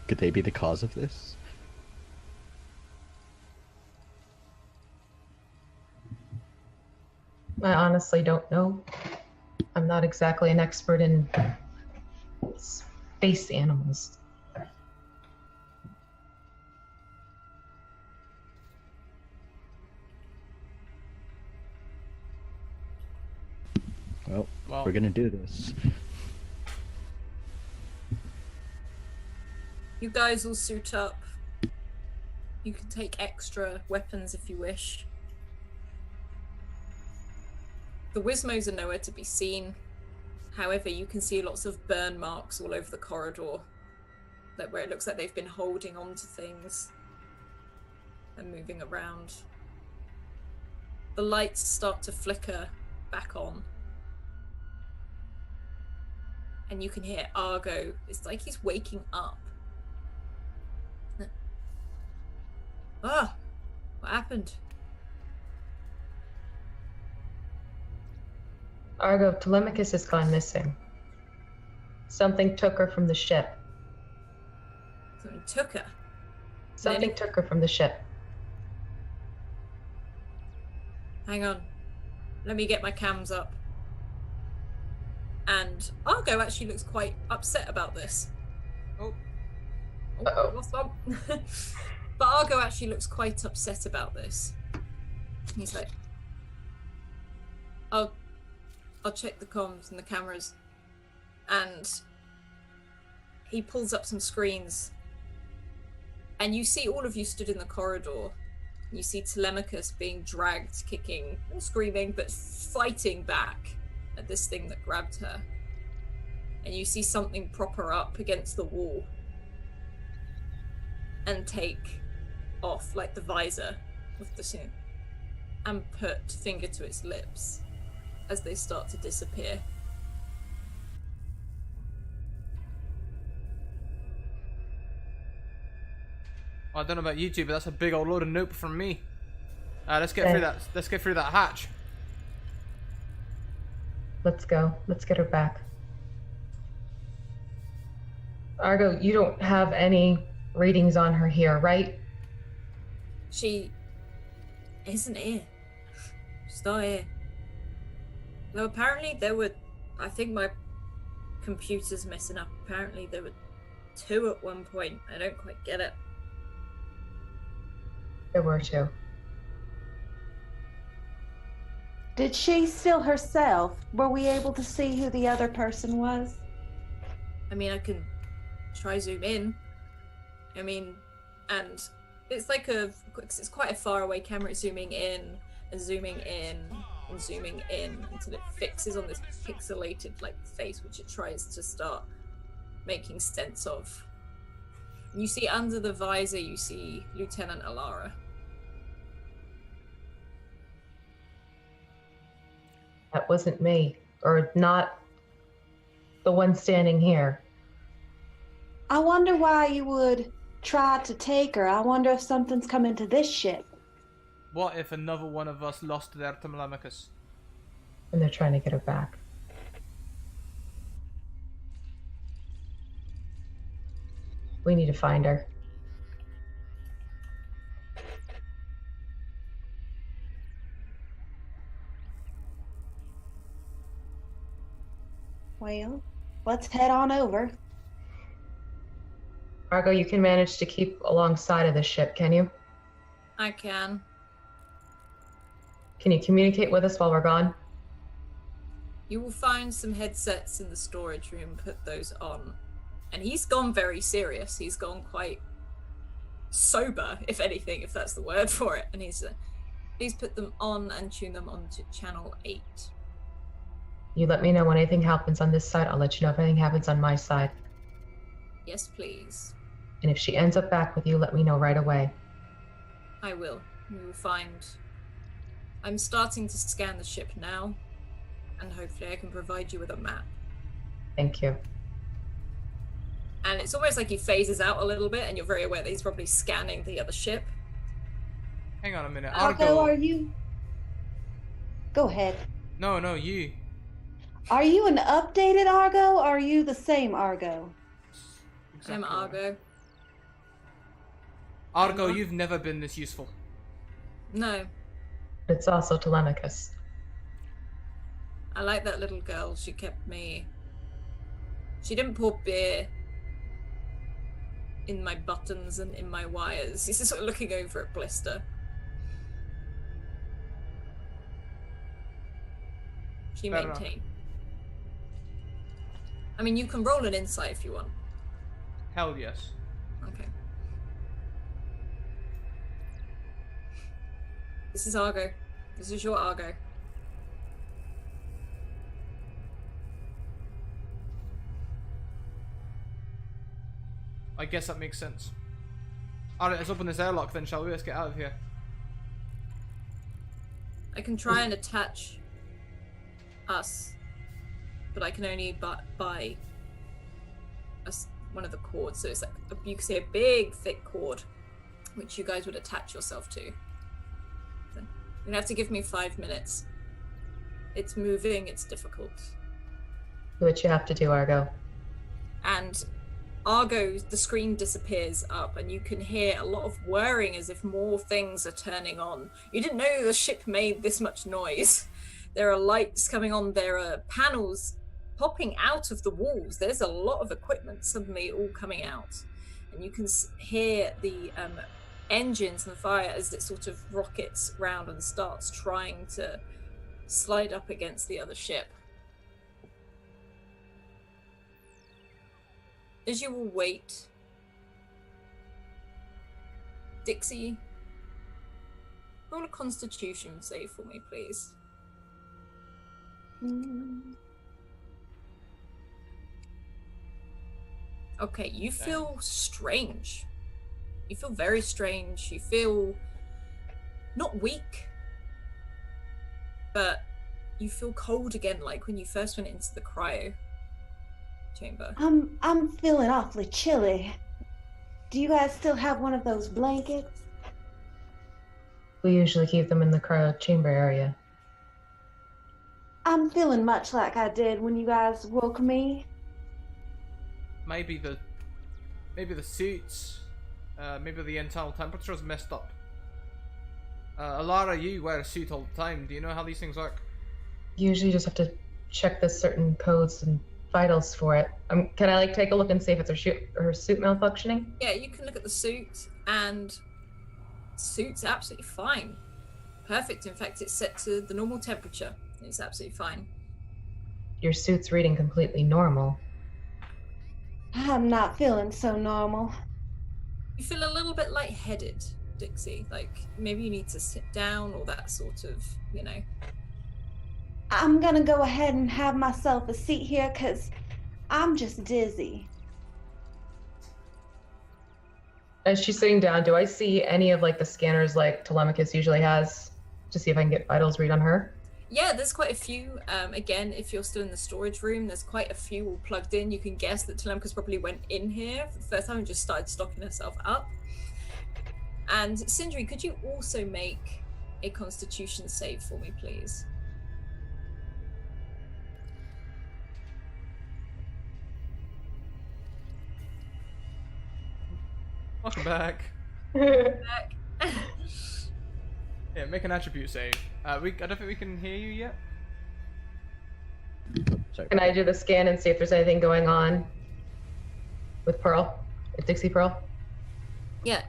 Could they be the cause of this? I honestly don't know. I'm not exactly an expert in space animals. Well, Well, we're gonna do this. You guys all suit up. You can take extra weapons if you wish. The Wismos are nowhere to be seen. However, you can see lots of burn marks all over the corridor, where it looks like they've been holding on to things and moving around. The lights start to flicker back on. And you can hear Argo. It's like he's waking up. Ah, what happened? Argo, Telemachus has gone missing. Something took her from the ship. Someone took her. Something took her from the ship. Hang on. Let me get my cams up. And Argo actually looks quite upset about this. Oh. Uh-oh. Lost one. But Argo actually looks quite upset about this. He's like, I'll check the comms and the cameras. And he pulls up some screens. And you see all of you stood in the corridor. You see Telemachus being dragged, kicking, and screaming, but fighting back at this thing that grabbed her. And you see something prop her up against the wall and take off, like, the visor of the suit and put finger to its lips as they start to disappear. I don't know about you two, but that's a big old load of nope from me. Let's get through that. Let's get through that hatch. Let's go. Let's get her back. Argo, you don't have any readings on her here, right? She isn't here. She's not here. No, apparently there were, I think my computer's messing up. Apparently there were 2 at one point. I don't quite get it. There were 2. Did she steal herself? Were we able to see who the other person was? I mean, I can try zoom in. I mean, and it's like it's quite a far away camera. It's zooming in and zooming in and zooming in until it fixes on this pixelated like face, which it tries to start making sense of. You see under the visor, you see Lieutenant Alara. That wasn't me, or not the one standing here. I wonder why you would try to take her. I wonder if something's coming to this ship. What if another one of us lost their Telemachus? And they're trying to get her back. We need to find her. Well, let's head on over. Argo, you can manage to keep alongside of the ship, can you? I can. Can you communicate with us while we're gone? You will find some headsets in the storage room, put those on. And he's gone very serious. He's gone quite sober, if anything, if that's the word for it. And he's please put them on and tune them onto channel 8. You let me know when anything happens on this side. I'll let you know if anything happens on my side. Yes, please. And if she ends up back with you, let me know right away. I will. We will find... I'm starting to scan the ship now, and hopefully I can provide you with a map. Thank you. And it's almost like he phases out a little bit, and you're very aware that he's probably scanning the other ship. Hang on a minute. Argo, are you... Go ahead. No, you. Are you an updated Argo, or are you the same Argo? Exactly I'm Argo. Argo, you've never been this useful. No. But it's also Telemachus. I like that little girl. She kept me... She didn't pour beer in my buttons and in my wires. He's just sort of looking over at Blister. She Fair enough. maintained. I mean, you can roll an insight if you want. Hell yes. Okay. This is Argo. This is your Argo. I guess that makes sense. Alright, let's open this airlock then, shall we? Let's get out of here. I can try and attach us, but I can only buy us one of the cords. So it's like you can see a big, thick cord, which you guys would attach yourself to. So you're gonna have to give me 5 minutes. It's moving. It's difficult. Do what you have to do, Argo. And Argo, the screen disappears up, and you can hear a lot of whirring as if more things are turning on. You didn't know the ship made this much noise. There are lights coming on. There are panels popping out of the walls. There's a lot of equipment suddenly all coming out, and you can hear the engines and fire as it sort of rockets round and starts trying to slide up against the other ship. As you will wait, Dixie, roll a Constitution save for me, please. Okay, you feel strange. You feel very strange. You feel not weak, but you feel cold again, like when you first went into the cryo chamber. I'm feeling awfully chilly. Do you guys still have one of those blankets? We usually keep them in the cryo chamber area. I'm feeling much like I did when you guys woke me. Maybe the suits, maybe the internal temperature's messed up. Alara, you wear a suit all the time. Do you know how these things work? Usually just have to check the certain codes and vitals for it. Can I like take a look and see if it's her suit malfunctioning? Yeah, you can look at the suit, and the suit's absolutely fine. Perfect. In fact, it's set to the normal temperature. It's absolutely fine. Your suit's reading completely normal. I'm not feeling so normal. You feel a little bit lightheaded, Dixie. Like maybe you need to sit down or that sort of, I'm gonna go ahead and have myself a seat here because I'm just dizzy. As she's sitting down, do I see any of like the scanners like Telemachus usually has to see if I can get vitals read on her? Yeah, there's quite a few. Again, if you're still in the storage room, there's quite a few all plugged in. You can guess that Telemachus probably went in here for the first time and just started stocking herself up. And Sindri, could you also make a Constitution save for me, please? Welcome back. Back. Yeah, make an attribute save. I don't think we can hear you yet. Sorry. Can I do the scan and see if there's anything going on with Pearl? With Dixie Pearl? Yeah,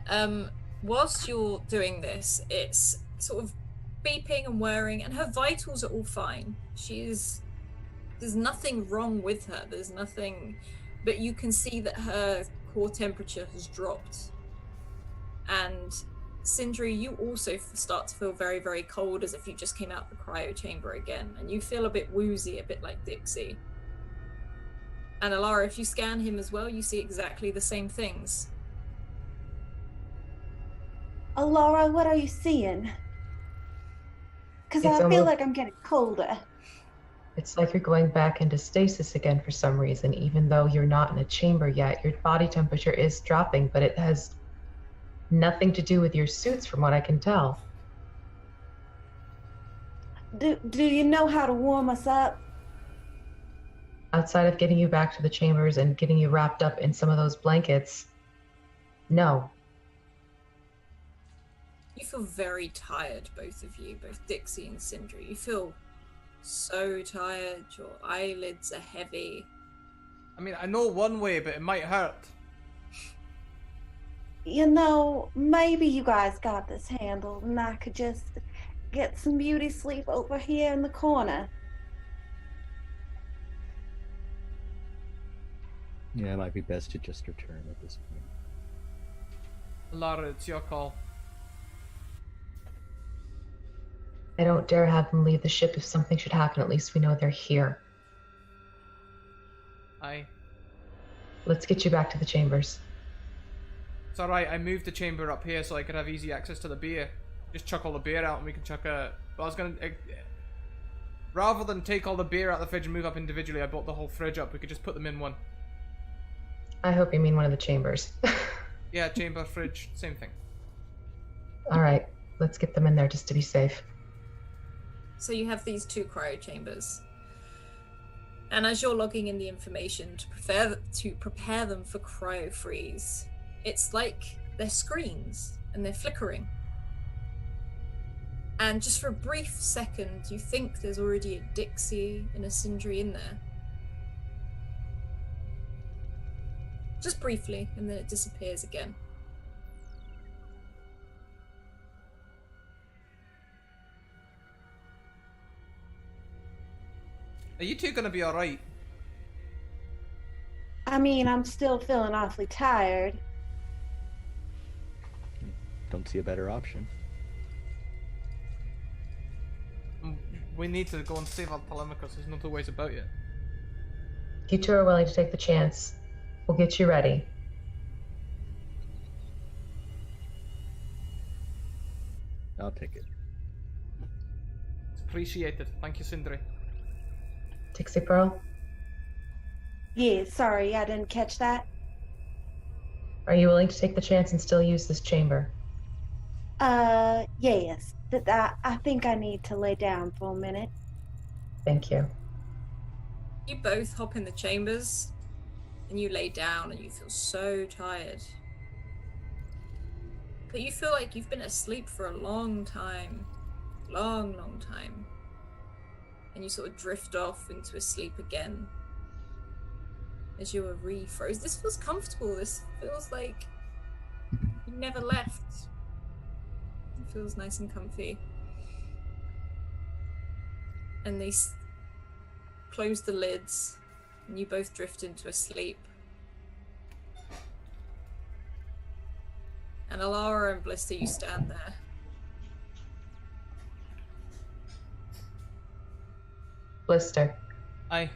whilst you're doing this, it's sort of beeping and whirring, and her vitals are all fine. There's nothing wrong with her. There's nothing, but you can see that her core temperature has dropped. And Sindri, you also start to feel very, very cold, as if you just came out the cryo chamber again, and you feel a bit woozy, a bit like Dixie. And Alara, if you scan him as well, you see exactly the same things. Alara, what are you seeing? Because I feel like I'm getting colder. It's like you're going back into stasis again for some reason, even though you're not in a chamber yet. Your body temperature is dropping, but it has nothing to do with your suits from what I can tell. Do you know how to warm us up? Outside of getting you back to the chambers and getting you wrapped up in some of those blankets, no. You feel very tired, both of you, both Dixie and Sindri. You feel so tired, your eyelids are heavy. I mean, I know one way, but it might hurt. Maybe you guys got this handled and I could just get some beauty sleep over here in the corner. Yeah, it might be best to just return at this point. Lara, it's your call. I don't dare have them leave the ship. If something should happen, at least we know they're here. Aye. Let's get you back to the chambers. It's alright, I moved the chamber up here so I could have easy access to the beer. Just chuck all the beer out and we can chuck a... Well, I was gonna... rather than take all the beer out of the fridge and move up individually, I bought the whole fridge up. We could just put them in one. I hope you mean one of the chambers. Yeah, chamber, fridge, same thing. Alright, let's get them in there just to be safe. So you have these two cryo chambers. And as you're logging in the information to prepare them for cryo freeze, it's like they're screens and they're flickering. And just for a brief second, you think there's already a Dixie and a Sindri in there. Just briefly, and then it disappears again. Are you two gonna be alright? I mean, I'm still feeling awfully tired. Don't see a better option. We need to go and save our Telemachus. There's no two ways about it. You two are willing to take the chance. We'll get you ready. I'll take it. It's appreciated. Thank you, Sindri. Dixie Pearl, Yeah, sorry, I didn't catch that. are you willing to take the chance and still use this chamber? Yes. I think I need to lay down for a minute. Thank you. You both hop in the chambers, and you lay down, and you feel so tired. But you feel like you've been asleep for a long time. Long, long time. And you sort of drift off into a sleep again. As you are refroze. This feels comfortable. This feels like you never left. It feels nice and comfy. And they close the lids, and you both drift into a sleep. And Alara and Blister, you stand there. Blister, Aye.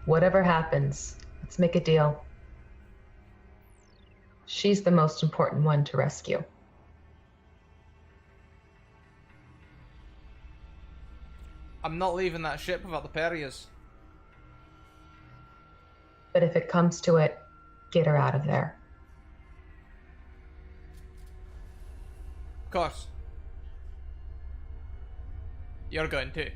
whatever happens, let's make a deal. She's the most important one to rescue. I'm not leaving that ship without the Perias. But if it comes to it, get her out of there. Of course. You're going to.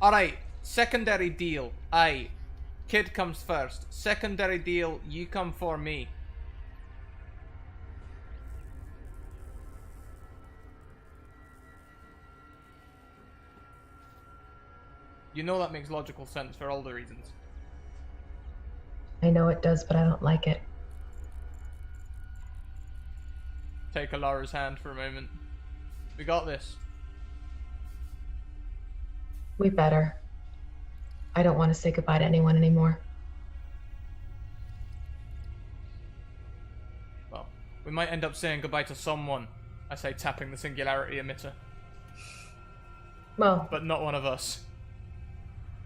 Alright, secondary deal. Aye. Kid comes first. Secondary deal, you come for me. You know that makes logical sense for all the reasons. I know it does, but I don't like it. Take Alara's hand for a moment. We got this. We better. I don't want to say goodbye to anyone anymore. Well, we might end up saying goodbye to someone. I say tapping the singularity emitter. Well, But not one of us.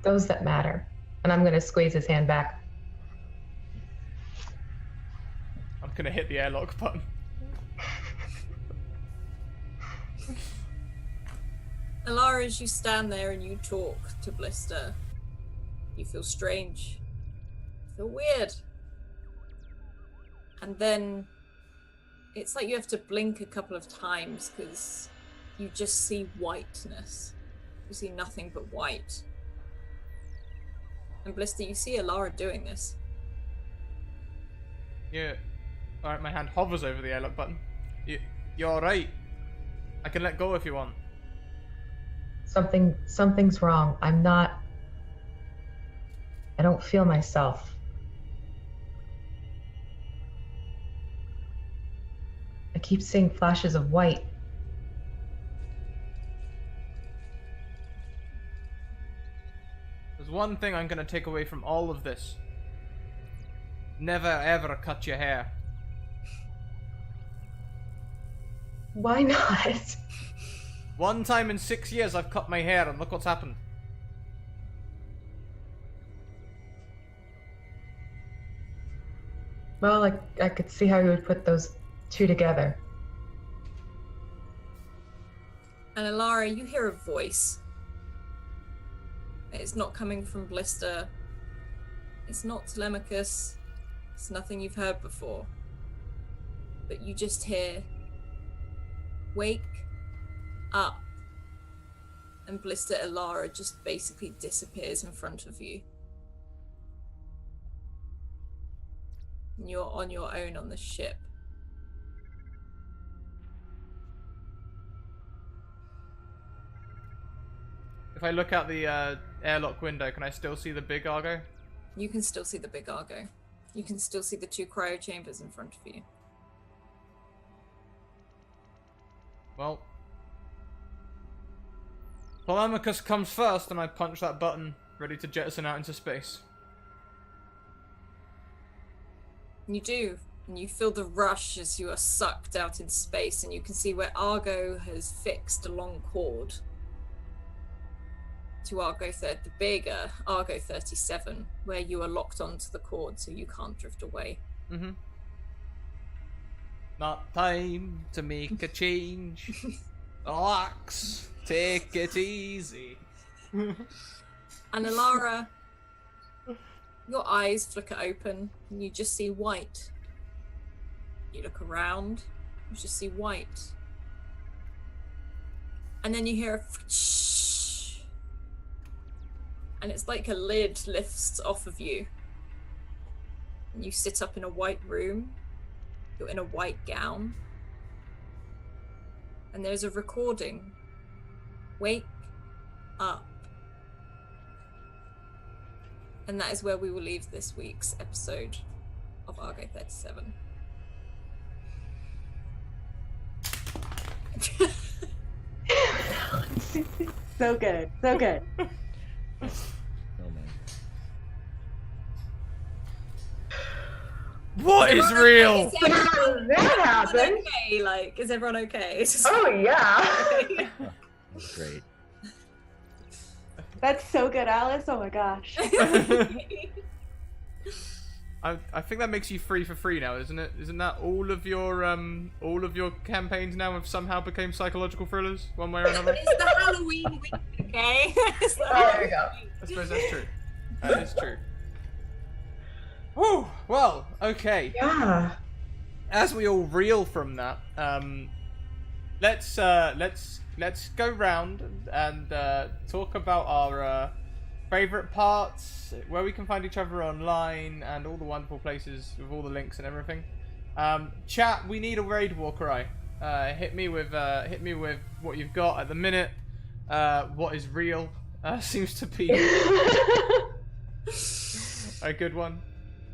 those that matter. And I'm going to squeeze his hand back. I'm gonna hit the airlock button. Alara, as you stand there and you talk to Blister, you feel strange. You feel weird. And then it's like you have to blink a couple of times because you just see whiteness. You see nothing but white. And Blister, you see Alara doing this. Yeah. Alright, my hand hovers over the airlock button. You're alright. I can let go if you want. Something's wrong. I don't feel myself. I keep seeing flashes of white. There's one thing I'm gonna take away from all of this. Never ever cut your hair. Why not? One time in 6 years I've cut my hair and look what's happened. Well, I could see how you would put those two together. And Alara, you hear a voice. It's not coming from Blister. It's not Telemachus. It's nothing you've heard before. But you just hear, "Wake up." And Blister Alara just basically disappears in front of you. And you're on your own on the ship. If I look out the airlock window, can I still see the big Argo? You can still see the big Argo. You can still see the 2 cryo chambers in front of you. Well, Polemicus comes first, and I punch that button, ready to jettison out into space. You do, and you feel the rush as you are sucked out in space, and you can see where Argo has fixed a long cord to Argo the bigger Argo 37, where you are locked onto the cord, so you can't drift away. Mm-hmm. Not time to make a change. Relax. Take it easy. And Alara, your eyes flicker open and you just see white. You look around, you just see white. And then you hear a shh. And it's like a lid lifts off of you. And you sit up in a white room. You're in a white gown. And there's a recording. Wake up. And that is where we will leave this week's episode of Argo 37. So good. So good. Oh man. What is real? How did that happen? Okay? Like, is everyone okay? It's just- Oh yeah. That was great. That's so good, Alice. Oh my gosh. I think that makes you free for free now, isn't it? Isn't that all of your campaigns now have somehow became psychological thrillers, one way or another? It's the Halloween week, okay? It's the Oh, there you go. Halloween I suppose that's true. That is true. Whew, well, okay. Yeah. As we all reel from that, let's go round and talk about our favorite parts, where we can find each other online, and all the wonderful places with all the links and everything. Chat, we need a raid war cry. Hit me with what you've got at the minute. What is real seems to be a good one.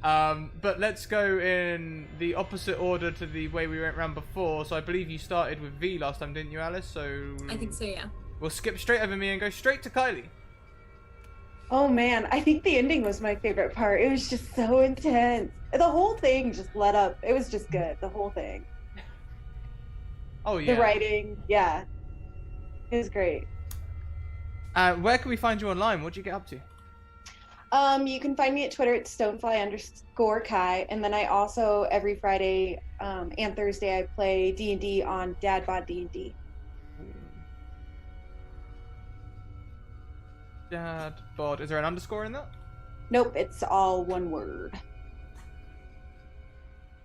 But let's go in the opposite order to the way we went round before. So I believe you started with V last time, didn't you, Alice? So I think so, yeah. we'll skip straight over me and go straight to Kylie. Oh man, I think the ending was my favorite part. It was just so intense. The whole thing just led up. It was just good. The whole thing. Oh yeah. The writing, yeah. It was great. Where can we find you online? What do you get up to? You can find me at Twitter at stonefly_Kai, and then I also every Friday and Thursday I play D&D on Dadbod D&D. Dadbod. Is there an underscore in that? Nope, it's all one word.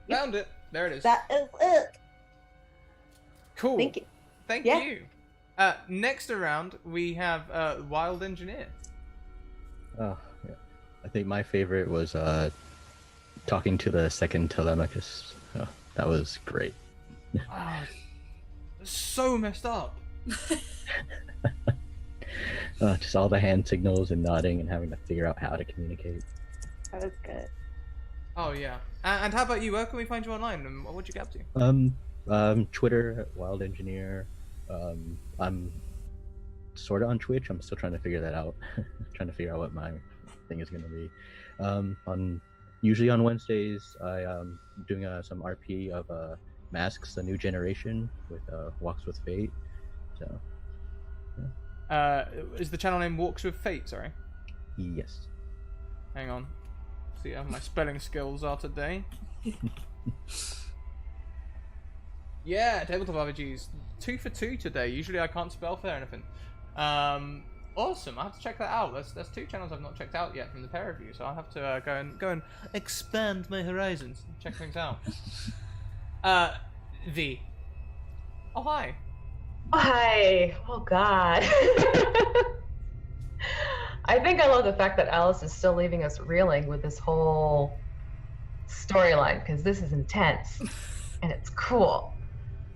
Found it. There it is. That is it. Cool. Thank you. Thank Yeah. you. Next around we have Wild Engineer. Oh, yeah. I think my favorite was talking to the second Telemachus. Oh, that was great. Oh, so messed up. Just all the hand signals and nodding and having to figure out how to communicate. That was good. Oh yeah. And how about you? Where can we find you online? And what'd you get up to? Twitter at Wild Engineer. I'm sort of on Twitch. I'm still trying to figure that out. Trying to figure out what my thing is going to be. Usually on Wednesdays, I am doing some RP of Masks, the new generation with Walks with Fate. So. Is the channel name Walks with Fate? Sorry. Yes. Hang on. See how my spelling skills are today. Yeah, tabletop RPGs. 2 for 2 today. Usually I can't spell for anything. Awesome. I have to check that out. There's 2 channels I've not checked out yet from the pair of you, so I'll have to go and expand my horizons and check things out. V. Oh hi. Hi. Oh God. I think I love the fact that Alice is still leaving us reeling with this whole storyline, because this is intense and it's cool.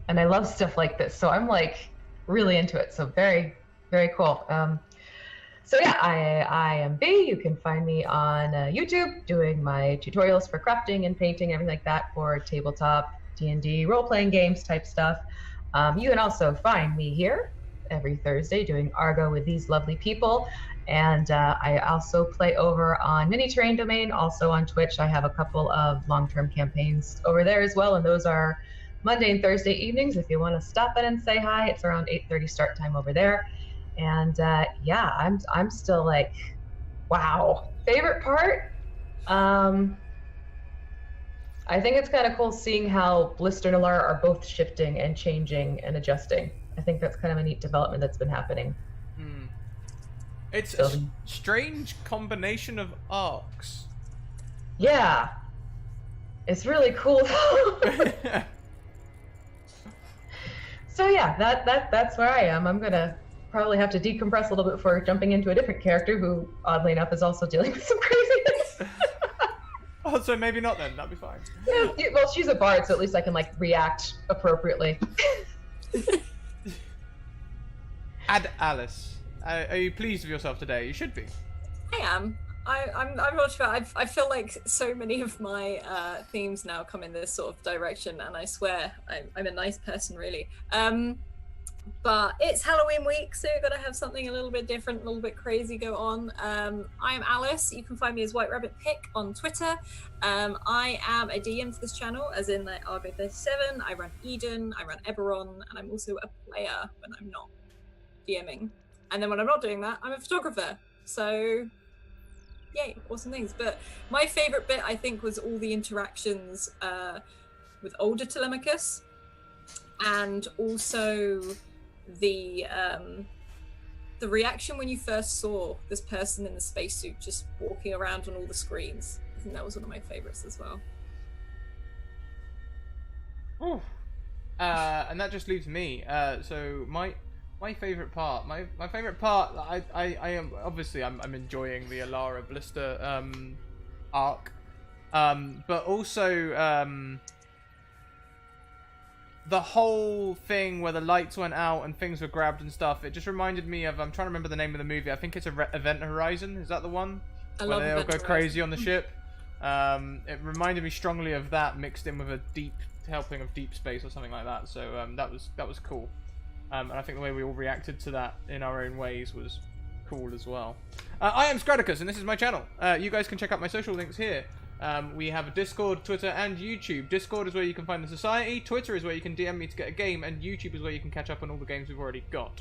And I love stuff like this. So I'm like really into it. So very, very cool. So yeah, I am B. You can find me on YouTube doing my tutorials for crafting and painting, everything like that for tabletop, D&D, role-playing games type stuff. You can also find me here every Thursday doing Argo with these lovely people. And I also play over on Mini Terrain Domain, also on Twitch. I have a couple of long-term campaigns over there as well, and those are Monday and Thursday evenings. If you want to stop in and say hi, it's around 8:30 start time over there. And yeah, I'm still like, wow. Favorite part? I think it's kind of cool seeing how Blister and Alara are both shifting and changing and adjusting. I think that's kind of a neat development that's been happening. It's a strange combination of arcs. Yeah. It's really cool. So yeah, that's where I am. I'm gonna probably have to decompress a little bit before jumping into a different character who, oddly enough, is also dealing with some craziness. Oh, so maybe not then. That'd be fine. Yeah, well, she's a bard, so at least I can like react appropriately. Alice, are you pleased with yourself today? You should be. I am. I'm not sure. I feel like so many of my themes now come in this sort of direction, and I swear I'm a nice person, really. But it's Halloween week, so you've got to have something a little bit different, a little bit crazy go on. I am Alice. You can find me as White Rabbit Pick on Twitter. I am a DM for this channel, as in like Argo 37. I run Eden, I run Eberron, and I'm also a player when I'm not DMing. And then when I'm not doing that, I'm a photographer. So, yay, awesome things. But my favorite bit, I think, was all the interactions with older Telemachus, and also the reaction when you first saw this person in the spacesuit just walking around on all the screens. I think that was one of my favorites as well. Ooh. And that just leaves me. So my favorite part, my favorite part, I am obviously I'm enjoying the Alara Blister arc, but also the whole thing where the lights went out and things were grabbed and stuff. It just reminded me of, I'm trying to remember the name of the movie. I think it's Event Horizon. Is that the one? Where they all go crazy on the ship. It reminded me strongly of that, mixed in with a deep helping of Deep Space or something like that. So that was cool. And I think the way we all reacted to that in our own ways was cool as well. I am Scradicus, and this is my channel. You guys can check out my social links here. We have a Discord, Twitter, and YouTube. Discord is where you can find the society, Twitter is where you can DM me to get a game, and YouTube is where you can catch up on all the games we've already got.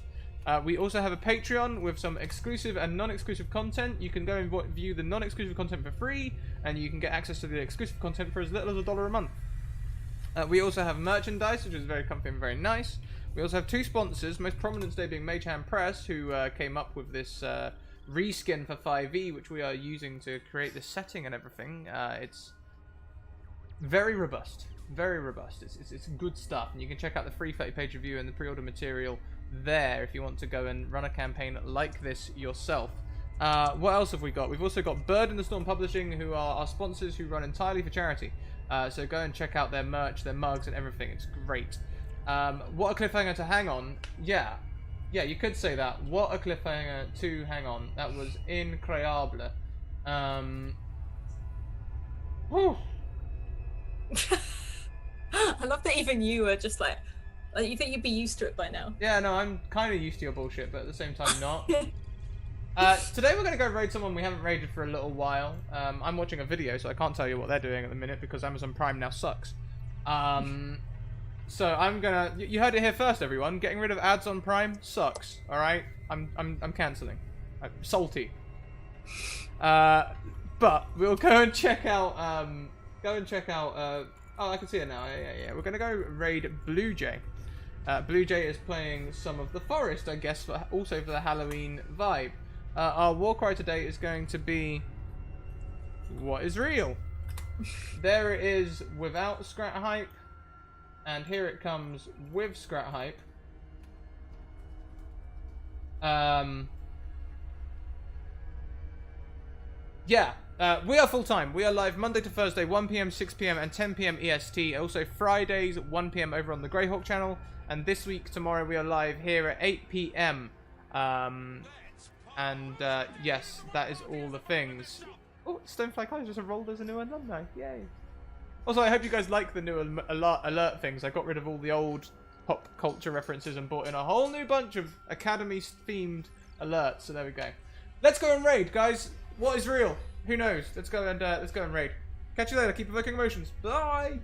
We also have a Patreon with some exclusive and non-exclusive content. You can go and view the non-exclusive content for free, and you can get access to the exclusive content for as little as $1 a month. We also have merchandise, which is very comfy and very nice. We also have two sponsors, most prominent today being Mage Hand Press, who came up with this reskin for 5e, which we are using to create this setting and everything. It's very robust. Very robust. It's good stuff, and you can check out the free 30-page review and the pre-order material there if you want to go and run a campaign like this yourself. What else have we got? We've also got Bird and the Storm Publishing, who are our sponsors, who run entirely for charity. So go and check out their merch, their mugs, and everything. It's great. What a cliffhanger to hang on. Yeah, you could say that. What a cliffhanger to hang on. That was incredible. Whew. I love that even you are just like you think you'd be used to it by now. Yeah, no, I'm kind of used to your bullshit, but at the same time not. Today we're going to go raid someone we haven't raided for a little while. I'm watching a video, so I can't tell you what they're doing at the minute because Amazon Prime now sucks. So I'm gonna. You heard it here first, everyone. Getting rid of ads on Prime sucks. All right, I'm canceling. I'm salty. But we'll go and check out. Oh, I can see it now. Yeah. We're gonna go raid Blue Jay. Blue Jay is playing some of the forest, I guess, also for the Halloween vibe. Our warcry today is going to be what is real. There it is without Scrat Hype. And here it comes with Scrat Hype. Yeah, we are full time. We are live Monday to Thursday, 1 PM, 6 PM, and 10 PM EST. Also Fridays, 1 PM over on the Greyhawk channel. And this week, tomorrow, we are live here at 8 PM. And yes, that is all the things. Oh, Stonefly College just enrolled as a new alumni. Yay. Also, I hope you guys like the new alert things. I got rid of all the old pop culture references and brought in a whole new bunch of Academy-themed alerts. So there we go. Let's go and raid, guys. What is real? Who knows? Let's go and raid. Catch you later. Keep evoking emotions. Bye.